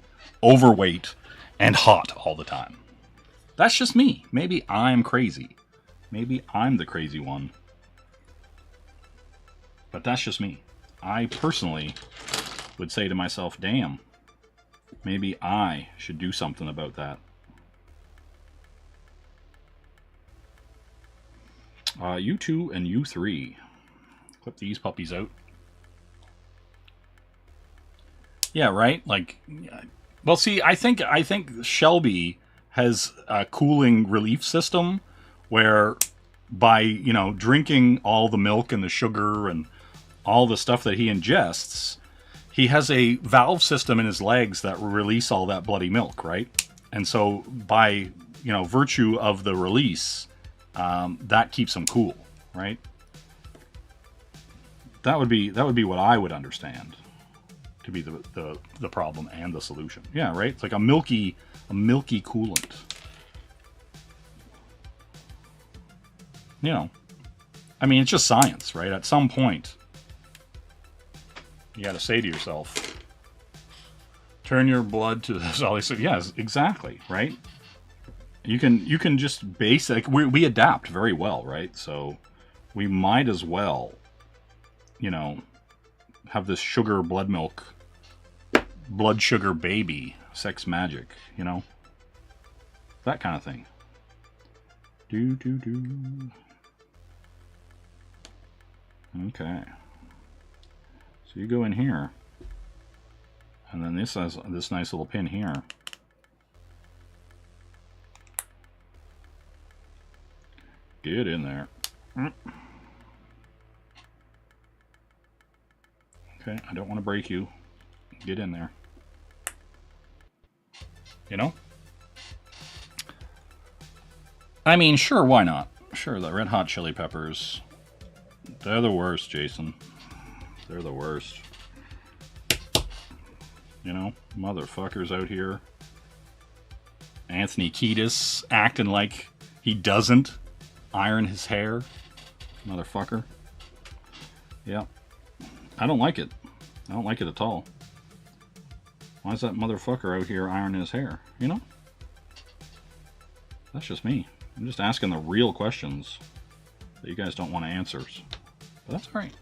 overweight and hot all the time. That's just me. Maybe I'm crazy. Maybe I'm the crazy one. But that's just me. I personally would say to myself, damn, maybe I should do something about that. U2 and U3. Clip these puppies out. Yeah, right? Like, well, see, I think Shelby has a cooling relief system where by, you know, drinking all the milk and the sugar and all the stuff that he ingests, he has a valve system in his legs that will release all that bloody milk, right? And so by, you know, virtue of the release, that keeps him cool, right? That would be what I would understand to be the problem and the solution. Yeah, right? It's like a milky coolant. You know, I mean, it's just science, right? At some point, you got to say to yourself, turn your blood to this. All these, yes, exactly, right? You can just base, like, we adapt very well, right? So we might as well, you know, have this sugar blood milk, blood sugar baby, sex magic, you know, that kind of thing. Do. Okay. So you go in here, and then this has this nice little pin here. Get in there. Okay, I don't want to break you. Get in there. You know? I mean, sure, why not? Sure, the Red Hot Chili Peppers. They're the worst, Jason. They're the worst. You know, motherfuckers out here. Anthony Kiedis acting like he doesn't iron his hair. Motherfucker. Yeah. I don't like it. I don't like it at all. Why is that motherfucker out here ironing his hair? You know? That's just me. I'm just asking the real questions that you guys don't want answers. But that's alright.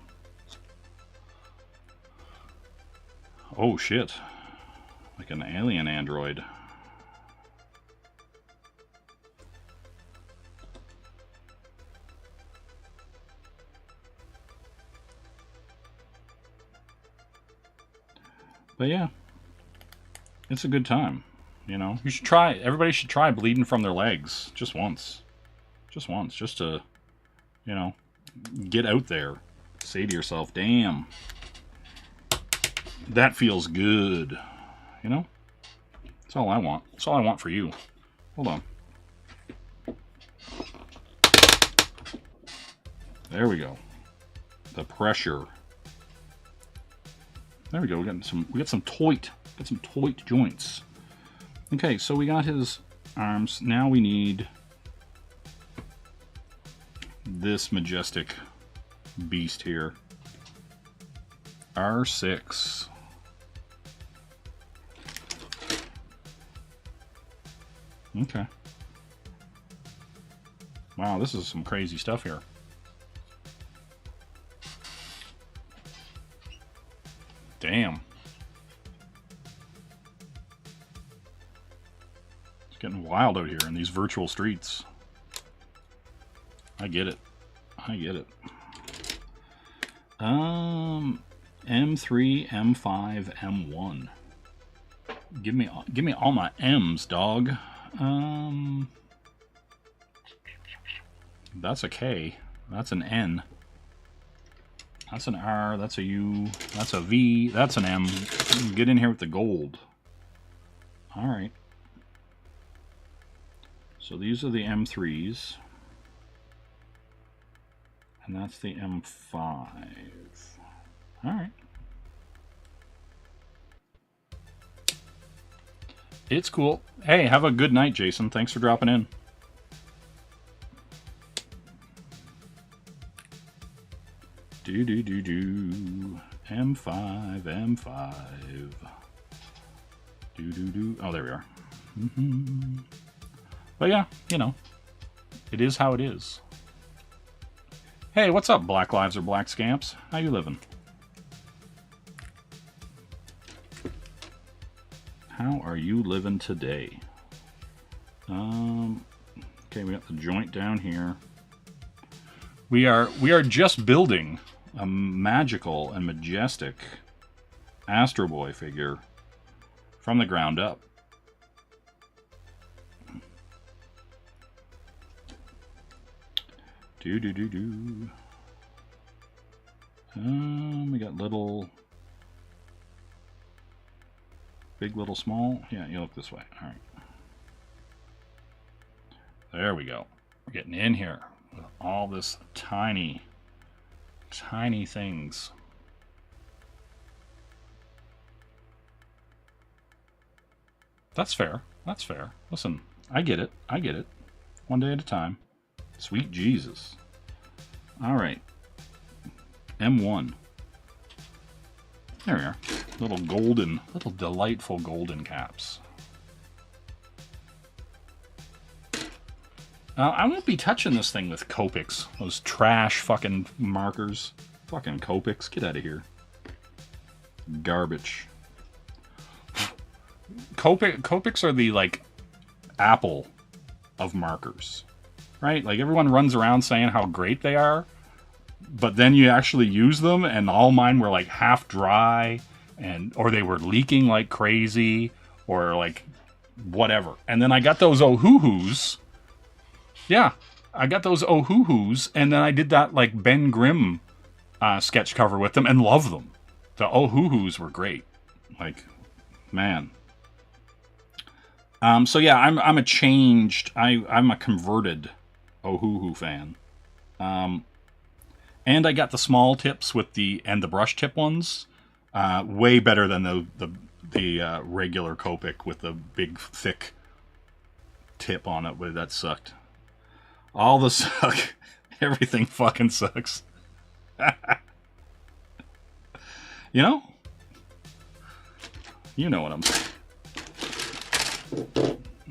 Oh shit. Like an alien android. But yeah, it's a good time, you know. You should try. Everybody should try bleeding from their legs just once, just to, you know, get out there. Say to yourself, "Damn, that feels good," you know. That's all I want. That's all I want for you. Hold on. There we go. The pressure. There we go. We got some toit joints. Okay, so we got his arms. Now we need this majestic beast here. R6. Okay. Wow, this is some crazy stuff here. Damn. It's getting wild out here in these virtual streets. I get it. I get it. M3, M5, M1. Give me all my M's, dog. That's a K. That's an N. That's an R, that's a U, that's a V, that's an M. Get in here with the gold. Alright. So these are the M3s. And that's the M5. Alright. It's cool. Hey, have a good night, Jason. Thanks for dropping in. Do. M5, M5. Do. Oh, there we are. But yeah, you know, it is how it is. Hey, what's up, Black Lives or Black Scamps? How you living? How are you living today? Okay, we got the joint down here. We are just building a magical and majestic Astro Boy figure from the ground up. We got little, big, little, small. Yeah, you look this way. All right. There we go. We're getting in here with all this tiny things. That's fair. That's fair. Listen, I get it. I get it. One day at a time. Sweet Jesus. All right. M1. There we are. Little delightful golden caps. I won't be touching this thing with Copics. Those trash fucking markers. Fucking Copics. Get out of here. Garbage. Copics are the, like, Apple of markers. Right? Like, everyone runs around saying how great they are. But then you actually use them, and all mine were, like, half dry. Or they were leaking like crazy. Or, like, whatever. And then I got those Ohuhus. Yeah, I got those Ohuhus, and then I did that, like, Ben Grimm sketch cover with them, and love them. The Ohuhus were great. Like, man. So yeah, I'm a changed, I'm a converted Ohuhu fan. And I got the small tips with the brush tip ones. Way better than the regular Copic with the big thick tip on it. But that sucked. All the suck. Everything fucking sucks. You know? You know what I'm saying.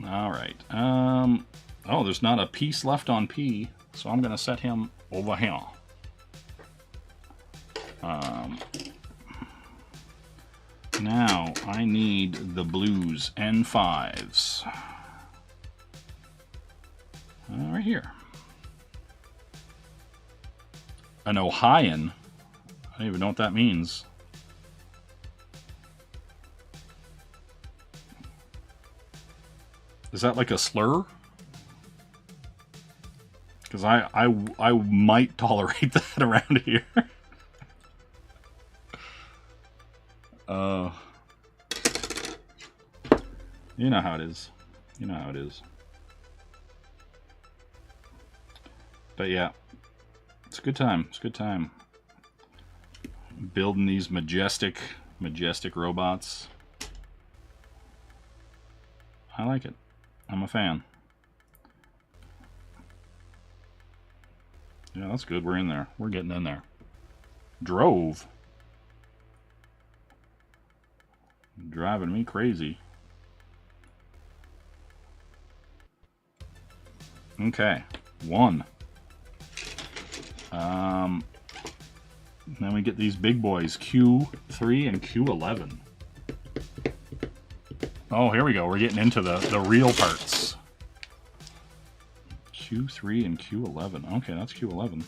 Alright. Oh, there's not a piece left on P, so I'm going to set him over here. Now, I need the blues N5s. Right here. An Ohioan? I don't even know what that means. Is that like a slur? Because I might tolerate that around here. You know how it is. You know how it is. But yeah, it's a good time. It's a good time. Building these majestic robots. I like it. I'm a fan. Yeah, that's good. We're in there. We're getting in there. Drove. Driving me crazy. Okay. 1. Then we get these big boys, Q3 and Q11. Oh, here we go. We're getting into the real parts. Q3 and Q11. Okay, that's Q11.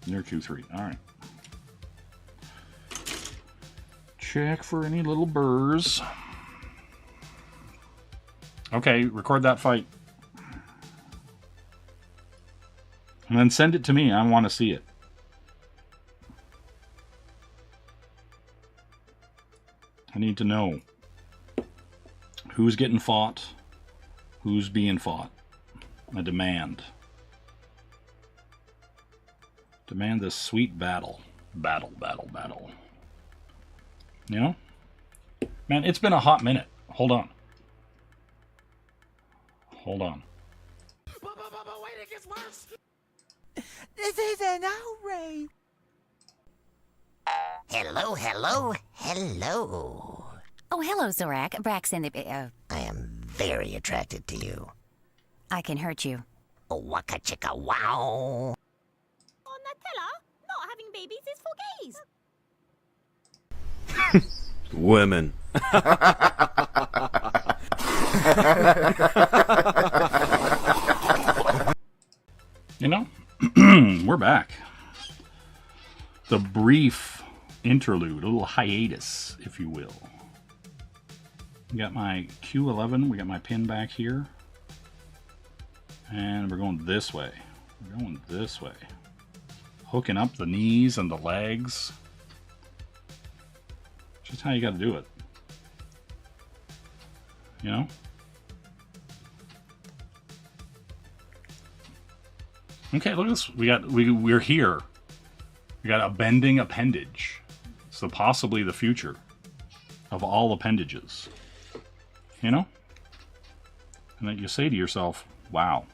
Near Q3. All right. Check for any little burrs. Okay, record that fight. And then send it to me. I want to see it. I need to know who's getting fought, who's being fought. I demand. Demand this sweet battle. Battle. You know? Man, it's been a hot minute. Hold on. Hold on. Wait, it gets worse. This is an outrage. Hello. Oh, hello, Zorak. Brax in the... I am very attracted to you. I can hurt you. Oh, waka chicka wow. On Nutella, not having babies is for gays. Women. You know, we're back. The brief interlude, a little hiatus, if you will. We got my Q11, we got my pin back here. And we're going this way. We're going this way. Hooking up the knees and the legs. Just how you got to do it. You know? Okay, look at this. We're here. We got a bending appendage. So possibly the future of all appendages. You know? And then you say to yourself, wow.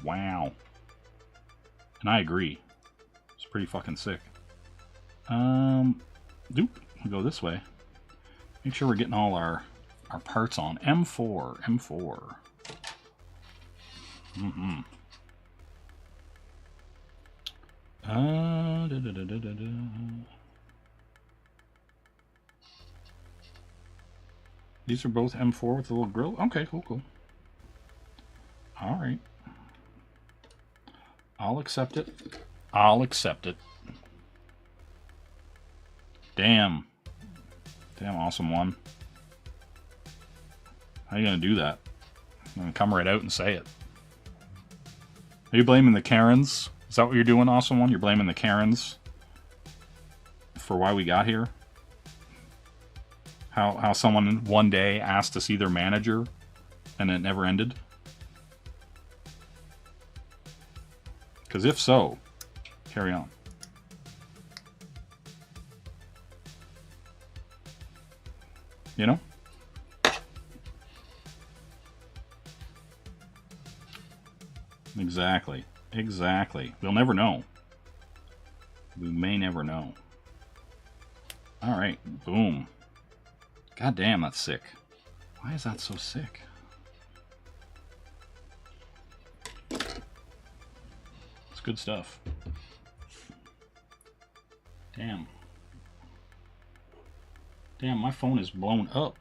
Wow. And I agree. It's pretty fucking sick. We'll go this way. Make sure we're getting all our parts on. M4. Mm-hmm. These are both M4 with a little grill? Okay, cool. Alright. I'll accept it. Damn, awesome one. How are you gonna do that? I'm gonna come right out and say it. Are you blaming the Karens? Is that what you're doing, Awesome One? You're blaming the Karens for why we got here? How someone one day asked to see their manager and it never ended? Because if so, carry on. You know? Exactly. Exactly. We'll never know. We may never know. Alright. Boom. God damn, that's sick. Why is that so sick? It's good stuff. Damn. Damn, my phone is blown up.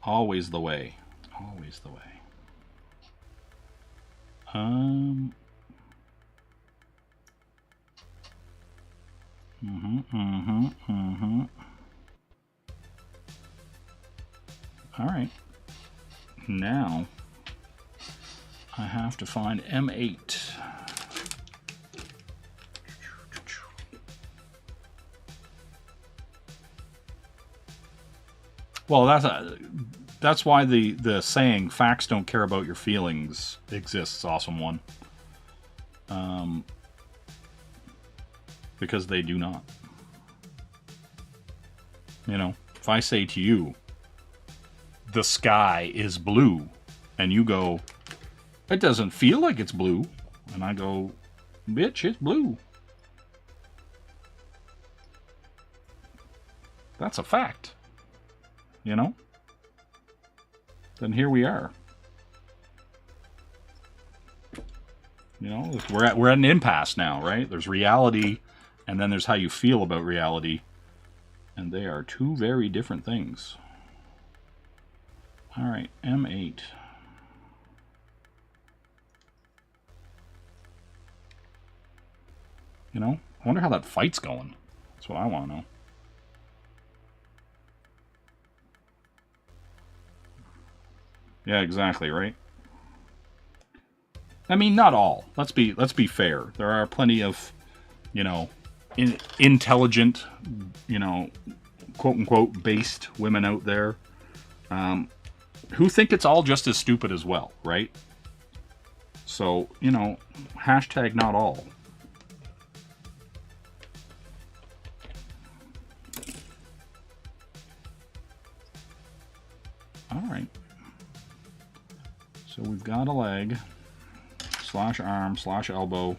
Always the way. Always the way. Alright. Now, I have to find M8. Well, that's why the saying "facts don't care about your feelings" exists, Awesome One. Because they do not. You know, if I say to you, the sky is blue, and you go, it doesn't feel like it's blue, and I go, bitch, it's blue. That's a fact. You know? Then here we are. You know, we're at an impasse now, right? There's reality, and then there's how you feel about reality. And they are two very different things. Alright, M8. You know, I wonder how that fight's going. That's what I want to know. Yeah, exactly, right? I mean, not all. Let's be fair. There are plenty of, you know, intelligent, you know, quote unquote based women out there who think it's all just as stupid as well, right? So, you know, hashtag not all. All right. So we've got a leg, slash arm, slash elbow.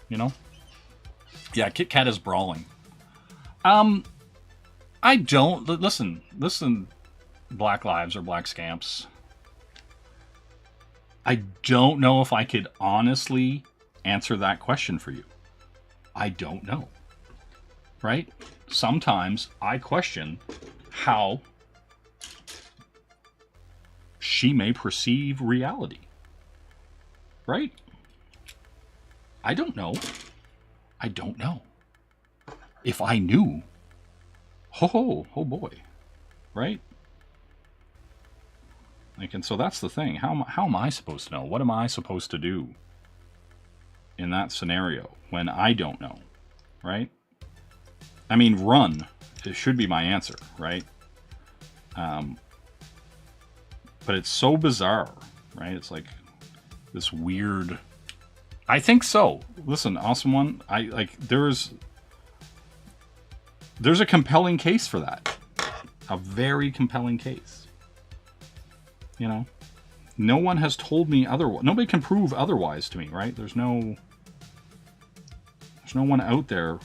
You know? Yeah, Kit Kat is brawling. I don't... Listen, Black Lives or Black Scamps. I don't know if I could honestly answer that question for you. I don't know. Right? Sometimes I question how she may perceive reality. Right? I don't know. I don't know. If I knew, oh boy, right? Like, and so that's the thing. How am I supposed to know? What am I supposed to do in that scenario when I don't know, right? I mean, run. It should be my answer, right? But it's so bizarre, right? It's like this weird... I think so. Listen, Awesome One, there's a compelling case for that. A very compelling case. You know? No one has told me otherwise. Nobody can prove otherwise to me, right? There's no one out there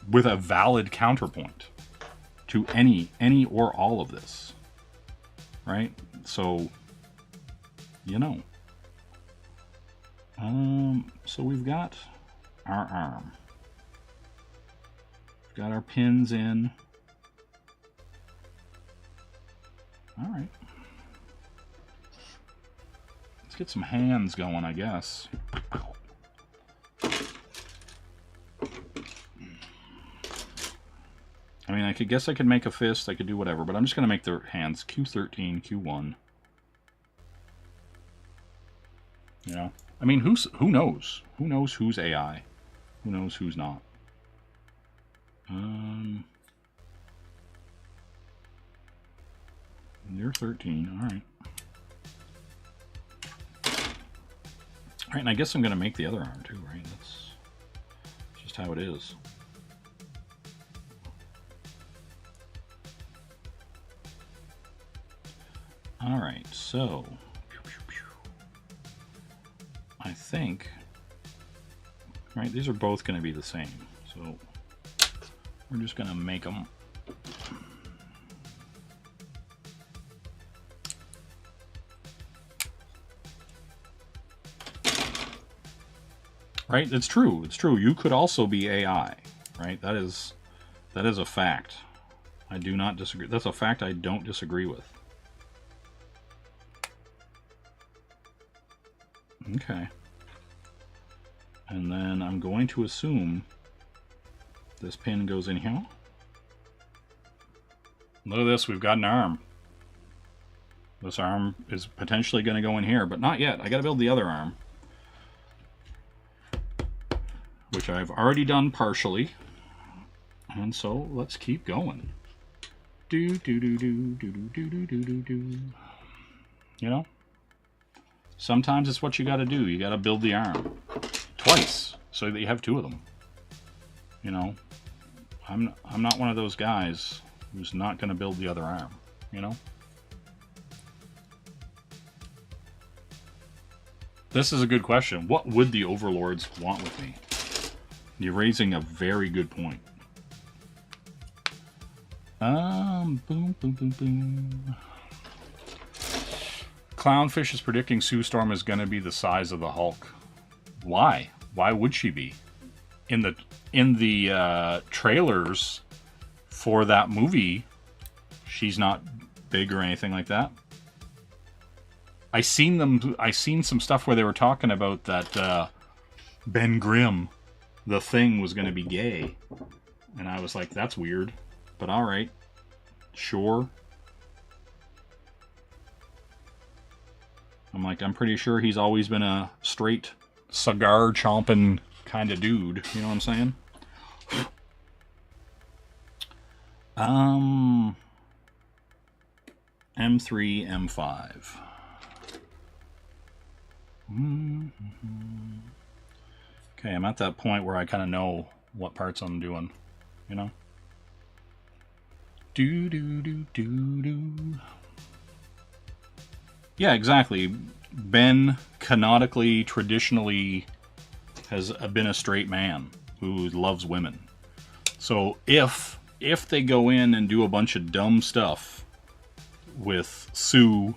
with a valid counterpoint to any or all of this. Right? So, you know. So we've got our arm. We've got our pins in. All right. Let's get some hands going, I guess. I mean, guess I could make a fist, I could do whatever, but I'm just going to make their hands Q13, Q1. You know? I mean, who knows? Who knows who's AI? Who knows who's not? You're 13, alright. Alright, and I guess I'm going to make the other arm too, right? That's just how it is. Alright, so I think, right, these are both going to be the same, so we're just going to make them. Right, it's true, it's true. You could also be AI, right? That is a fact. I do not disagree. That's a fact I don't disagree with. Okay. And then I'm going to assume this pin goes in here. Look at this, we've got an arm. This arm is potentially going to go in here, but not yet. I got to build the other arm, which I've already done partially. And so let's keep going. Do do do do do do do do do do. You know? Sometimes it's what you got to do. You got to build the arm twice so that you have two of them. You know, I'm not one of those guys who's not going to build the other arm. You know. This is a good question. What would the overlords want with me? You're raising a very good point. Boom, boom, boom, boom. Clownfish is predicting Sue Storm is going to be the size of the Hulk. Why? Why would she be? In the trailers for that movie, she's not big or anything like that. I seen some stuff where they were talking about that Ben Grimm, the Thing, was going to be gay, and I was like, that's weird, but all right, sure. I'm like, I'm pretty sure he's always been a straight cigar chomping kind of dude. You know what I'm saying? M3, M5. Okay, I'm at that point where I kind of know what parts I'm doing. You know? Do do do do do. Yeah, exactly. Ben canonically, traditionally, has been a straight man who loves women. So if they go in and do a bunch of dumb stuff with Sue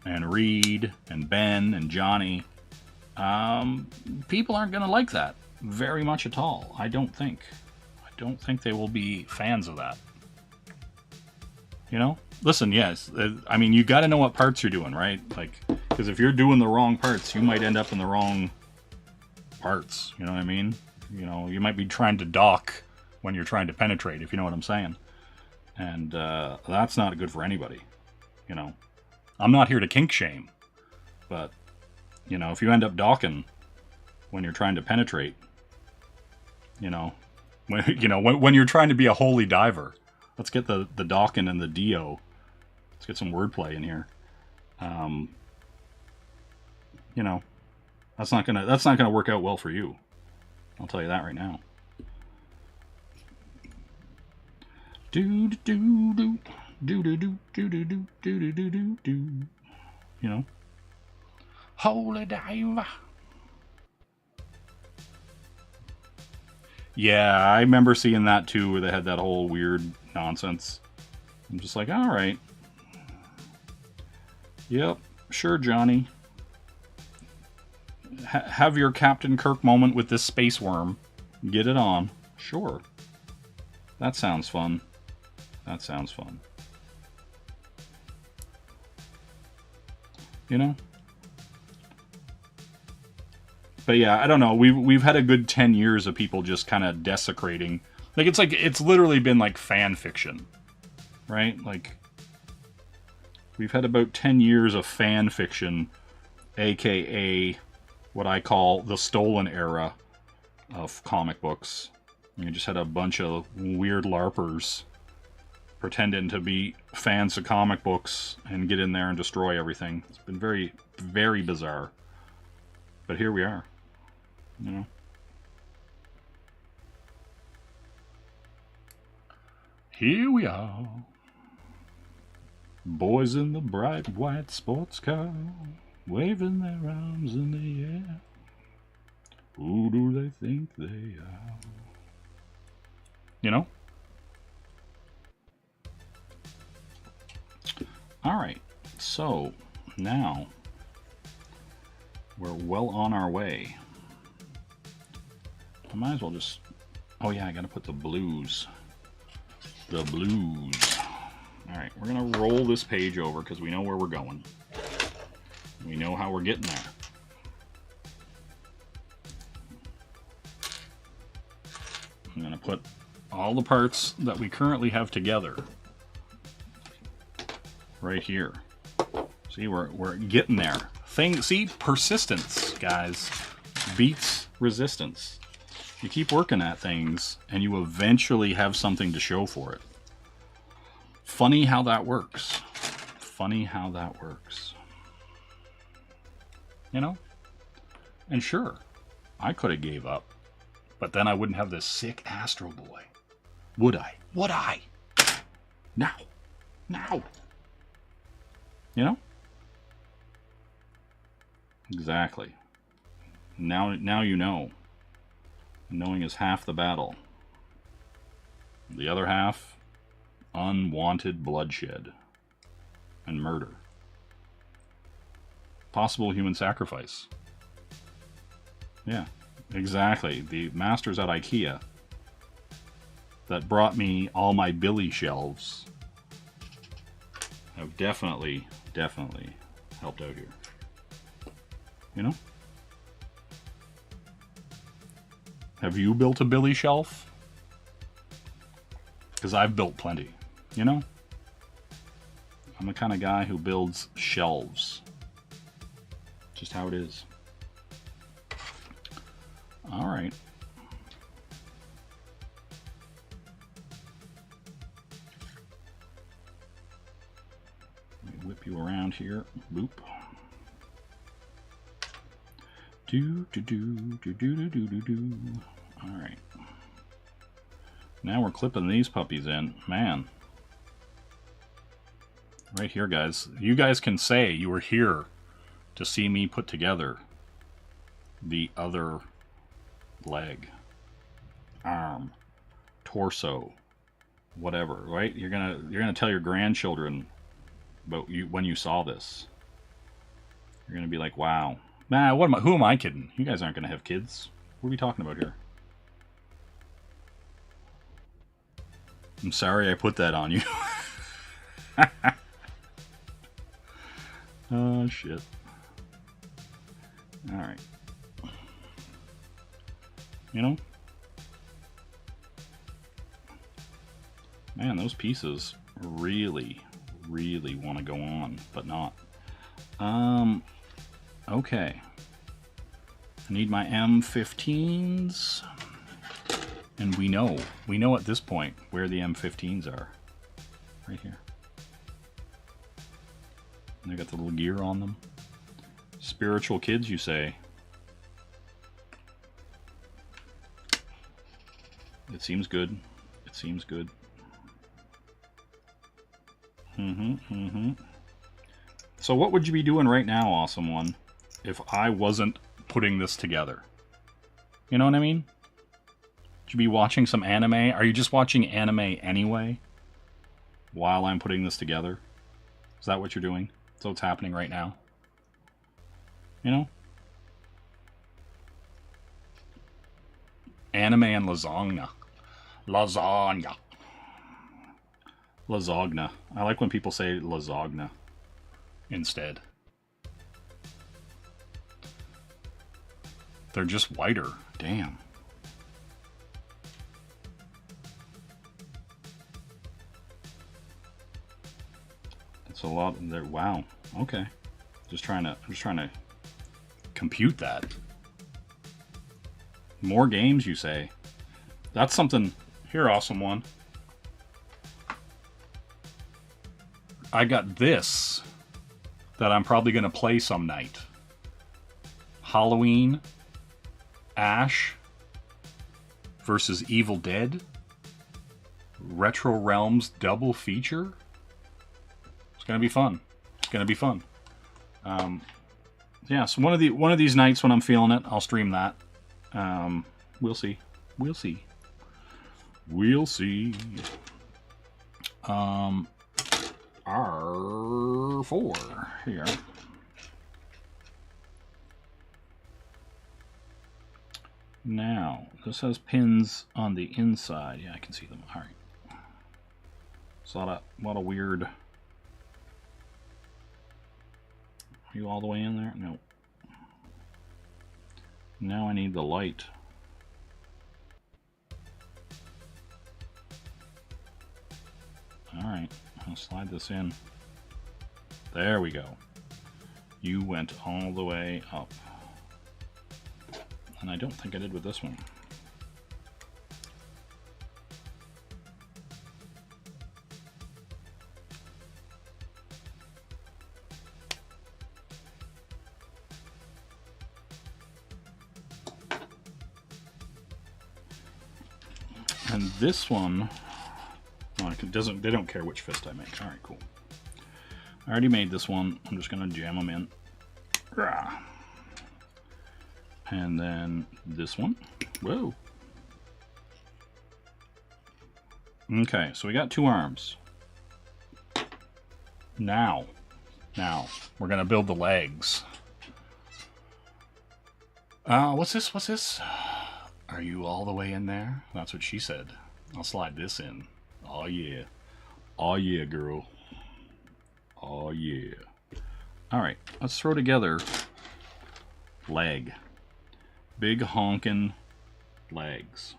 and Reed and Ben and Johnny, people aren't going to like that very much at all. I don't think they will be fans of that. You know? Listen, yes, I mean, you got to know what parts you're doing, right? Like, because if you're doing the wrong parts, you might end up in the wrong parts. You know what I mean? You know, you might be trying to dock when you're trying to penetrate, if you know what I'm saying. And that's not good for anybody. You know, I'm not here to kink shame, but you know, if you end up docking when you're trying to penetrate, you know, when you're trying to be a holy diver, let's get the docking and the do. Let's get some wordplay in here. You know, that's not gonna work out well for you. I'll tell you that right now. Do do do do do do do do do do do do do. You know, holy diver. Yeah, I remember seeing that too, where they had that whole weird nonsense. I'm just like, all right. Yep, sure, Johnny. Have your Captain Kirk moment with this space worm. Get it on. Sure. That sounds fun. That sounds fun. You know? But yeah, I don't know. We've had a good 10 years of people just kind of desecrating Like, it's literally been like fan fiction, right? Like, we've had about 10 years of fan fiction, aka what I call the stolen era of comic books. You just had a bunch of weird LARPers pretending to be fans of comic books and get in there and destroy everything. It's been very, very bizarre. But here we are, you know. Here we are. Boys in the bright white sports car, waving their arms in the air. Who do they think they are? You know? Alright, so now we're well on our way. I might as well just... Oh yeah, I gotta put the blues. The blues. Alright, we're gonna roll this page over because we know where we're going. We know how we're getting there. I'm gonna put all the parts that we currently have together right here. See, we're getting there. See, persistence, guys, beats resistance. You keep working at things, and you eventually have something to show for it. Funny how that works. Funny how that works. You know? And sure, I could have gave up, but then I wouldn't have this sick Astro Boy. Would I? Would I? Now. Now. You know? Exactly. Now you know. Knowing is half the battle. The other half, unwanted bloodshed and murder. Possible human sacrifice. Yeah, exactly. The masters at IKEA that brought me all my Billy shelves have definitely helped out here. You know? Have you built a Billy shelf? Because I've built plenty. You know? I'm the kind of guy who builds shelves. Just how it is. Alright. Let me whip you around here. Boop. Alright. Now we're clipping these puppies in. Man. Right here, guys. You guys can say you were here to see me put together the other leg, arm, torso, whatever, right? You're gonna tell your grandchildren about you when you saw this. You're gonna be like, wow. Nah, who am I kidding? You guys aren't gonna have kids. What are we talking about here? I'm sorry I put that on you. Oh, shit. Alright. You know? Man, those pieces really want to go on, but not. Okay. I need my M15s. And we know at this point where the M15s are. Right here. And they got the little gear on them. Spiritual kids, you say? It seems good. It seems good. So what would you be doing right now, Awesome One, if I wasn't putting this together? You know what I mean? Would you be watching some anime? Are you just watching anime anyway? While I'm putting this together? Is that what you're doing? That's what's happening right now? You know? Anime and lasagna. Lasagna. Lasagna. I like when people say lasagna instead. They're just whiter. Damn. That's a lot there. Wow. Okay. I'm just trying to compute that. More games, you say? That's something. Here, awesome one. I got this that I'm probably going to play some night. Halloween, Ash versus Evil Dead, Retro Realms double feature. It's going to be fun. It's going to be fun. Yeah, so one of these nights when I'm feeling it, I'll stream that. We'll see. We'll see. We'll see. R4 here. Now, this has pins on the inside. Yeah, I can see them. All right. It's a lot of weird. Are you all the way in there? No. Now I need the light. All right. I'll slide this in. There we go. You went all the way up. And I don't think I did with this one. And this one, well, it doesn't. They don't care which fist I make. All right, cool. I already made this one. I'm just gonna jam them in. And then this one. Whoa. Okay, so we got 2 arms. Now we're gonna build the legs. What's this? What's this? Are you all the way in there? That's what she said. I'll slide this in. Oh yeah. Oh yeah, girl. Oh yeah. Alright, let's throw together leg. Big honkin' legs.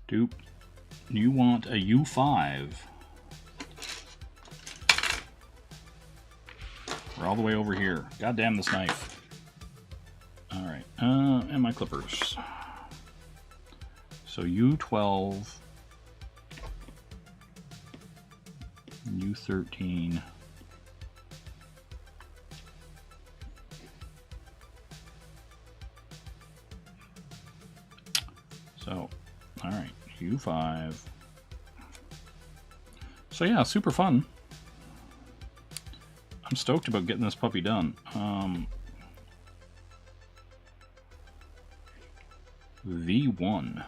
Dupe. You want a U5. We're all the way over here. God damn this knife. Alright, and my clippers. So U12, U13, so, alright, U5. So yeah, super fun. I'm stoked about getting this puppy done. V1.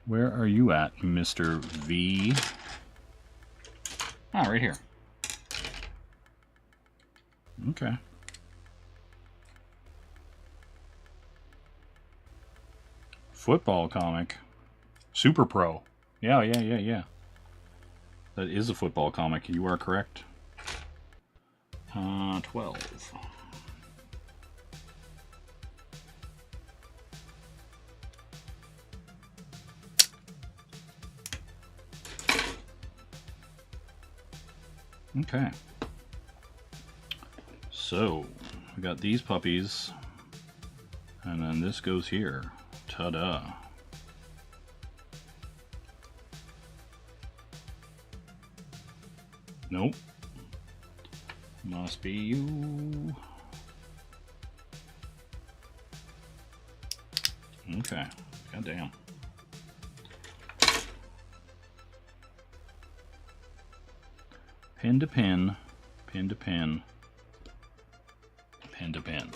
Where are you at, Mr. V? Ah, right here. Okay. Football comic. Super Pro. Yeah. That is a football comic. You are correct. 12. Okay. So, we got these puppies, and then this goes here. Ta-da. Nope. Must be you. Okay. Goddamn. Pin to pin. Pin to pin. Pin to pin.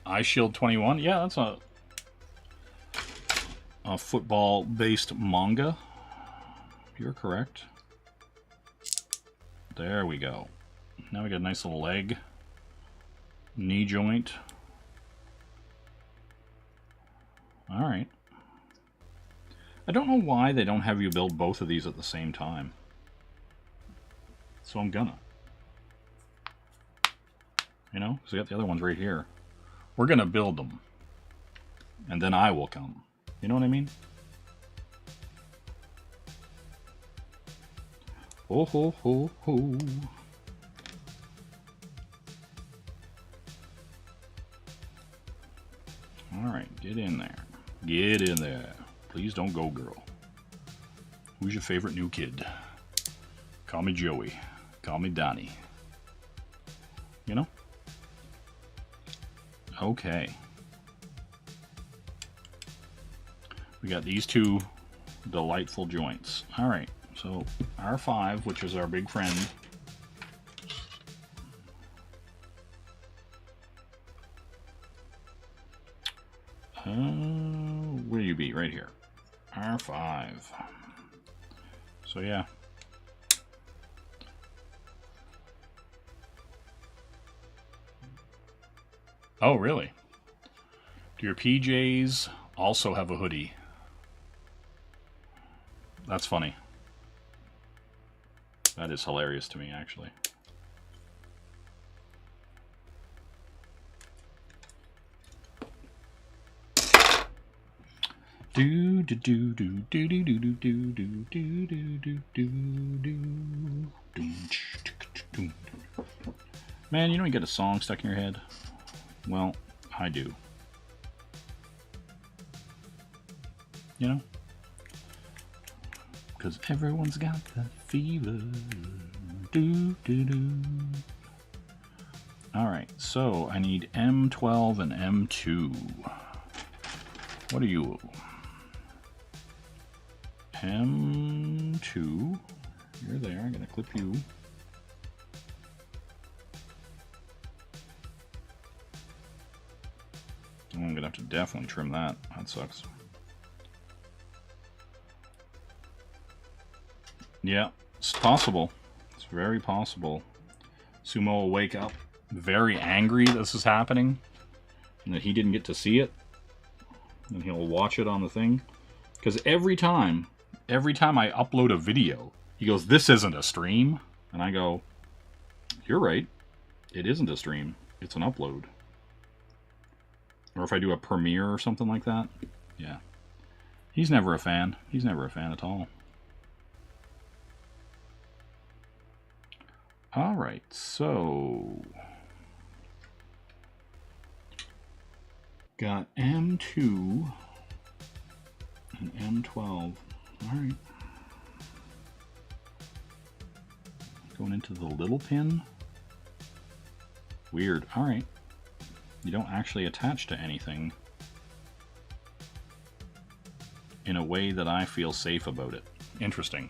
Eye Shield 21. Yeah, that's a football-based manga. You're correct. There we go. Now we got a nice little leg. Knee joint. Alright. I don't know why they don't have you build both of these at the same time. So I'm gonna. You know? Because I got the other ones right here. We're gonna build them. And then I will come. You know what I mean? Ho ho ho ho. Alright, get in there. Get in there. Please don't go, girl. Who's your favorite new kid? Call me Joey. Call me Donnie. You know? Okay. We got these two delightful joints. Alright, so R5, which is our big friend. Where do you be? Right here. R5. So yeah. Oh, really? Do your PJs also have a hoodie? That's funny. That is hilarious to me, actually. Do do do do do do do do do do do do do. Man, you don't get a song stuck in your head. Well, I do. You know? Because everyone's got the fever. Do, do, do. Alright, so I need M12 and M2. What are you? M2. You're there. I'm going to clip you. I'm going to have to definitely trim that. That sucks. Yeah, it's possible. It's very possible. Sumo will wake up very angry this is happening and that he didn't get to see it. And he'll watch it on the thing. Because every time I upload a video, he goes, "This isn't a stream." And I go, "You're right. It isn't a stream. It's an upload." Or if I do a premiere or something like that. Yeah. He's never a fan. He's never a fan at all. Alright, so... got M2 and M12. Alright. Going into the little pin. Weird. Alright. You don't actually attach to anything in a way that I feel safe about it. Interesting.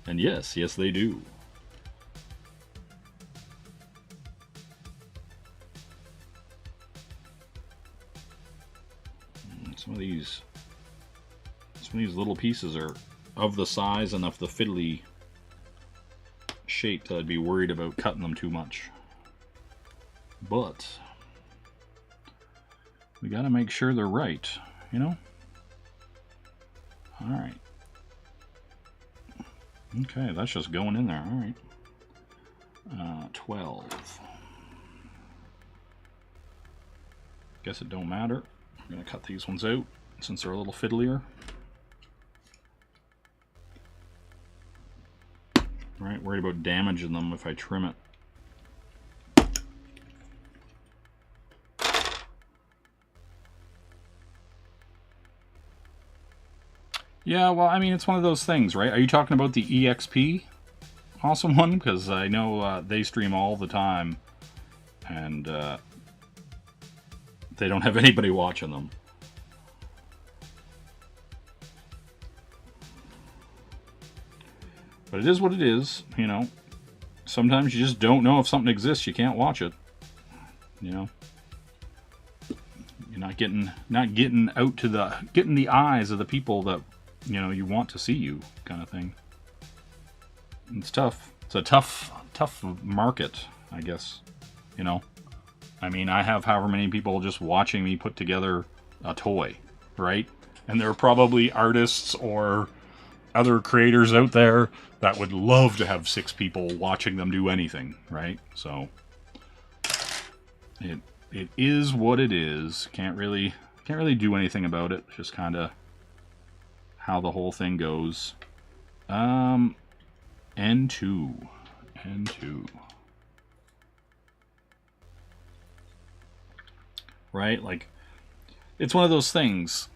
And yes, they do. Some of these little pieces are of the size and of the fiddly shape that I'd be worried about cutting them too much. But we gotta make sure they're right, you know? Alright. Okay, that's just going in there, alright. 12. Guess it don't matter. I'm gonna cut these ones out since they're a little fiddlier. Right, worried about damaging them if I trim it. Yeah, well, I mean, it's one of those things, right? Are you talking about the EXP awesome one? Because I know they stream all the time, and they don't have anybody watching them. But it is what it is, you know. Sometimes you just don't know if something exists. You can't watch it, you know. You're not getting out to getting the eyes of the people that, you know, you want to see you, kind of thing. It's tough. It's a tough market, I guess. You know, I mean, I have however many people just watching me put together a toy. right? And there are probably artists or other creators out there that would love to have 6 people watching them do anything, right? So it is what it is. Can't really do anything about it. Just kind of how the whole thing goes. N2. Right? Like, it's one of those things.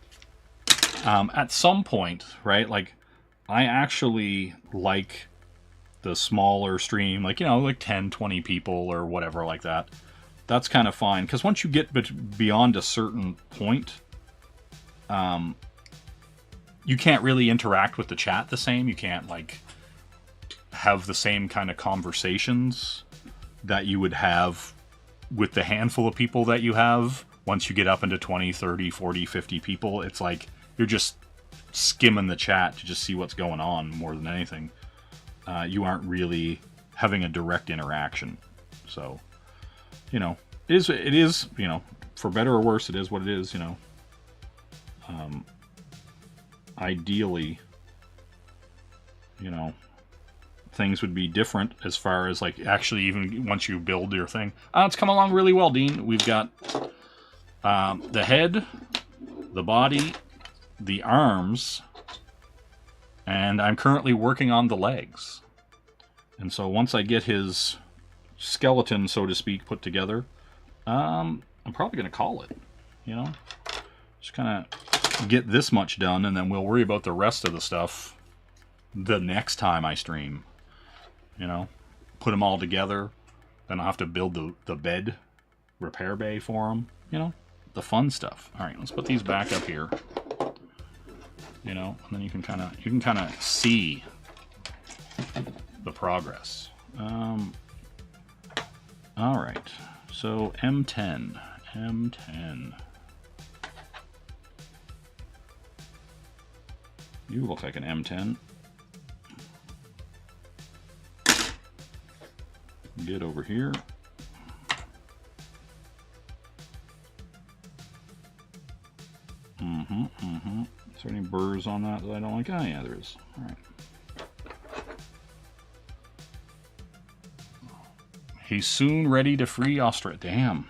At some point, right? Like, I actually like the smaller stream, like, you know, like 10, 20 people or whatever like that. That's kind of fine. Because once you get beyond a certain point, you can't really interact with the chat the same. You can't, like, have the same kind of conversations that you would have with the handful of people that you have. Once you get up into 20, 30, 40, 50 people, it's like you're just skimming the chat to just see what's going on more than anything. You aren't really having a direct interaction. So, you know, it is, you know, for better or worse, it is what it is, you know. Ideally, you know, things would be different as far as, like, actually even once you build your thing. It's come along really well, Dean. We've got the head, the body, the arms, and I'm currently working on the legs. And so once I get his skeleton, so to speak, put together, I'm probably going to call it, you know? Just kind of get this much done, and then we'll worry about the rest of the stuff the next time I stream. You know? Put them all together. Then I'll have to build the bed repair bay for them. You know? The fun stuff. Alright, let's put these back up here. You know? And then you can kind of see the progress. Alright. So M10. You look like an M10. Get over here. Is there any burrs on that I don't like? Oh, yeah, there is. Alright. He's soon ready to free Australia. Damn.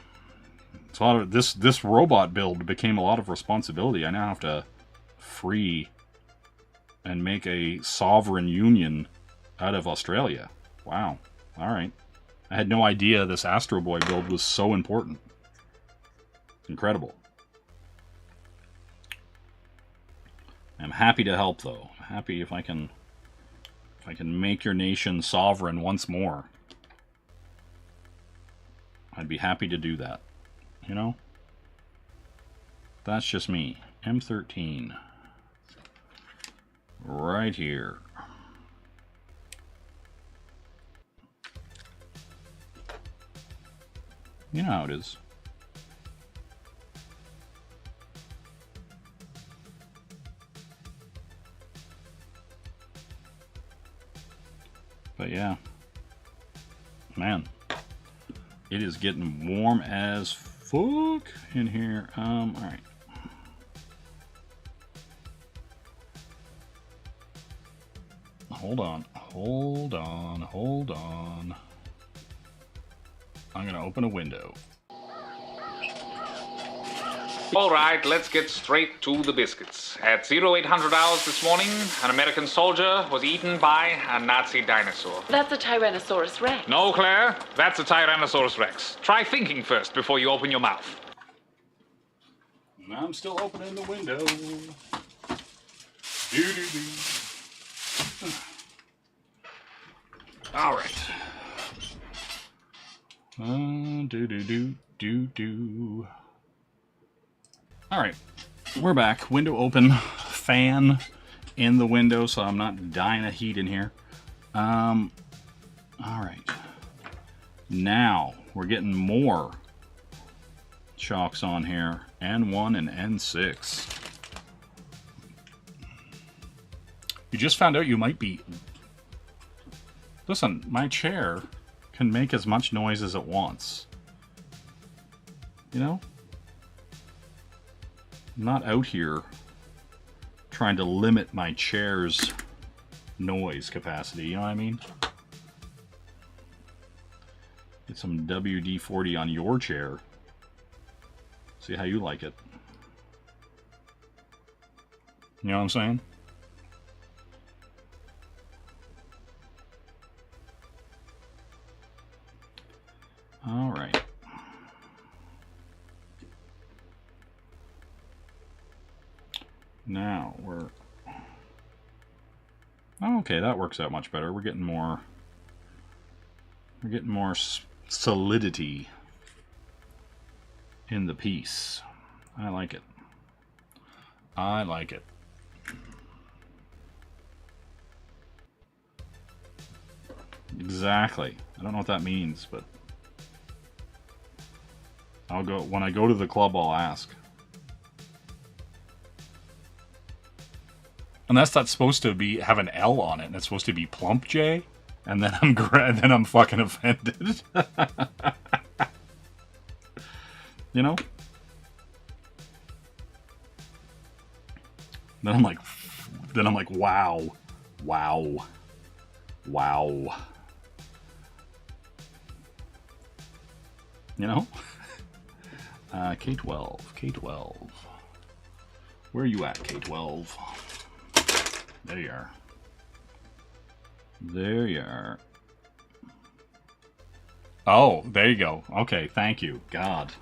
It's a lot of this robot build became a lot of responsibility. I now have to free and make a sovereign union out of Australia. Wow. Alright. I had no idea this Astro Boy build was so important. Incredible. I'm happy to help, though. I'm happy if I can make your nation sovereign once more. I'd be happy to do that. You know? That's just me. M13. Right here. You know how it is. But yeah. Man. It is getting warm as fuck in here. Alright. Hold on. I'm gonna open a window. Alright, let's get straight to the biscuits. At 0800 hours this morning, an American soldier was eaten by a Nazi dinosaur. That's a Tyrannosaurus Rex. No, Claire, that's a Tyrannosaurus Rex. Try thinking first before you open your mouth. I'm still opening the window. Alright. Alright. We're back. Window open. Fan in the window so I'm not dying of heat in here. Alright. Now, we're getting more chalks on here. N1 and N6. You just found out you might be... Listen, my chair can make as much noise as it wants. You know? I'm not out here trying to limit my chair's noise capacity, you know what I mean? Get some WD-40 on your chair. See how you like it. You know what I'm saying? All right. Now we're... Oh, okay, that works out much better. We're getting more solidity in the piece. I like it. I like it. Exactly. I don't know what that means, but I'll go when I go to the club. I'll ask. Unless that's supposed to be have an L on it, and it's supposed to be Plump J, and then I'm fucking offended. You know? Then I'm like, wow, wow, wow. You know? K12, K12. Where are you at, K12? There you are. There you are. Oh, there you go. Okay, thank you. God.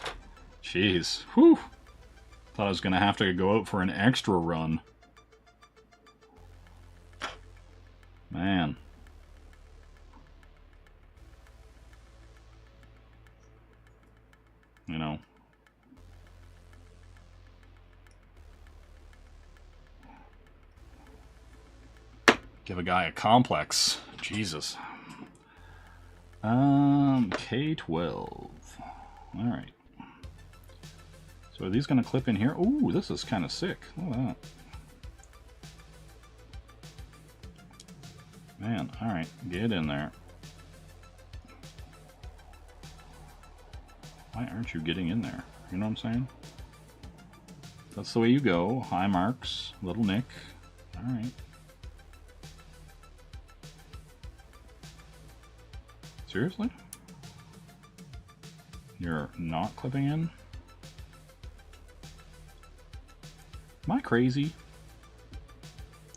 Jeez. Whew. Thought I was going to have to go out for an extra run. Man. You know. Give a guy a complex. Jesus. K12. Alright. So are these going to clip in here? Ooh, this is kind of sick. Look at that. Man, alright. Get in there. Why aren't you getting in there? You know what I'm saying? That's the way you go. High marks. Little Nick. Alright. Seriously? You're not clipping in? Am I crazy?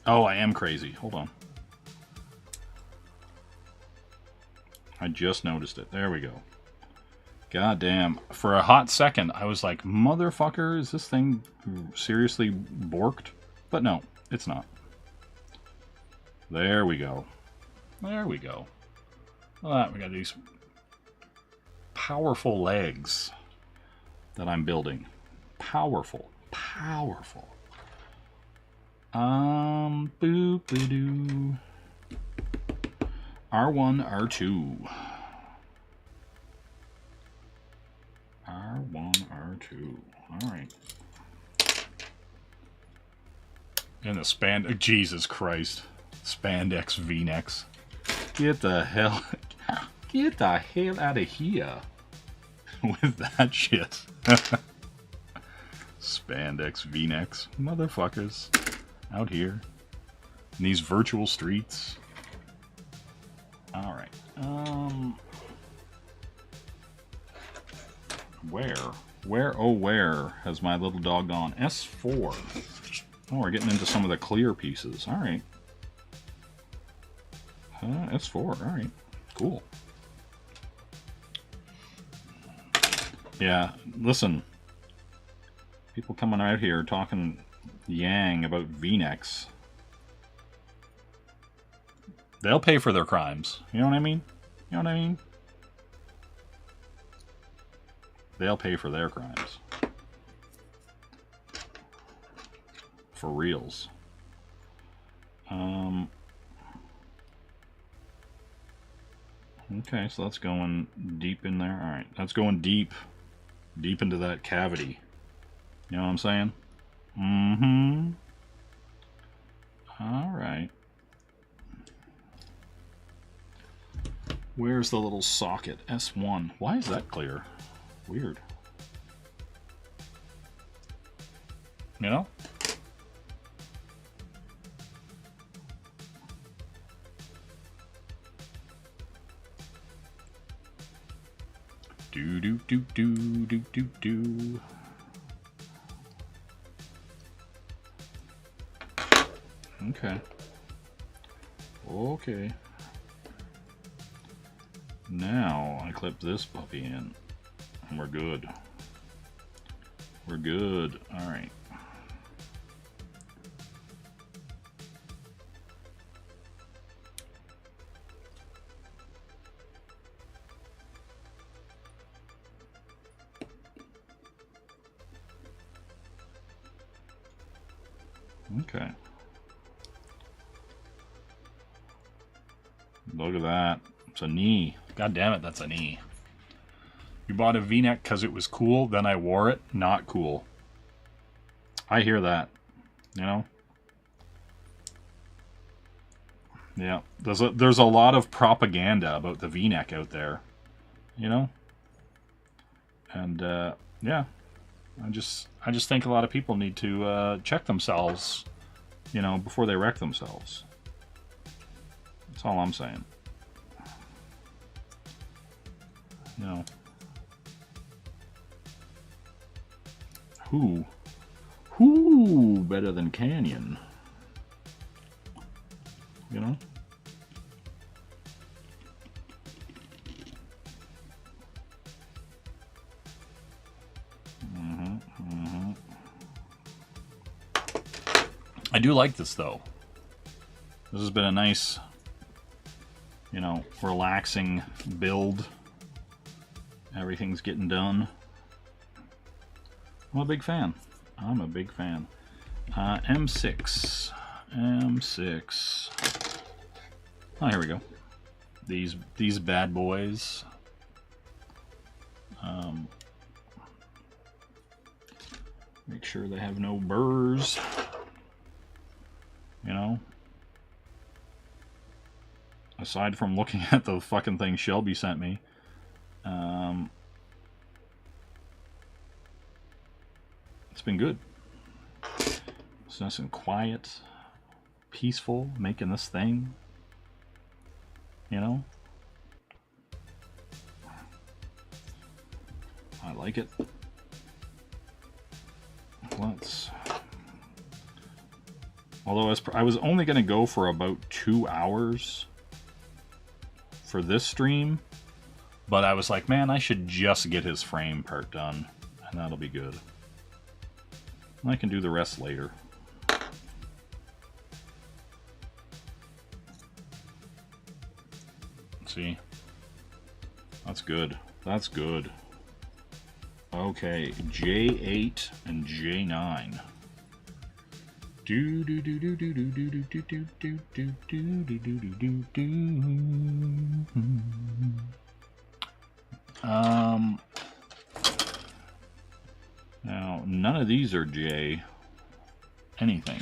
Oh, I am crazy. Hold on. I just noticed it. There we go. God damn. For a hot second, I was like, motherfucker, is this thing seriously borked? But no, it's not. There we go. There we go. Look at that. We got these powerful legs that I'm building. Powerful. Powerful. Boop doo. R1, R2. R1, R2. Alright. And the spandex. Jesus Christ. Spandex V-necks. Get the hell out of here with that shit. Spandex V-necks. Motherfuckers. Out here. In these virtual streets. Alright. Where has my little dog gone? S4. Oh, we're getting into some of the clear pieces. Alright. S4. Alright. Cool. Yeah, listen. People coming out here talking yang about V-necks. They'll pay for their crimes. You know what I mean? You know what I mean? They'll pay for their crimes. For reals. Okay, so that's going deep in there. Alright, that's going deep. Deep into that cavity. You know what I'm saying? Mm-hmm. Alright. Where's the little socket? S1. Why is that clear? Weird. You know? Do do do do do do do. Okay. Okay. Now I clip this puppy in, and we're good. We're good. All right. Okay. Look at that. It's a knee. God damn it, that's a knee. You bought a V-neck because it was cool, then I wore it. Not cool. I hear that. You know? Yeah. There's a lot of propaganda about the V-neck out there. You know? And, yeah. I just think a lot of people need to check themselves, you know, before they wreck themselves. That's all I'm saying. You know. Who better than Canyon? You know? I do like this though. This has been a nice, you know, relaxing build. Everything's getting done. I'm a big fan. I'm a big fan. M6. M6. Oh, here we go. These bad boys. Make sure they have no burrs. You know? Aside from looking at the fucking thing Shelby sent me. It's been good. It's nice and quiet. Peaceful. Making this thing. You know? I like it. Let's... Although I was only going to go for about 2 hours for this stream, but I was like, man, I should just get his frame part done, and that'll be good. I can do the rest later. See? That's good. That's good. Okay, J8 and J9. Do do do do do do do do do do do do do do do do do. Now none of these are J anything.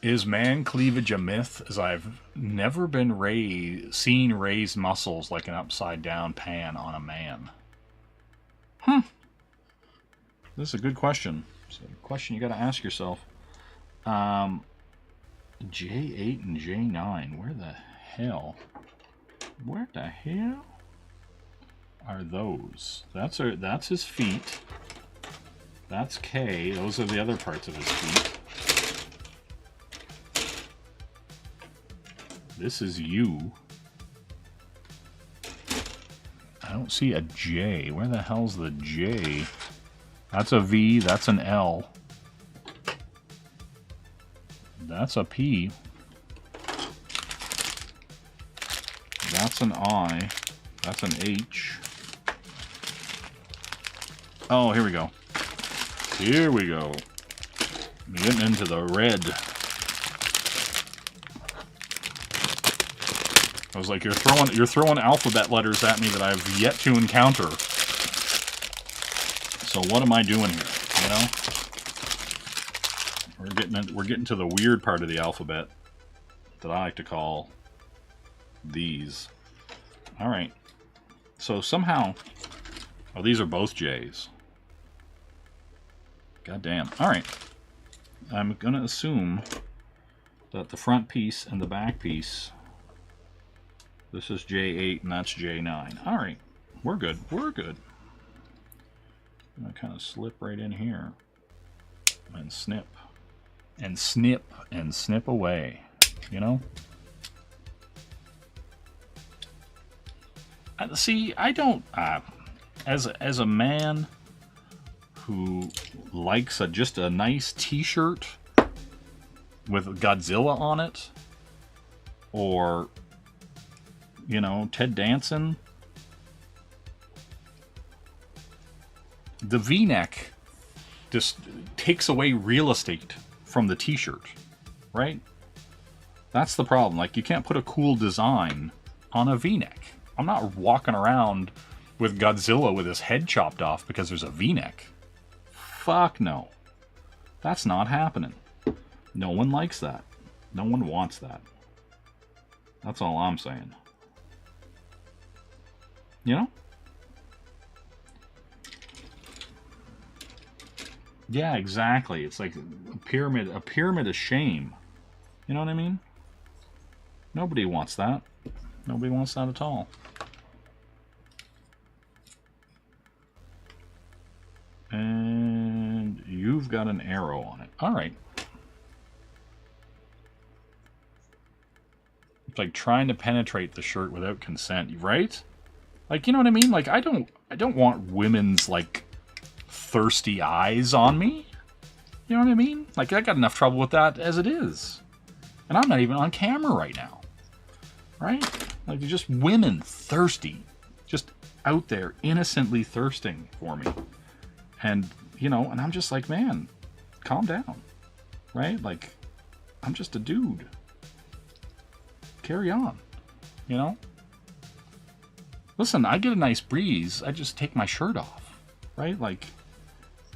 Is man cleavage a myth? As I've never been seen raised muscles like an upside down pan on a man. This is a good question. It's a question you got to ask yourself. J8 and J9. Where the hell are those? That's his feet. That's K. Those are the other parts of his feet. This is U. I don't see a J. Where the hell's the J? That's a V. That's an L. That's a P. That's an I. That's an H. Oh, here we go. Here we go. We're getting into the red. I was like, you're throwing alphabet letters at me that I've yet to encounter. So what am I doing here? You know? We're getting to the weird part of the alphabet that I like to call these. All right. So somehow, oh, these are both J's. God damn. Alright. I'm going to assume that the front piece and the back piece, this is J8 and that's J9. Alright. We're good. We're good. I'm going to kind of slip right in here and snip. And snip and snip away. You know? See, I don't... as a man who likes just a nice t-shirt with Godzilla on it, or, you know, Ted Danson, the V-neck just takes away real estate from the t-shirt, right? That's the problem. Like, you can't put a cool design on a V-neck. I'm not walking around with Godzilla with his head chopped off because there's a V-neck. Fuck no. That's not happening. No one likes that. No one wants that. That's all I'm saying. You know? Yeah, exactly. It's like a pyramid of shame. You know what I mean? Nobody wants that. Nobody wants that at all. And you've got an arrow on it. Alright. It's like trying to penetrate the shirt without consent, right? Like, you know what I mean? Like, I don't want women's, like, thirsty eyes on me. You know what I mean? Like, I got enough trouble with that as it is. And I'm not even on camera right now. Right? Like, they're just women thirsty. Just out there, innocently thirsting for me. And, you know, and I'm just like, man, calm down. Right? Like, I'm just a dude. Carry on. You know? Listen, I get a nice breeze. I just take my shirt off. Right? Like,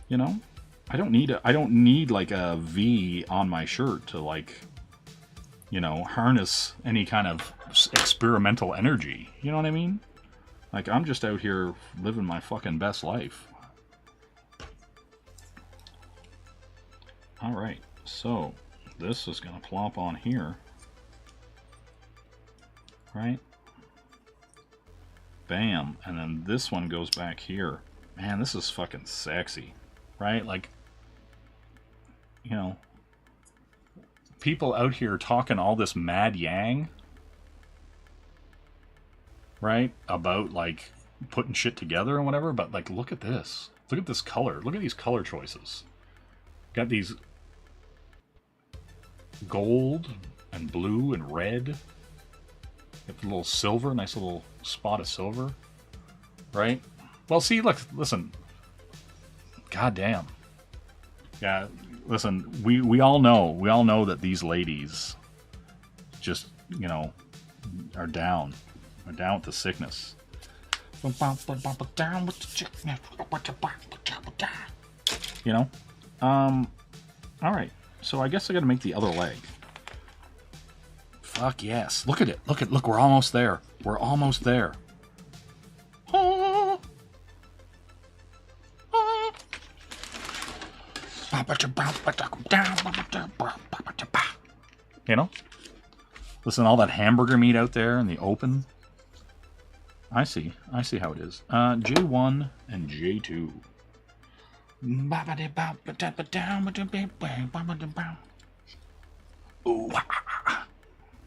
you know? I don't need like a V on my shirt to, like, you know, harness any kind of experimental energy. You know what I mean? Like, I'm just out here living my fucking best life. Alright, so this is going to plop on here. Right? Bam. And then this one goes back here. Man, this is fucking sexy. Right? Like, you know, people out here talking all this mad yang. Right? About, like, putting shit together and whatever. But, like, look at this. Look at this color. Look at these color choices. Got these gold and blue and red. Got the little silver, nice little spot of silver. Right? Well, see, look, listen. God damn. Yeah, listen, we all know that these ladies just, you know, are down. Are down with the sickness. Down with the sickness. You know? Alright. So I guess I gotta make the other leg. Fuck yes. Look at it. Look, we're almost there. We're almost there. You know? Listen, all that hamburger meat out there in the open. I see how it is. J1 and J2.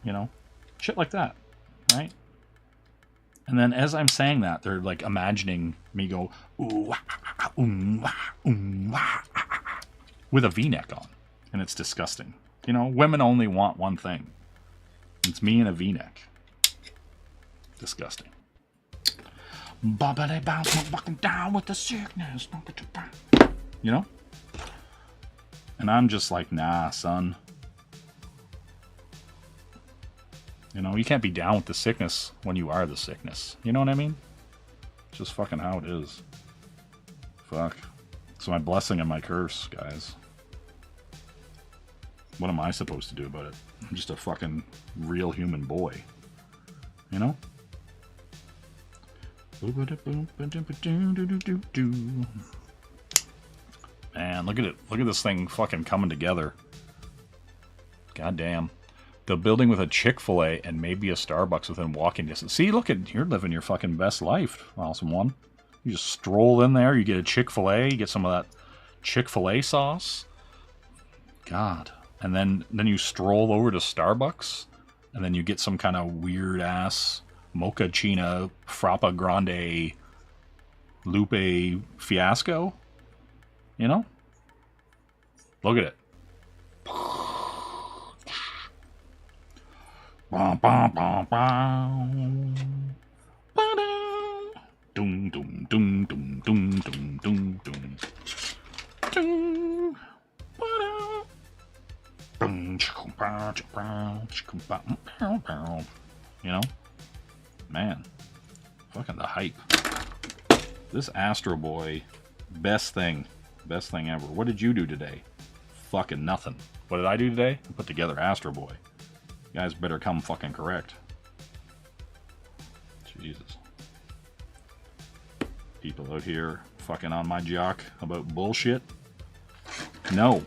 You know? Shit like that. Right? And then as I'm saying that, they're like imagining me go with a V-neck on. And it's disgusting. You know, women only want one thing. It's me in a V-neck. Disgusting. Walking down with the sickness. You know? And I'm just like, nah, son. You know, you can't be down with the sickness when you are the sickness. You know what I mean? It's just fucking how it is. Fuck. It's my blessing and my curse, guys. What am I supposed to do about it? I'm just a fucking real human boy. You know? Man, look at it. Look at this thing fucking coming together. God damn. The building with a Chick-fil-A and maybe a Starbucks within walking distance. See, look at, you're living your fucking best life, awesome one. You just stroll in there, you get a Chick-fil-A, you get some of that Chick-fil-A sauce. God. And then you stroll over to Starbucks, and then you get some kind of weird-ass mochaccino frappa grande lupe fiasco. You know? Look at it. Bum, bum, bum, bum. Dum, dum, dum, dum, dum, dum, dum, dum. Dum. You know? Man. Fucking the hype. This Astro Boy, best thing ever. What did you do today? Fucking nothing. What did I do today? I put together Astro Boy. You guys better come fucking correct. Jesus. People out here fucking on my jock about bullshit. No.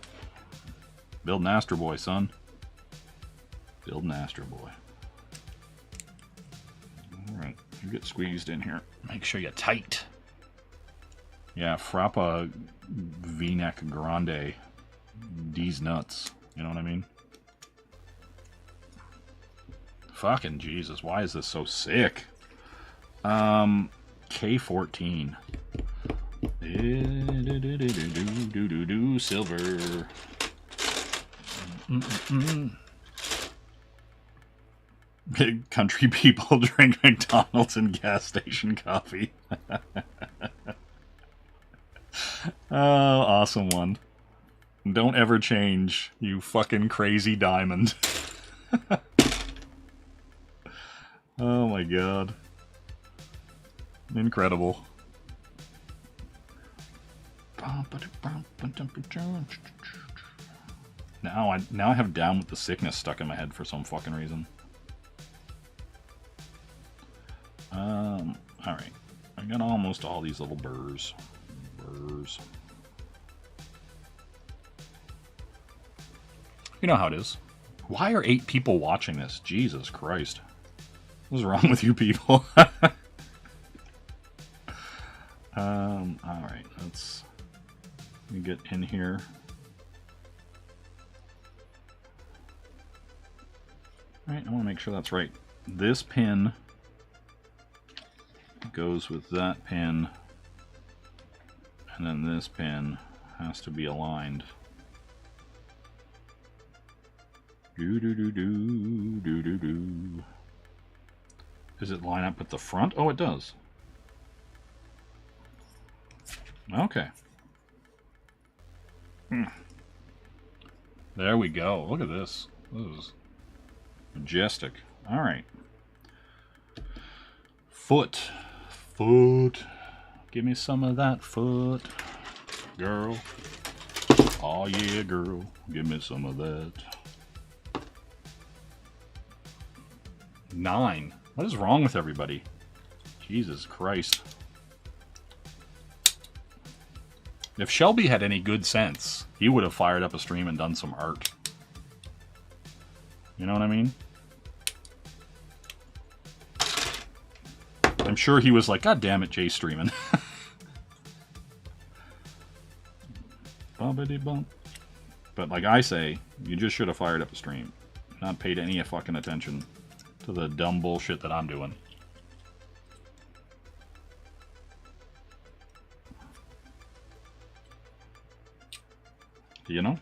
Build an Astro Boy, son. Build an Astro Boy. Alright, you get squeezed in here. Make sure you're tight. Yeah, frappa V-neck grande. These nuts. You know what I mean? Fucking Jesus, why is this so sick? K14. Silver. Big country people drink McDonald's and gas station coffee. Oh, awesome one. Don't ever change, you fucking crazy diamond. Oh my god. Incredible. Now I have Down with the Sickness stuck in my head for some fucking reason. Alright. I got almost all these little burrs. You know how it is. Why are 8 people watching this? Jesus Christ. What's wrong with you people? Alright, let me get in here. Alright, I want to make sure that's right. This pin goes with that pin, and then this pin has to be aligned. Do. Does it line up with the front? Oh, it does. Okay. There we go. Look at this. This is majestic. All right. Foot. Give me some of that foot, girl. Oh yeah, girl. Give me some of that. 9. What is wrong with everybody? Jesus Christ. If Shelby had any good sense, he would have fired up a stream and done some art. You know what I mean? I'm sure he was like, God damn it, Jay streaming. But like I say, you just should have fired up a stream. Not paid any fucking attention to the dumb bullshit that I'm doing. You know?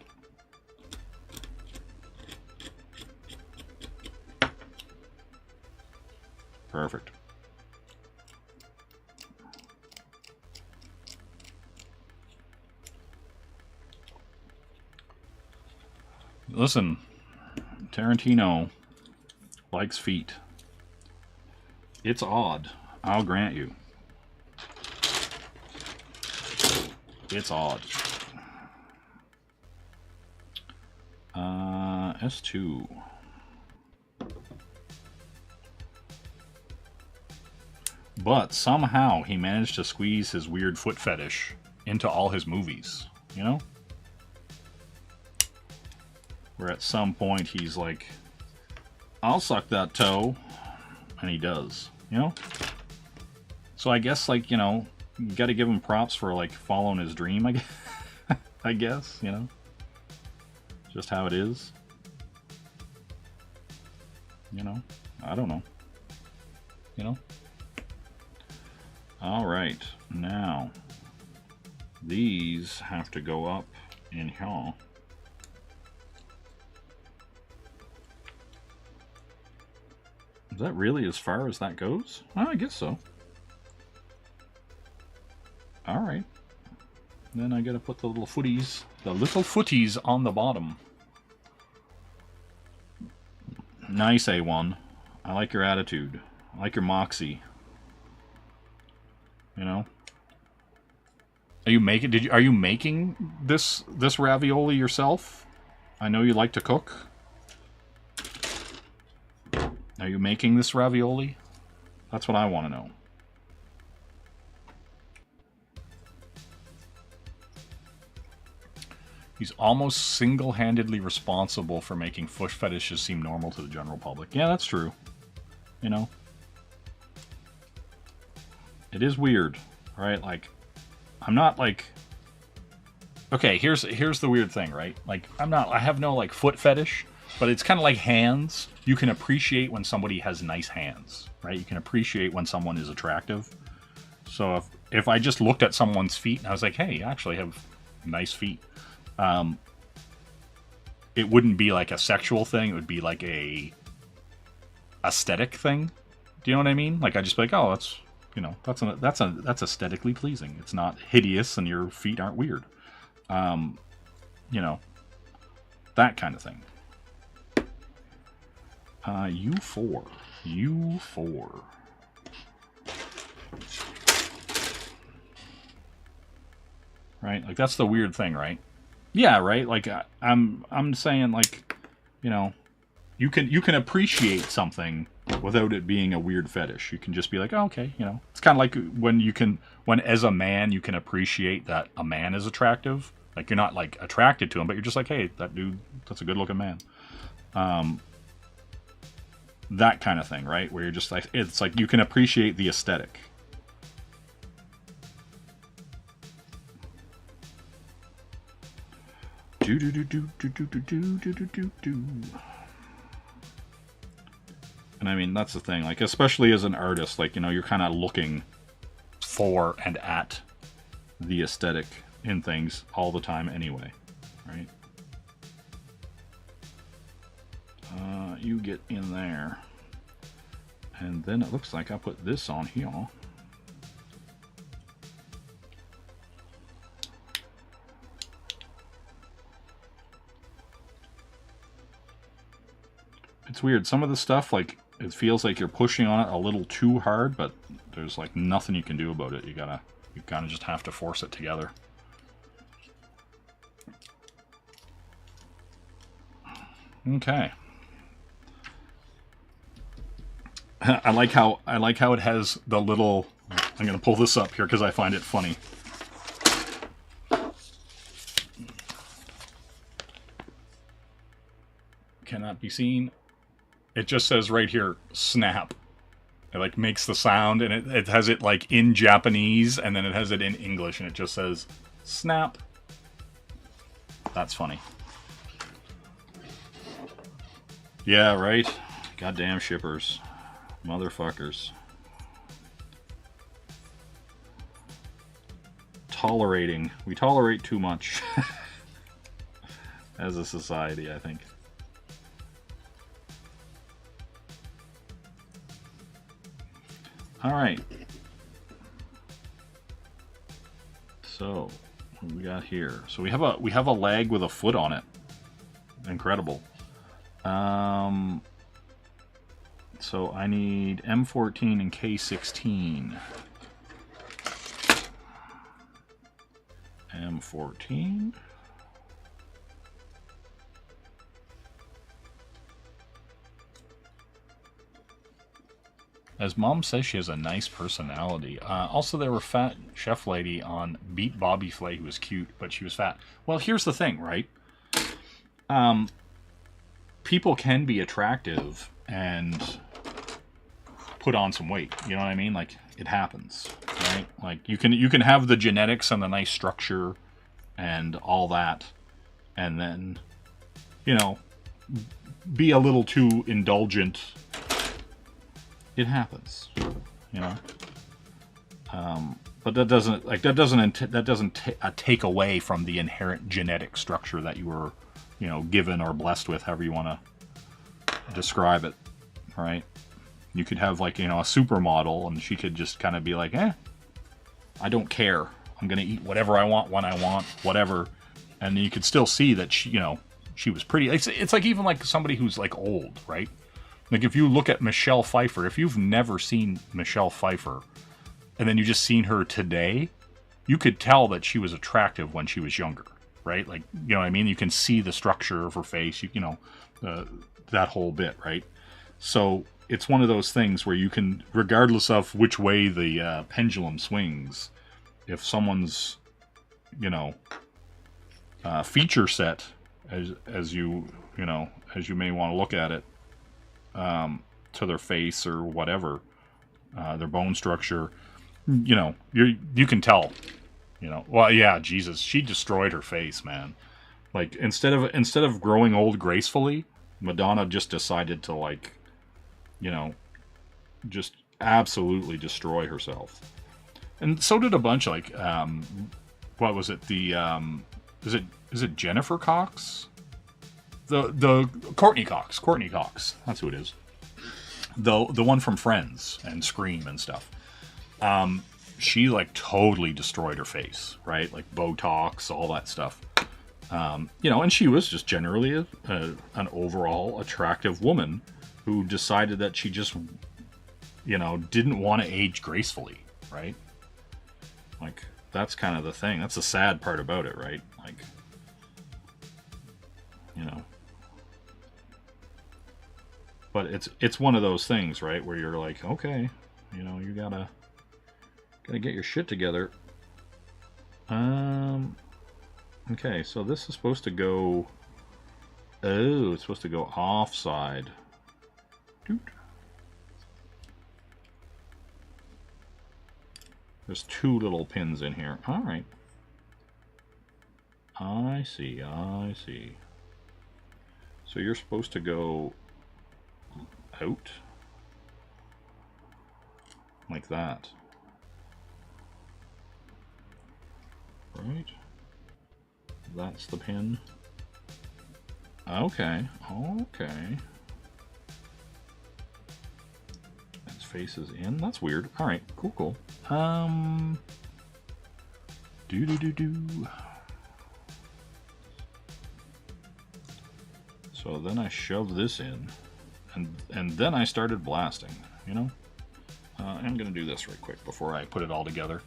Perfect. Listen, Tarantino likes feet. It's odd, I'll grant you. It's odd. S2. But somehow he managed to squeeze his weird foot fetish into all his movies. you know? Where at some point he's like, I'll suck that toe, and he does, you know? So I guess, like, you know, you gotta give him props for, like, following his dream, I guess, I guess, you know? Just how it is. You know? I don't know. You know? Alright, now, these have to go up in here. Is that really as far as that goes? Oh, I guess so. Alright. Then I gotta put the little footies on the bottom. Nice, A1. I like your attitude. I like your moxie. You know? Are you making this ravioli yourself? I know you like to cook. Are you making this ravioli? That's what I want to know. He's almost single-handedly responsible for making foot fetishes seem normal to the general public. Yeah, that's true. You know? It is weird, right? Like, I'm not like... Okay, here's the weird thing, right? Like, I have no, like, foot fetish, but it's kind of like hands. You can appreciate when somebody has nice hands, right? You can appreciate when someone is attractive. So if I just looked at someone's feet and I was like, hey, you actually have nice feet, it wouldn't be like a sexual thing. It would be like a aesthetic thing. Do you know what I mean? Like, I'd just be like, oh, that's, you know, that's aesthetically pleasing. It's not hideous and your feet aren't weird. You know, that kind of thing. U4. Right? Like, that's the weird thing, right? Yeah, right? Like, I'm saying, like, you know, you can appreciate something without it being a weird fetish. You can just be like, oh, okay, you know. It's kind of like when as a man you can appreciate that a man is attractive. Like, you're not, like, attracted to him, but you're just like, hey, that dude, that's a good-looking man. That kind of thing, right? Where you're just like, it's like you can appreciate the aesthetic. And I mean, that's the thing, like, especially as an artist, like, you know, you're kind of looking for and at the aesthetic in things all the time anyway, right? You get in there. And then it looks like I put this on here. It's weird. Some of the stuff, like, it feels like you're pushing on it a little too hard, but there's, like, nothing you can do about it. You gotta just have to force it together. Okay. I like how it has the little... I'm gonna pull this up here because I find it funny. Cannot be seen. It just says right here, snap. It, like, makes the sound, and it has it, like, in Japanese, and then it has it in English, and it just says, snap. That's funny. Yeah, right? Goddamn shippers. Motherfuckers. Tolerating. We tolerate too much. As a society, I think. Alright. So, what do we got here? So we have a leg with a foot on it. Incredible. So I need M14 and K16. M14. As Mom says, she has a nice personality. Also, there were fat chef lady on Beat Bobby Flay who was cute, but she was fat. Well, here's the thing, right? People can be attractive and put on some weight. You know what I mean? Like, it happens, right? Like, you can have the genetics and the nice structure and all that, and then, you know, be a little too indulgent. It happens, you know. But that doesn't take away from the inherent genetic structure that you were, you know, given or blessed with, however you want to describe it, right? You could have, like, you know, a supermodel, and she could just kind of be like, I don't care. I'm gonna eat whatever I want when I want, whatever. And you could still see that she, you know, she was pretty. It's like even like somebody who's like old, right? Like if you look at Michelle Pfeiffer, if you've never seen Michelle Pfeiffer, and then you just seen her today, you could tell that she was attractive when she was younger, right? Like, you know what I mean? You can see the structure of her face, you know, that whole bit, right? So it's one of those things where you can, regardless of which way the pendulum swings, if someone's, you know, feature set, as you may want to look at it, to their face or whatever, their bone structure, you know, you can tell, you know. Well, yeah, Jesus, she destroyed her face, man. Like, instead of growing old gracefully, Madonna just decided to, like, you know, just absolutely destroy herself. And so did a bunch, like, what was it? The is it Jennifer Cox? The Courtney Cox. Courtney Cox. That's who it is. The one from Friends and Scream and stuff. She, like, totally destroyed her face, right? Like Botox, all that stuff. You know, and she was just generally an overall attractive woman who decided that she just, you know, didn't want to age gracefully, right? Like, that's kind of the thing. That's the sad part about it, right? Like, you know. But it's one of those things, right, where you're like, okay, you know, you gotta get your shit together. Okay, so this is supposed to go. Oh, it's supposed to go offside. Doot. There's two little pins in here. All right. I see. So you're supposed to go out like that, right? That's the pin. Okay. Its face is in. That's weird. All right, cool. So then I shoved this in, and then I started blasting, you know? I'm gonna do this right quick before I put it all together.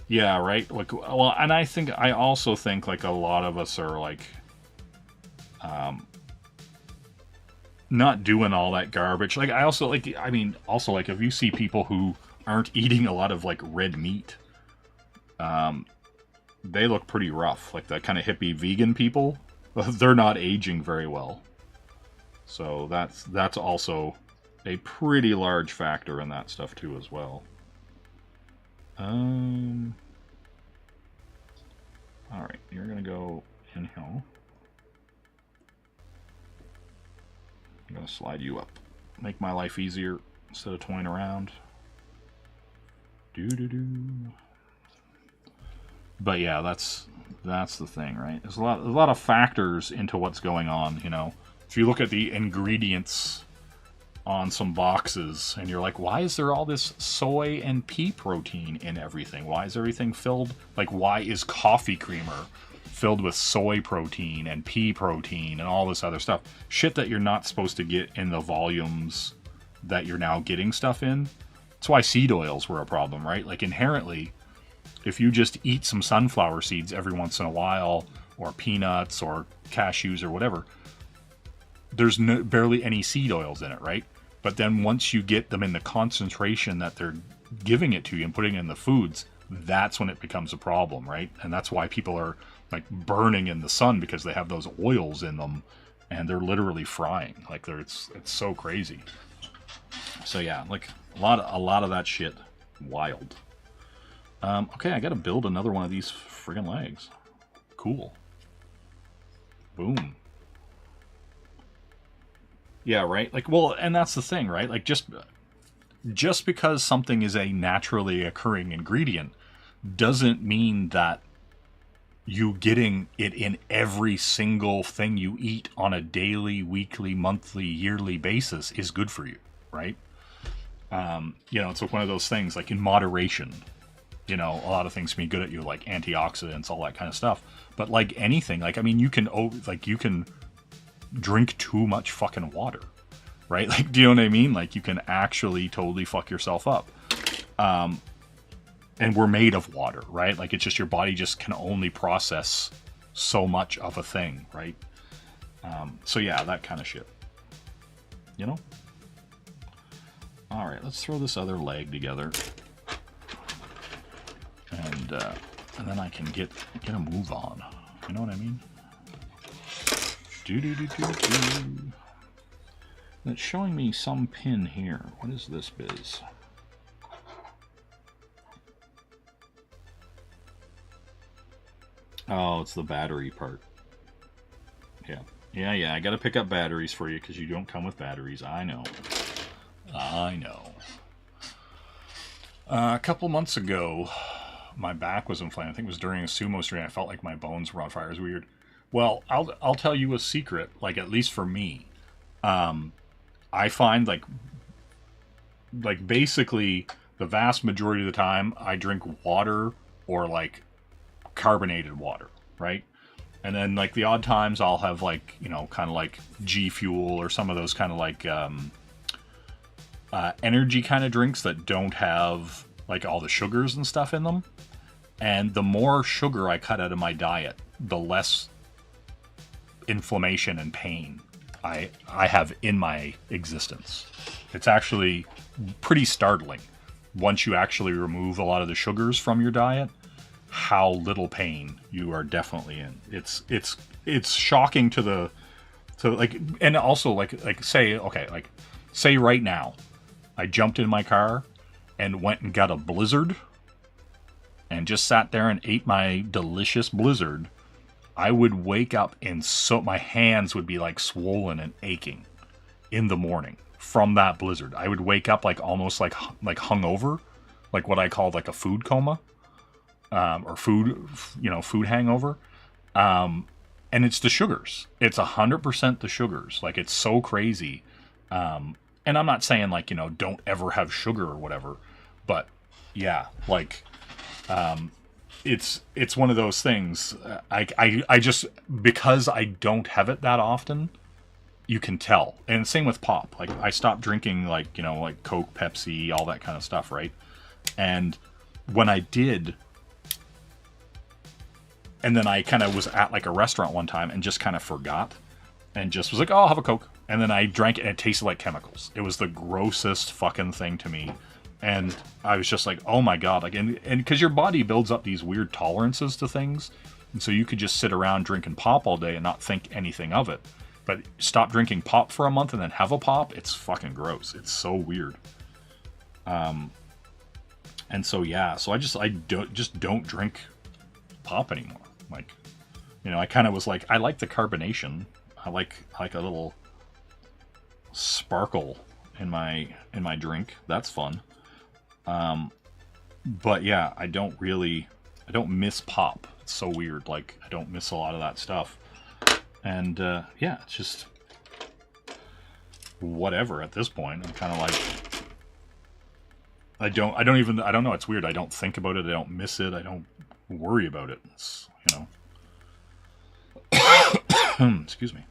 Yeah, right? Like, well, and I also think, like, a lot of us are, like, not doing all that garbage. Like, also, like, if you see people who aren't eating a lot of, like, red meat, they look pretty rough. Like, that kind of hippie vegan people, they're not aging very well. So that's also a pretty large factor in that stuff too as well. Alright, you're gonna go in here. I'm gonna slide you up. Make my life easier instead of toying around. But yeah, that's the thing, right? There's a lot of factors into what's going on, you know. If you look at the ingredients on some boxes and you're like, why is there all this soy and pea protein in everything? Why is everything filled, like, why is coffee creamer filled with soy protein and pea protein and all this other stuff? Shit that you're not supposed to get in the volumes that you're now getting stuff in. That's why seed oils were a problem, right? Like, inherently, if you just eat some sunflower seeds every once in a while, or peanuts or cashews or whatever, there's barely any seed oils in it, right? But then once you get them in the concentration that they're giving it to you and putting it in the foods, that's when it becomes a problem, right? And that's why people are like burning in the sun, because they have those oils in them and they're literally frying. Like it's so crazy. So yeah, like a lot of that shit. Wild. Okay, I gotta build another one of these friggin' legs. Cool. Boom. Yeah, right? Like, well, and that's the thing, right? Like, just because something is a naturally occurring ingredient doesn't mean that you getting it in every single thing you eat on a daily, weekly, monthly, yearly basis is good for you, right? You know, it's like one of those things, like in moderation. You know, a lot of things can be good at you, like antioxidants, all that kind of stuff. But like anything, like, I mean, you can drink too much fucking water, right? Like, do you know what I mean? Like, you can actually totally fuck yourself up. And we're made of water, right? Like, it's just your body just can only process so much of a thing, right? So yeah, that kind of shit. You know? All right, let's throw this other leg together. And then I can get a move on. You know what I mean? And it's showing me some pin here. What is this biz? Oh, it's the battery part. Yeah, I gotta pick up batteries for you because you don't come with batteries. I know. A couple months ago, my back was inflamed. I think it was during a sumo stream. I felt like my bones were on fire. It was weird. Well, I'll tell you a secret, like, at least for me. I find, like basically the vast majority of the time I drink water or, like, carbonated water, right? And then, like, the odd times I'll have, like, you know, kind of like G Fuel or some of those kind of, like, energy kind of drinks that don't have, like, all the sugars and stuff in them. And the more sugar I cut out of my diet, the less inflammation and pain I have in my existence. It's actually pretty startling once you actually remove a lot of the sugars from your diet, how little pain you are definitely in. It's shocking to like, and also like say right now I jumped in my car and went and got a Blizzard and just sat there and ate my delicious Blizzard, I would wake up and so my hands would be like swollen and aching in the morning from that Blizzard. I would wake up like almost like hungover, like what I called like a food coma, or food hangover. And it's the sugars. It's 100% the sugars. Like, it's so crazy. And I'm not saying, like, you know, don't ever have sugar or whatever, but yeah, like, it's one of those things. I just, because I don't have it that often, you can tell. And same with pop. Like, I stopped drinking, like, you know, like Coke, Pepsi, all that kind of stuff, right? And when I did, and then I kind of was at like a restaurant one time and just kind of forgot and just was like, oh, I'll have a Coke. And then I drank it and it tasted like chemicals. It was the grossest fucking thing to me. And I was just like, oh my God. Like, and because your body builds up these weird tolerances to things. And so you could just sit around drinking pop all day and not think anything of it. But stop drinking pop for a month and then have a pop. It's fucking gross. It's so weird. And so, yeah, so I don't drink pop anymore. Like, you know, I kind of was like, I like the carbonation. I like a little sparkle in my drink. That's fun. But yeah, I don't miss pop. It's so weird. Like, I don't miss a lot of that stuff. And yeah, it's just whatever at this point. I'm kind of like, I don't know. It's weird. I don't think about it. I don't miss it. I don't worry about it. It's, you know, excuse me.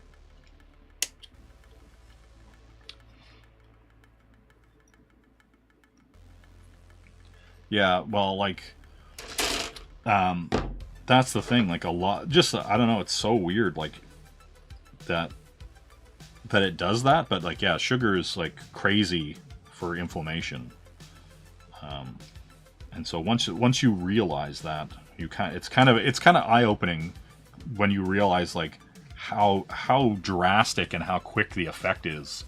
Yeah, well, like, that's the thing. Like, a lot, just, I don't know. It's so weird. Like, that that it does that, but like, yeah, sugar is like crazy for inflammation. And so once you realize that, it's kind of eye-opening when you realize like how drastic and how quick the effect is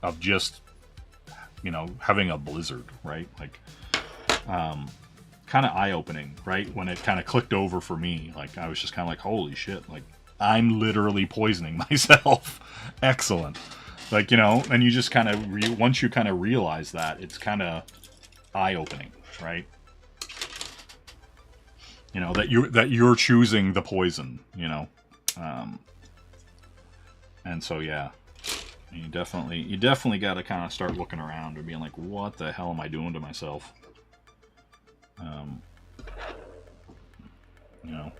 of just, you know, having a blizzard, right? Like, kind of eye-opening, right? When it kind of clicked over for me, like I was just kind of like, holy shit, like I'm literally poisoning myself. Excellent. Like, you know, and you just kind of once you kind of realize that, it's kind of eye-opening, right? You know, that you're choosing the poison, you know. And so yeah, you definitely got to kind of start looking around and being like, what the hell am I doing to myself? You know,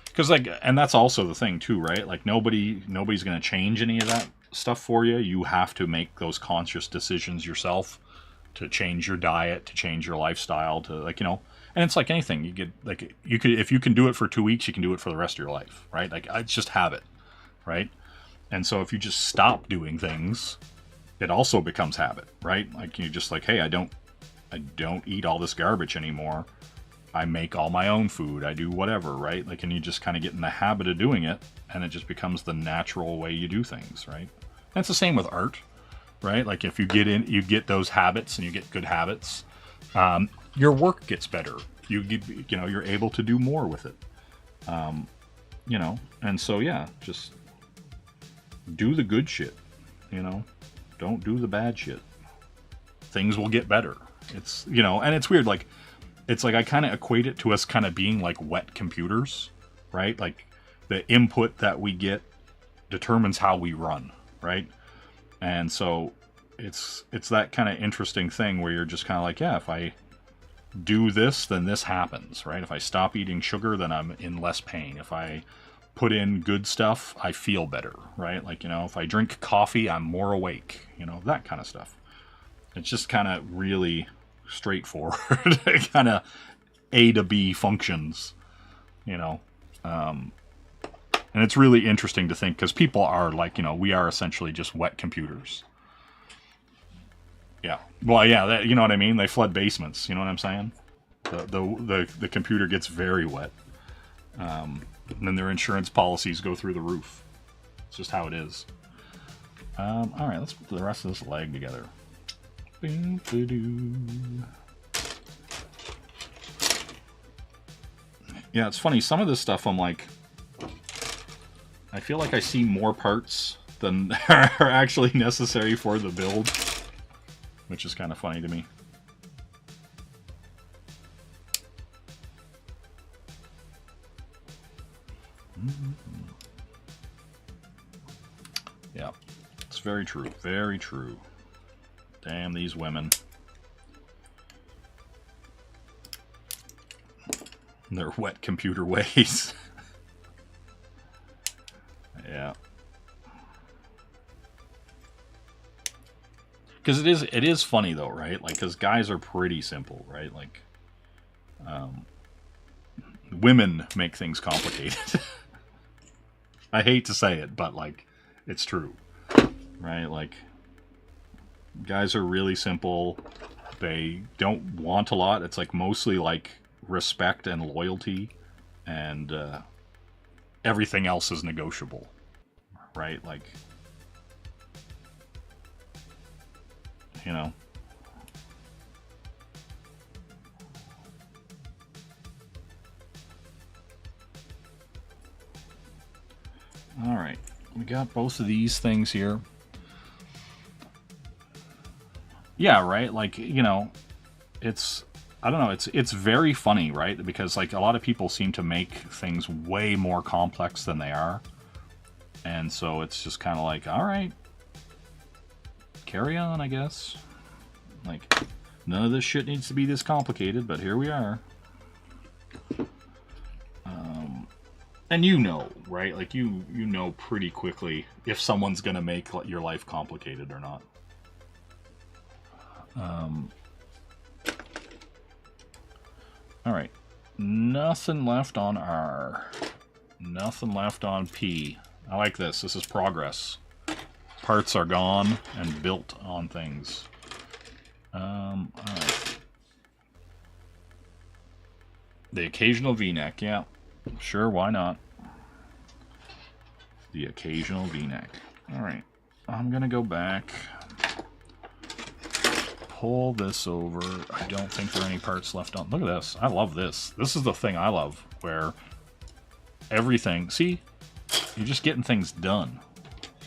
because like, and that's also the thing too, right? Like nobody's going to change any of that stuff for you. You have to make those conscious decisions yourself to change your diet, to change your lifestyle, to, like, you know. And it's like anything. You get, like, you could, if you can do it for 2 weeks, you can do it for the rest of your life, right? Like, it's just habit, right? And so if you just stop doing things, it also becomes habit, right? Like, you just like, hey, I don't eat all this garbage anymore. I make all my own food. I do whatever, right? Like, and you just kind of get in the habit of doing it, and it just becomes the natural way you do things, right? And it's the same with art, right? Like, if you get those habits and you get good habits, your work gets better. You know, you're able to do more with it. You know, and so yeah, just do the good shit. You know, don't do the bad shit. Things will get better. It's, you know, and it's weird. Like, it's like I kind of equate it to us kind of being like wet computers, right? Like the input that we get determines how we run, right? And so it's that kind of interesting thing where you're just kind of like, yeah, if I do this, then this happens, right? If I stop eating sugar, then I'm in less pain. If I put in good stuff, I feel better, right? Like, you know, if I drink coffee, I'm more awake, you know, that kind of stuff. It's just kind of really straightforward, kind of A to B functions, you know. And it's really interesting to think, because people are like, you know, we are essentially just wet computers. Yeah. Well, yeah, that, you know what I mean? They flood basements, you know what I'm saying? The computer gets very wet. And then their insurance policies go through the roof. It's just how it is. All right, let's put the rest of this leg together. Yeah, it's funny. Some of this stuff, I'm like, I feel like I see more parts than are actually necessary for the build, which is kind of funny to me. Yeah, it's very true. Very true. Damn these women. And their wet computer ways. Yeah. Because it is funny though, right? Like, because guys are pretty simple, right? Like, women make things complicated. I hate to say it, but like, it's true, right? Like, guys are really simple. They don't want a lot. It's like mostly like respect and loyalty, and everything else is negotiable, right? Like, you know. All right, we got both of these things here. Yeah, right? Like, you know, it's, I don't know, it's very funny, right? Because like a lot of people seem to make things way more complex than they are. And so it's just kind of like, all right, carry on, I guess. Like, none of this shit needs to be this complicated, but here we are. And you know, right? Like, you know pretty quickly if someone's gonna make your life complicated or not. All right, nothing left on R. Nothing left on P. I like this. This is progress. parts are gone and built on things. Alright. The occasional V-neck, yeah. Sure, why not? The occasional V-neck. Alright. I'm gonna go back. Pull this over. I don't think there are any parts left on. Look at this. I love this. This is the thing I love, where everything... See? You're just getting things done.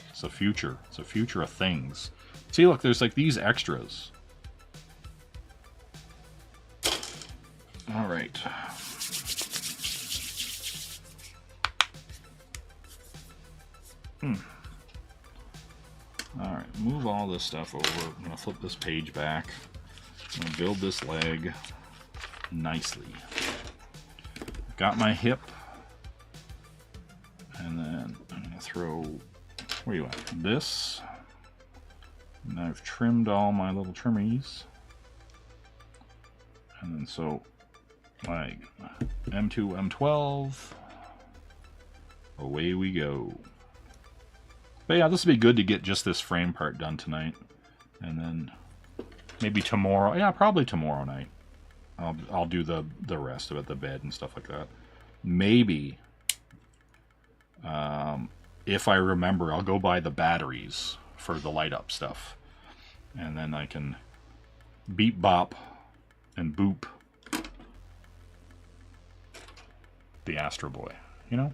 It's the future. It's the future of things. See, look, there's like these extras. Alright. Alright, move all this stuff over. I'm going to flip this page back. I'm going to build this leg nicely. Got my hip. And then I'm going to throw, where you at? This. And I've trimmed all my little trimmies. And then so, like, M2, M12. Away we go. But yeah, this would be good to get just this frame part done tonight. And then maybe tomorrow. Yeah, probably tomorrow night. I'll do the rest of it, the bed and stuff like that. Maybe, if I remember, I'll go buy the batteries for the light up stuff. And then I can beep bop and boop the Astro Boy, you know?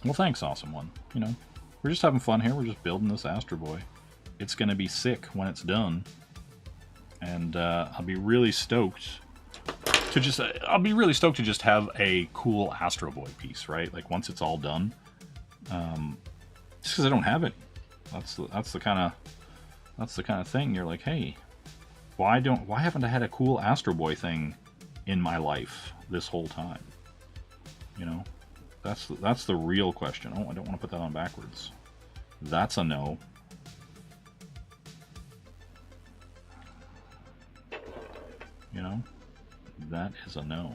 Well, thanks, Awesome One. You know, we're just having fun here. We're just building this Astro Boy. It's going to be sick when it's done. And I'll be really stoked to just... just have a cool Astro Boy piece, right? Like, once it's all done. Just because I don't have it. That's the kind of thing. You're like, hey, why haven't I had a cool Astro Boy thing in my life this whole time? You know? That's the real question. Oh, I don't want to put that on backwards. That's a no. You know? That is a no.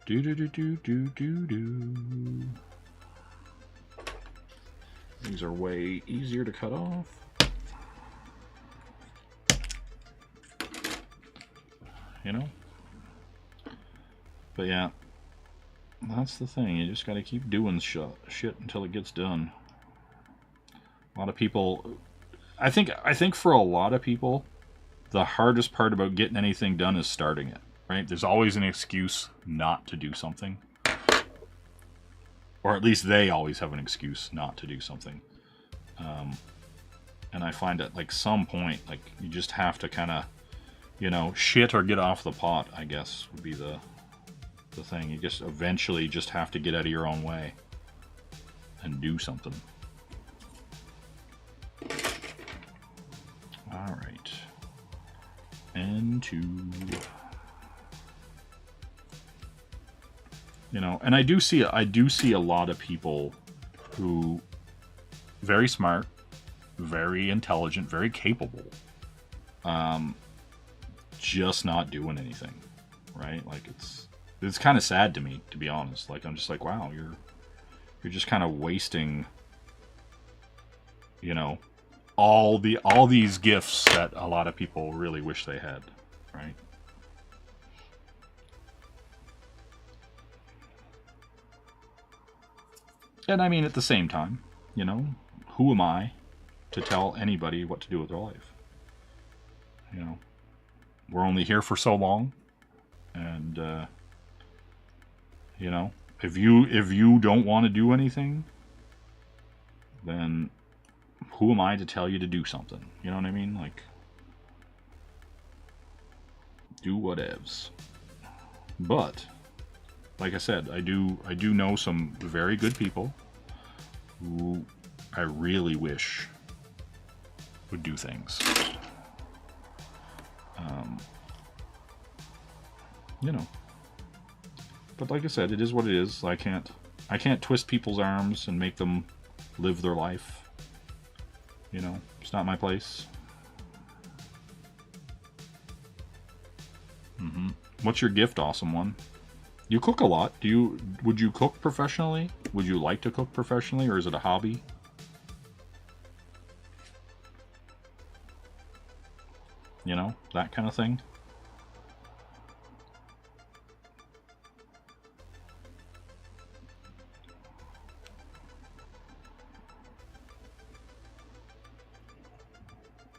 Do do do do do do do. These are way easier to cut off. You know? But yeah. That's the thing, you just gotta keep doing shit until it gets done. A lot of people... I think for a lot of people, the hardest part about getting anything done is starting it, right? There's always an excuse not to do something. Or at least they always have an excuse not to do something. And I find at like some point, like, you just have to kind of, you know, shit or get off the pot, I guess, would be the thing. You just eventually just have to get out of your own way and do something. Alright. N2. You know, and I do see a lot of people who very smart, very intelligent, very capable, just not doing anything, right? Like, it's kind of sad to me, to be honest. Like, I'm just like, wow, you're just kind of wasting, you know, all these gifts that a lot of people really wish they had, right? And I mean, at the same time, you know, who am I to tell anybody what to do with their life? You know, we're only here for so long, and you know, if you don't want to do anything, then who am I to tell you to do something? You know what I mean? Like, do whatevs. But like I said, I do know some very good people who I really wish would do things. You know. But like I said, it is what it is. I can't twist people's arms and make them live their life. You know, it's not my place. What's your gift, Awesome One? You cook a lot. Would you cook professionally? Would you like to cook professionally, or is it a hobby? You know, that kind of thing.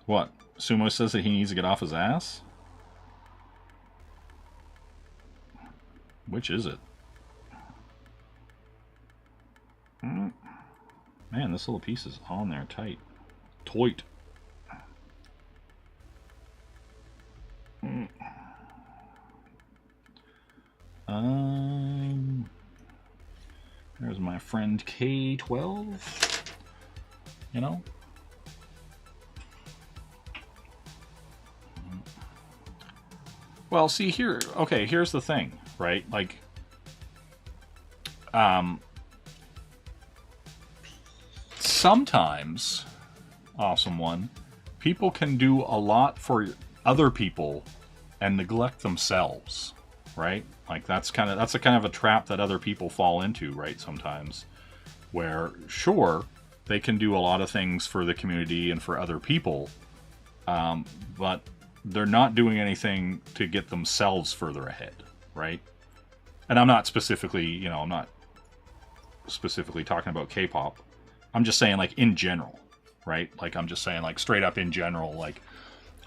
What? Sumo says that he needs to get off his ass? Which is it? Man, this little piece is on there tight. Toit. There's my friend K12. You know? Well, see here, okay, here's the thing, right? Like, sometimes, awesome one, people can do a lot for other people and neglect themselves, right? Like that's a kind of a trap that other people fall into, right? Sometimes, where sure they can do a lot of things for the community and for other people, but they're not doing anything to get themselves further ahead, right? And I'm not specifically, I'm not specifically talking about K-pop. I'm just saying, like, in general, right? Like, I'm just saying, like, straight up in general, like,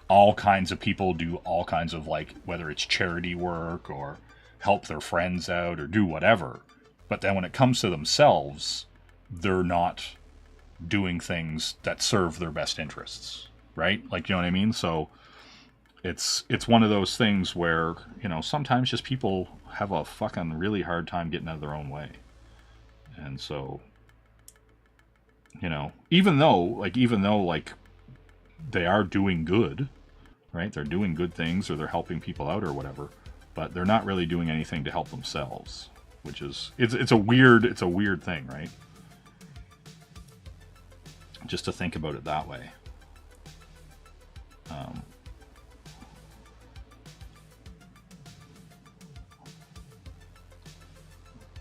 all kinds of people do all kinds of, like, whether it's charity work or help their friends out or do whatever. But then when it comes to themselves, they're not doing things that serve their best interests, right? Like, you know what I mean? So it's one of those things where, sometimes just people have a fucking really hard time getting out of their own way. And so, even though they are doing good, right? They're doing good things or they're helping people out or whatever, but they're not really doing anything to help themselves, which is, it's a weird thing, right? Just to think about it that way.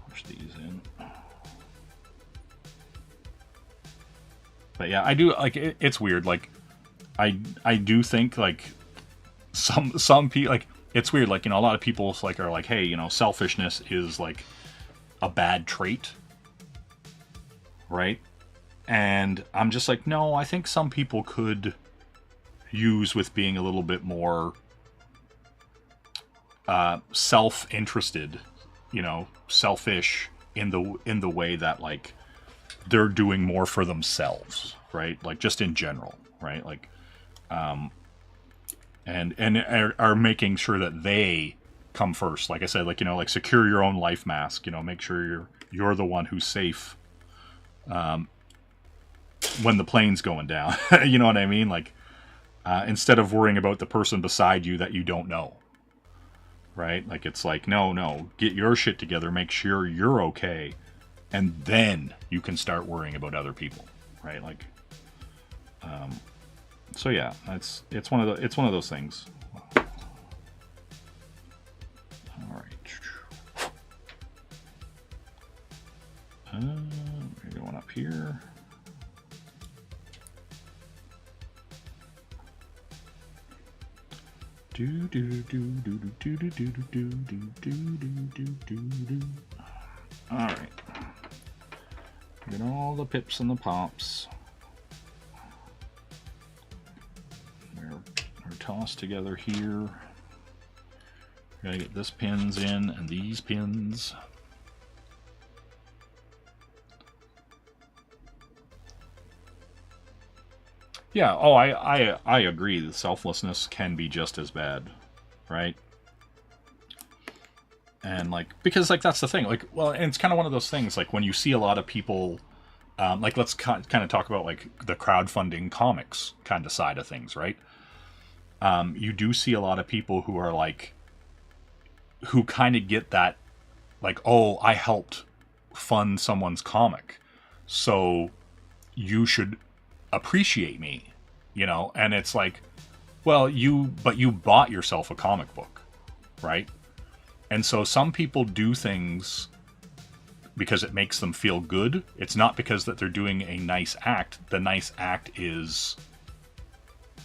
Push these in. But yeah, I do, like, it's weird. Like, I do think, like, some people, like, it's weird. Like, a lot of people, like, are like, hey, selfishness is, like, a bad trait. Right? And I'm just like, no, I think some people could use with being a little bit more self-interested, selfish in the way that, like, they're doing more for themselves, right? Like, just in general, right? Like, and are making sure that they come first. Like I said, like, like, secure your own life mask, make sure you're the one who's safe when the plane's going down. You know what I mean? Like, instead of worrying about the person beside you that you don't know, right? Like, it's like, no, get your shit together, make sure you're okay, and then you can start worrying about other people, right? Like, so yeah, it's one of those things. All right, we're going up here. All right. Get all the pips and the pops. They're tossed together here. Gotta get this pins in and these pins. Yeah, I agree that selflessness can be just as bad, right? And, like, because, like, that's the thing, like, well, and it's kind of one of those things, like, when you see a lot of people, like, let's kind of talk about, like, the crowdfunding comics kind of side of things, right? You do see a lot of people who are, like, who kind of get that, like, oh, I helped fund someone's comic, so you should appreciate me, and it's like, well, you bought yourself a comic book, right? And so some people do things because it makes them feel good. It's not because that they're doing a nice act. The nice act is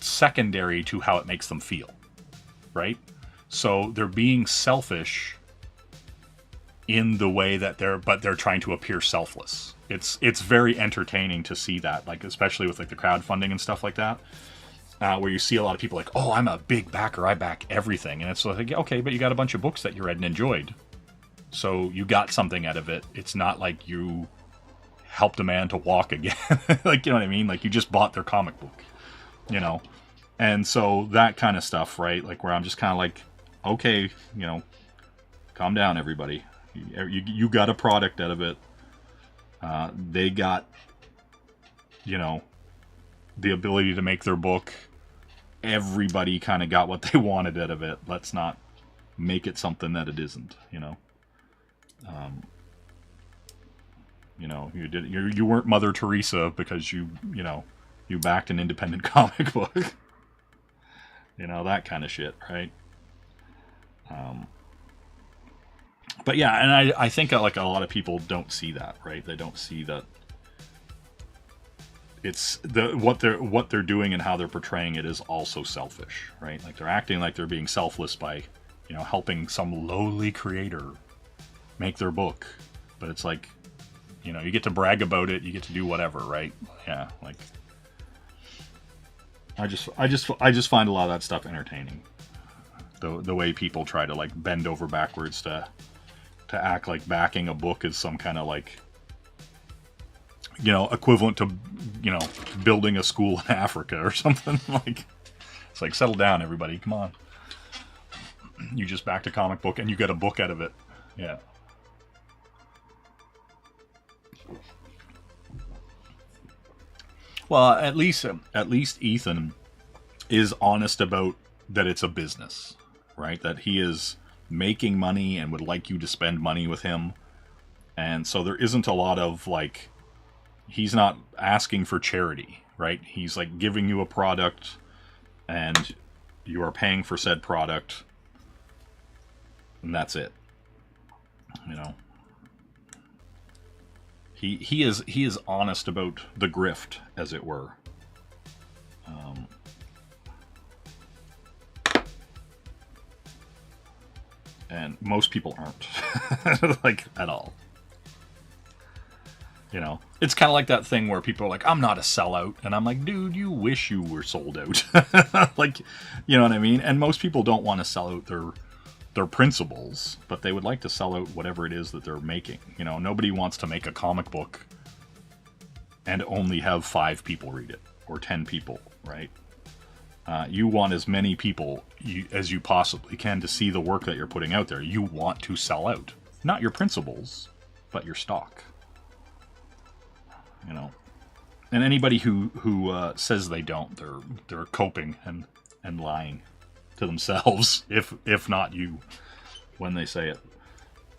secondary to how it makes them feel, right? So they're being selfish in the way that they're trying to appear selfless. It's very entertaining to see that, like especially with like the crowdfunding and stuff like that, where you see a lot of people like, oh, I'm a big backer, I back everything, and it's like, okay, but you got a bunch of books that you read and enjoyed, so you got something out of it. It's not like you helped a man to walk again, like, you know what I mean? Like you just bought their comic book, you know. And so that kind of stuff, right? Like where I'm just kind of like, okay, you know, calm down, everybody. You got a product out of it. They got, you know, the ability to make their book. Everybody kind of got what they wanted out of it. Let's not make it something that it isn't, you know. You know, you weren't Mother Teresa because you backed an independent comic book. You know, that kind of shit, right? But yeah, and I think like a lot of people don't see that, right? They don't see that it's what they're doing and how they're portraying it is also selfish, right? Like they're acting like they're being selfless by, you know, helping some lowly creator make their book. But it's like, you know, you get to brag about it, you get to do whatever, right? Yeah, like I just find a lot of that stuff entertaining. The way people try to like bend over backwards to act like backing a book is some kind of like, you know, equivalent to, you know, building a school in Africa or something. Like, it's like, settle down, everybody, come on. You just backed a comic book and you get a book out of it. Yeah. Well, at least Ethan is honest about that it's a business, right? That he is making money and would like you to spend money with him. And so there isn't a lot of like, he's not asking for charity, right? He's like giving you a product and you are paying for said product, and that's it. You know, he is honest about the grift, as it were. And most people aren't, like, at all. You know, it's kind of like that thing where people are like, I'm not a sellout. And I'm like, dude, you wish you were sold out. Like, you know what I mean? And most people don't want to sell out their principles, but they would like to sell out whatever it is that they're making. You know, nobody wants to make a comic book and only have 5 people read it, or 10 people, right? You want as many people as you possibly can to see the work that you're putting out there. You want to sell out. Not your principles, but your stock. You know, and anybody who says they don't, they're coping and lying to themselves, if not you, when they say it.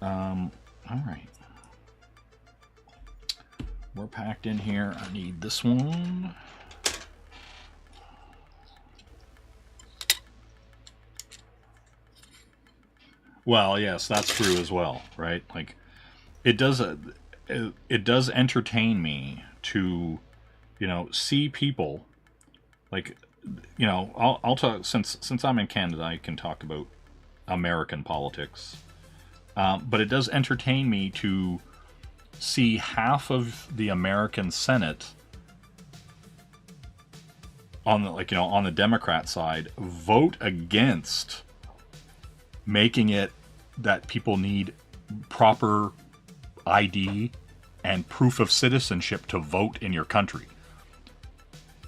All right, we're packed in here. I need this one. Well, yes, that's true as well, right? Like, it does entertain me to, you know, see people, like, you know, I'll talk, since I'm in Canada, I can talk about American politics, but it does entertain me to see half of the American Senate on the, like, you know, on the Democrat side vote against making it that people need proper ID and proof of citizenship to vote in your country.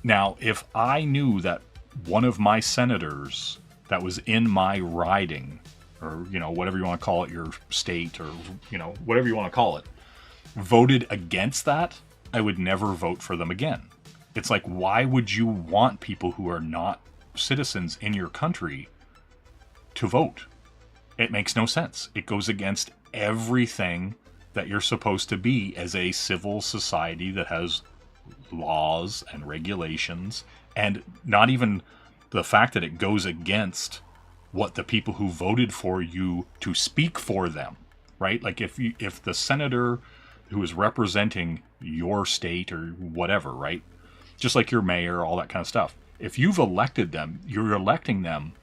Now, if I knew that one of my senators that was in my riding, or, you know, whatever you want to call it, your state, or, you know, whatever you want to call it, voted against that, I would never vote for them again. It's like, why would you want people who are not citizens in your country to vote? It makes no sense. It goes against everything that you're supposed to be as a civil society that has laws and regulations, and not even the fact that it goes against what the people who voted for you to speak for them, right? Like if the senator who is representing your state or whatever, right? Just like your mayor, all that kind of stuff. If you've elected them, you're electing them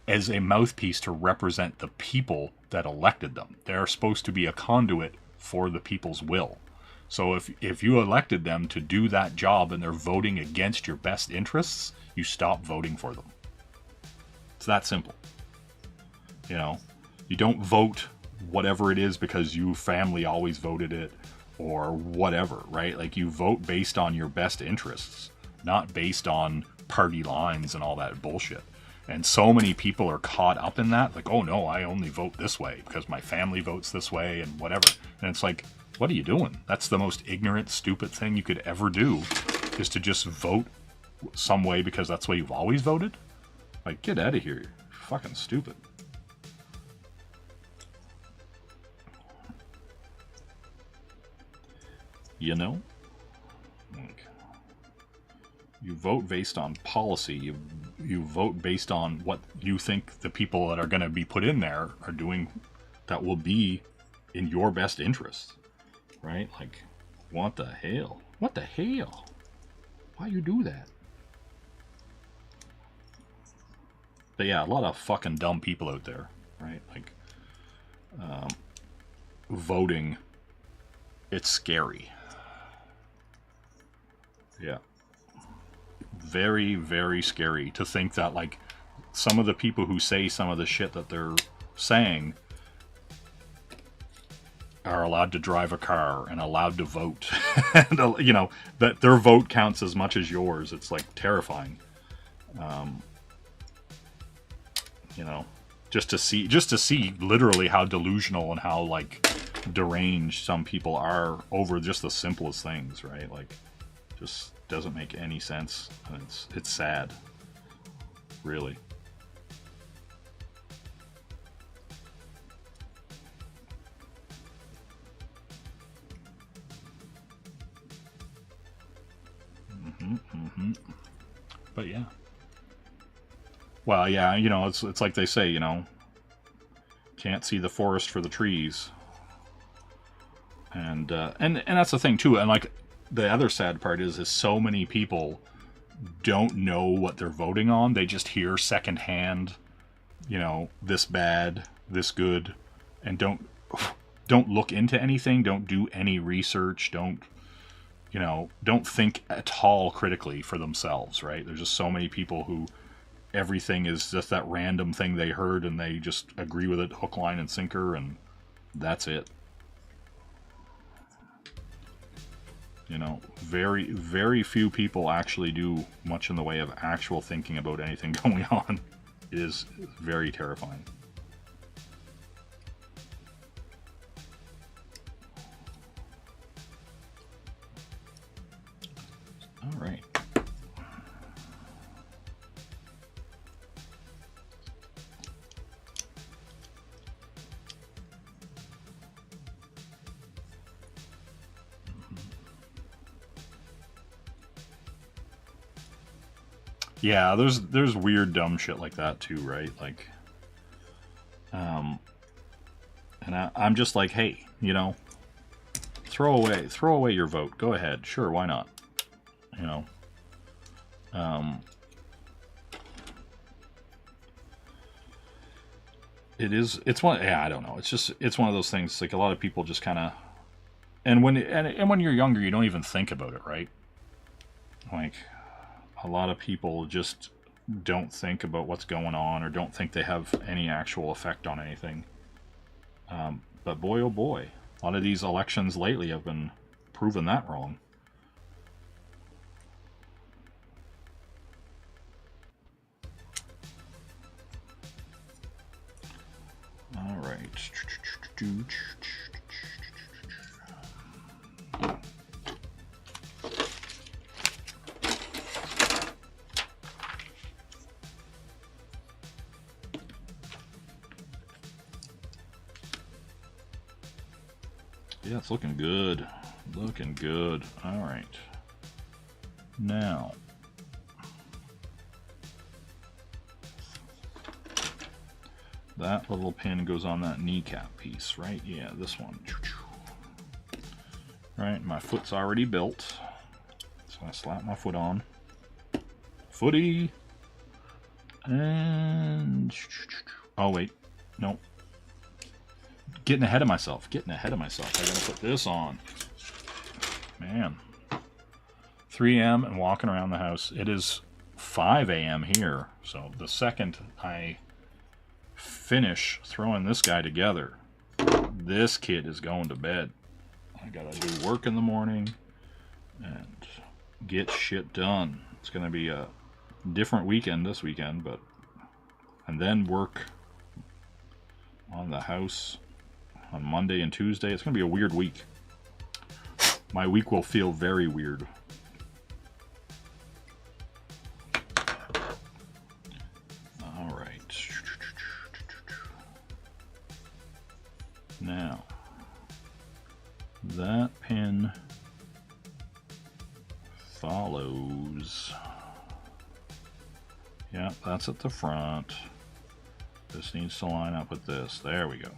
as a mouthpiece to represent the people that elected them. They're supposed to be a conduit for the people's will. So if you elected them to do that job and they're voting against your best interests, you stop voting for them. It's that simple. You know, you don't vote whatever it is because your family always voted it or whatever, right? Like you vote based on your best interests, not based on party lines and all that bullshit. And so many people are caught up in that, like, oh no, I only vote this way because my family votes this way and whatever. And it's like, what are you doing? That's the most ignorant, stupid thing you could ever do, is to just vote some way because that's the way you've always voted? Like, get out of here. You're fucking stupid. You know? Like, you vote based on policy. You vote based on what you think the people that are going to be put in there are doing that will be in your best interest. Right? Like, what the hell? What the hell? Why you do that? But yeah, a lot of fucking dumb people out there, right? Like, voting, it's scary. Yeah. Very, very scary to think that, like, some of the people who say some of the shit that they're saying are allowed to drive a car and allowed to vote. And, you know, that their vote counts as much as yours. It's, like, terrifying. You know, just to see literally how delusional and how, like, deranged some people are over just the simplest things, right? Like, just doesn't make any sense. And it's sad. Really. But yeah. Well, yeah, you know, it's like they say, you know, can't see the forest for the trees. And that's the thing too. And like the other sad part is so many people don't know what they're voting on. They just hear secondhand, you know, this bad, this good, and don't look into anything, don't do any research, don't think at all critically for themselves, right? There's just so many people who everything is just that random thing they heard and they just agree with it hook, line, and sinker, and that's it. You know, very, very few people actually do much in the way of actual thinking about anything going on. It is very terrifying. All right. Yeah, there's weird dumb shit like that too, right? Like, and I'm just like, hey, you know, throw away your vote. Go ahead, sure, why not? You know, it's one, yeah, I don't know. It's one of those things. Like a lot of people just kind of, and when you're younger, you don't even think about it, right? Like, a lot of people just don't think about what's going on or don't think they have any actual effect on anything. But boy, oh boy, a lot of these elections lately have been proving that wrong. All right. Yeah, it's looking good. Looking good. All right. Now, that little pin goes on that kneecap piece, right? Yeah, this one. Right, my foot's already built. So I slap my foot on. Footy! And... oh, wait. Nope. Getting ahead of myself. Getting ahead of myself. I gotta put this on. Man. 3 a.m. and walking around the house. It is 5 a.m. here. So the second I finish throwing this guy together, this kid is going to bed. I gotta do work in the morning and get shit done. It's gonna be a different weekend this weekend, but and then work on the house on Monday and Tuesday. It's gonna be a weird week. My week will feel very weird. All right. Now, that pin follows. Yeah, that's at the front. This needs to line up with this. There we go.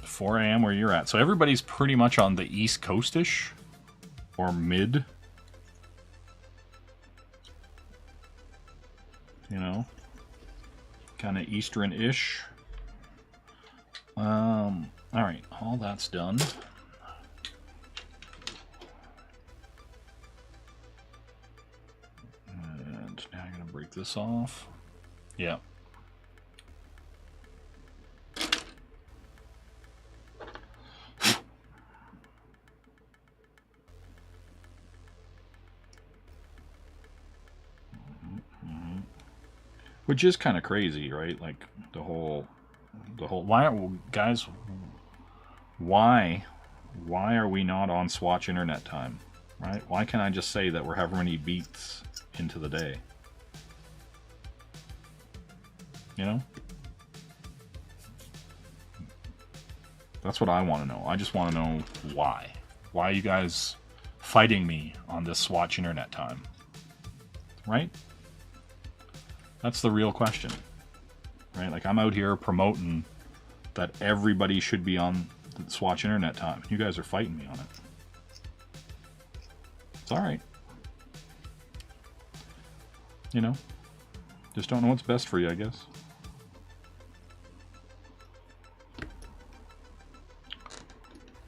4 a.m. where you're at. So everybody's pretty much on the East Coast-ish or mid. You know, kind of Eastern-ish. All right, all that's done. And now I'm gonna break this off. Yeah. Which is kind of crazy, right? Like the whole why are we not on Swatch internet time, right? Why can't I just say that we're however many beats into the day? You know? That's what I want to know. I just want to know why. Why are you guys fighting me on this Swatch internet time? Right? That's the real question. Right? Like, I'm out here promoting that everybody should be on the Swatch internet time. You guys are fighting me on it. It's alright. You know? Just don't know what's best for you, I guess.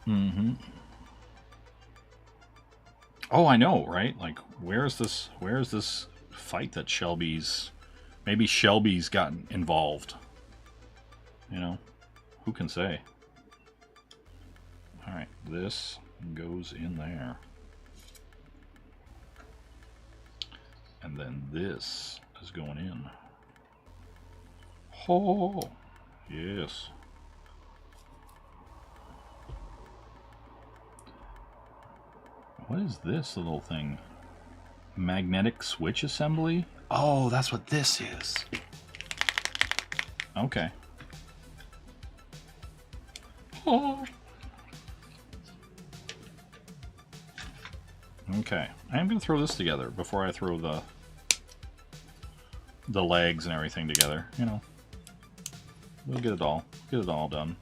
Mm-hmm. Oh, I know, right? Like, where's this fight that Shelby's... Maybe Shelby's gotten involved. You know? Who can say? Alright, this goes in there. And then this is going in. Oh, yes. What is this little thing? Magnetic switch assembly? Oh, that's what this is. Okay. Oh. Okay. I'm going to throw this together before I throw the legs and everything together, you know. We'll get it all done.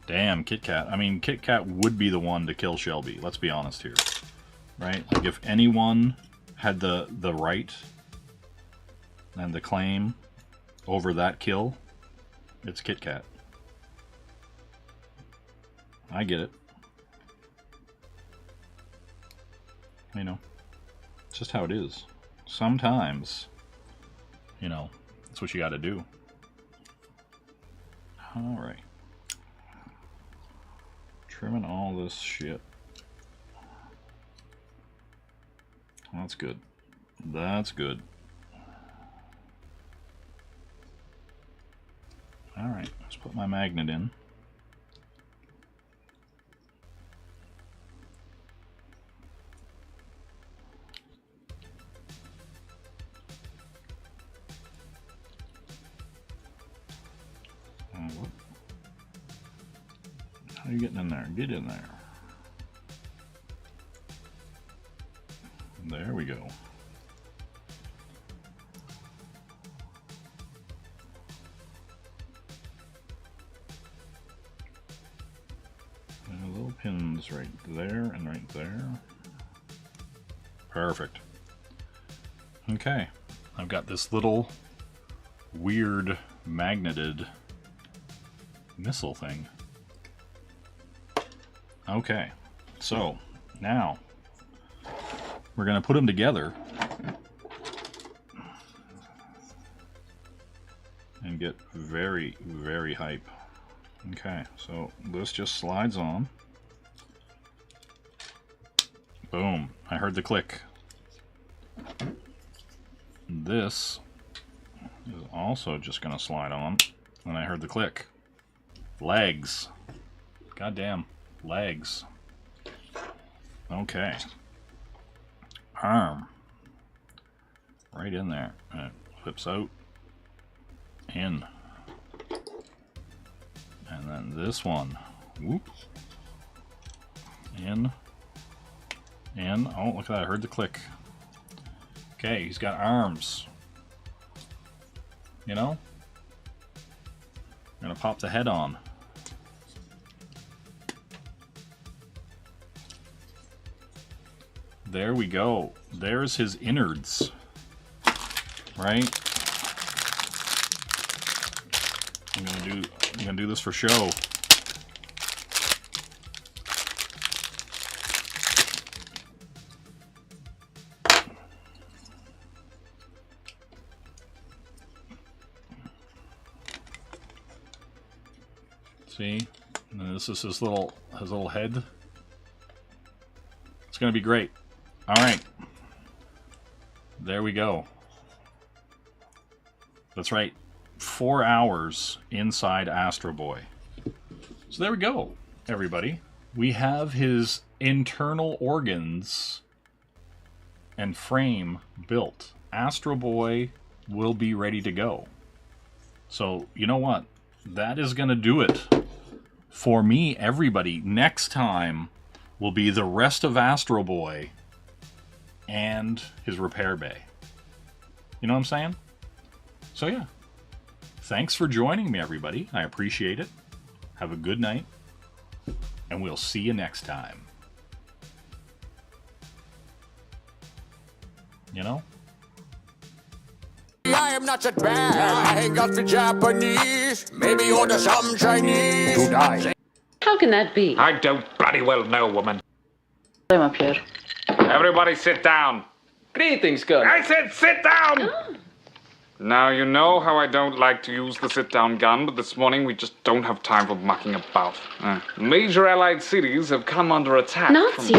Damn, Kit Kat. I mean, Kit Kat would be the one to kill Shelby. Let's be honest here. Right? Like, if anyone had the right and the claim over that kill, it's Kit Kat. I get it. You know, it's just how it is. Sometimes, you know, that's what you got to do. All right. Trimming all this shit. That's good. That's good. All right, let's put my magnet in. How are you getting in there? Get in there. There we go. And little pins right there and right there. Perfect. Okay. I've got this little weird magneted missile thing. Okay. So, now we're going to put them together and get very, very hype. Okay, so this just slides on. Boom. I heard the click. This is also just going to slide on, and I heard the click. Legs. Goddamn. Legs. Okay. Arm. Right in there. And it flips out. In. And then this one. Whoop. In. In. Oh, look at that. I heard the click. Okay, he's got arms. You know? I'm gonna pop the head on. There we go. There's his innards. Right? I'm gonna do this for show. See? And this is his little head. It's gonna be great. Alright. There we go. That's right. 4 hours inside Astro Boy. So there we go, everybody. We have his internal organs and frame built. Astro Boy will be ready to go. So, you know what? That is going to do it for me, everybody. Next time will be the rest of Astro Boy and his repair bay. You know what I'm saying? So yeah. Thanks for joining me, everybody. I appreciate it. Have a good night, and we'll see you next time. You know? I am not a bad. I ain't got the Japanese. Maybe order some Chinese. To die. How can that be? I don't bloody well know, woman. Problema, Pierre. Everybody sit down. Greetings, Colonel. I said sit down! Now, you know how I don't like to use the sit-down gun, but this morning we just don't have time for mucking about. Major Allied cities have come under attack. Nazis?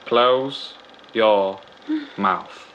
Close your mouth.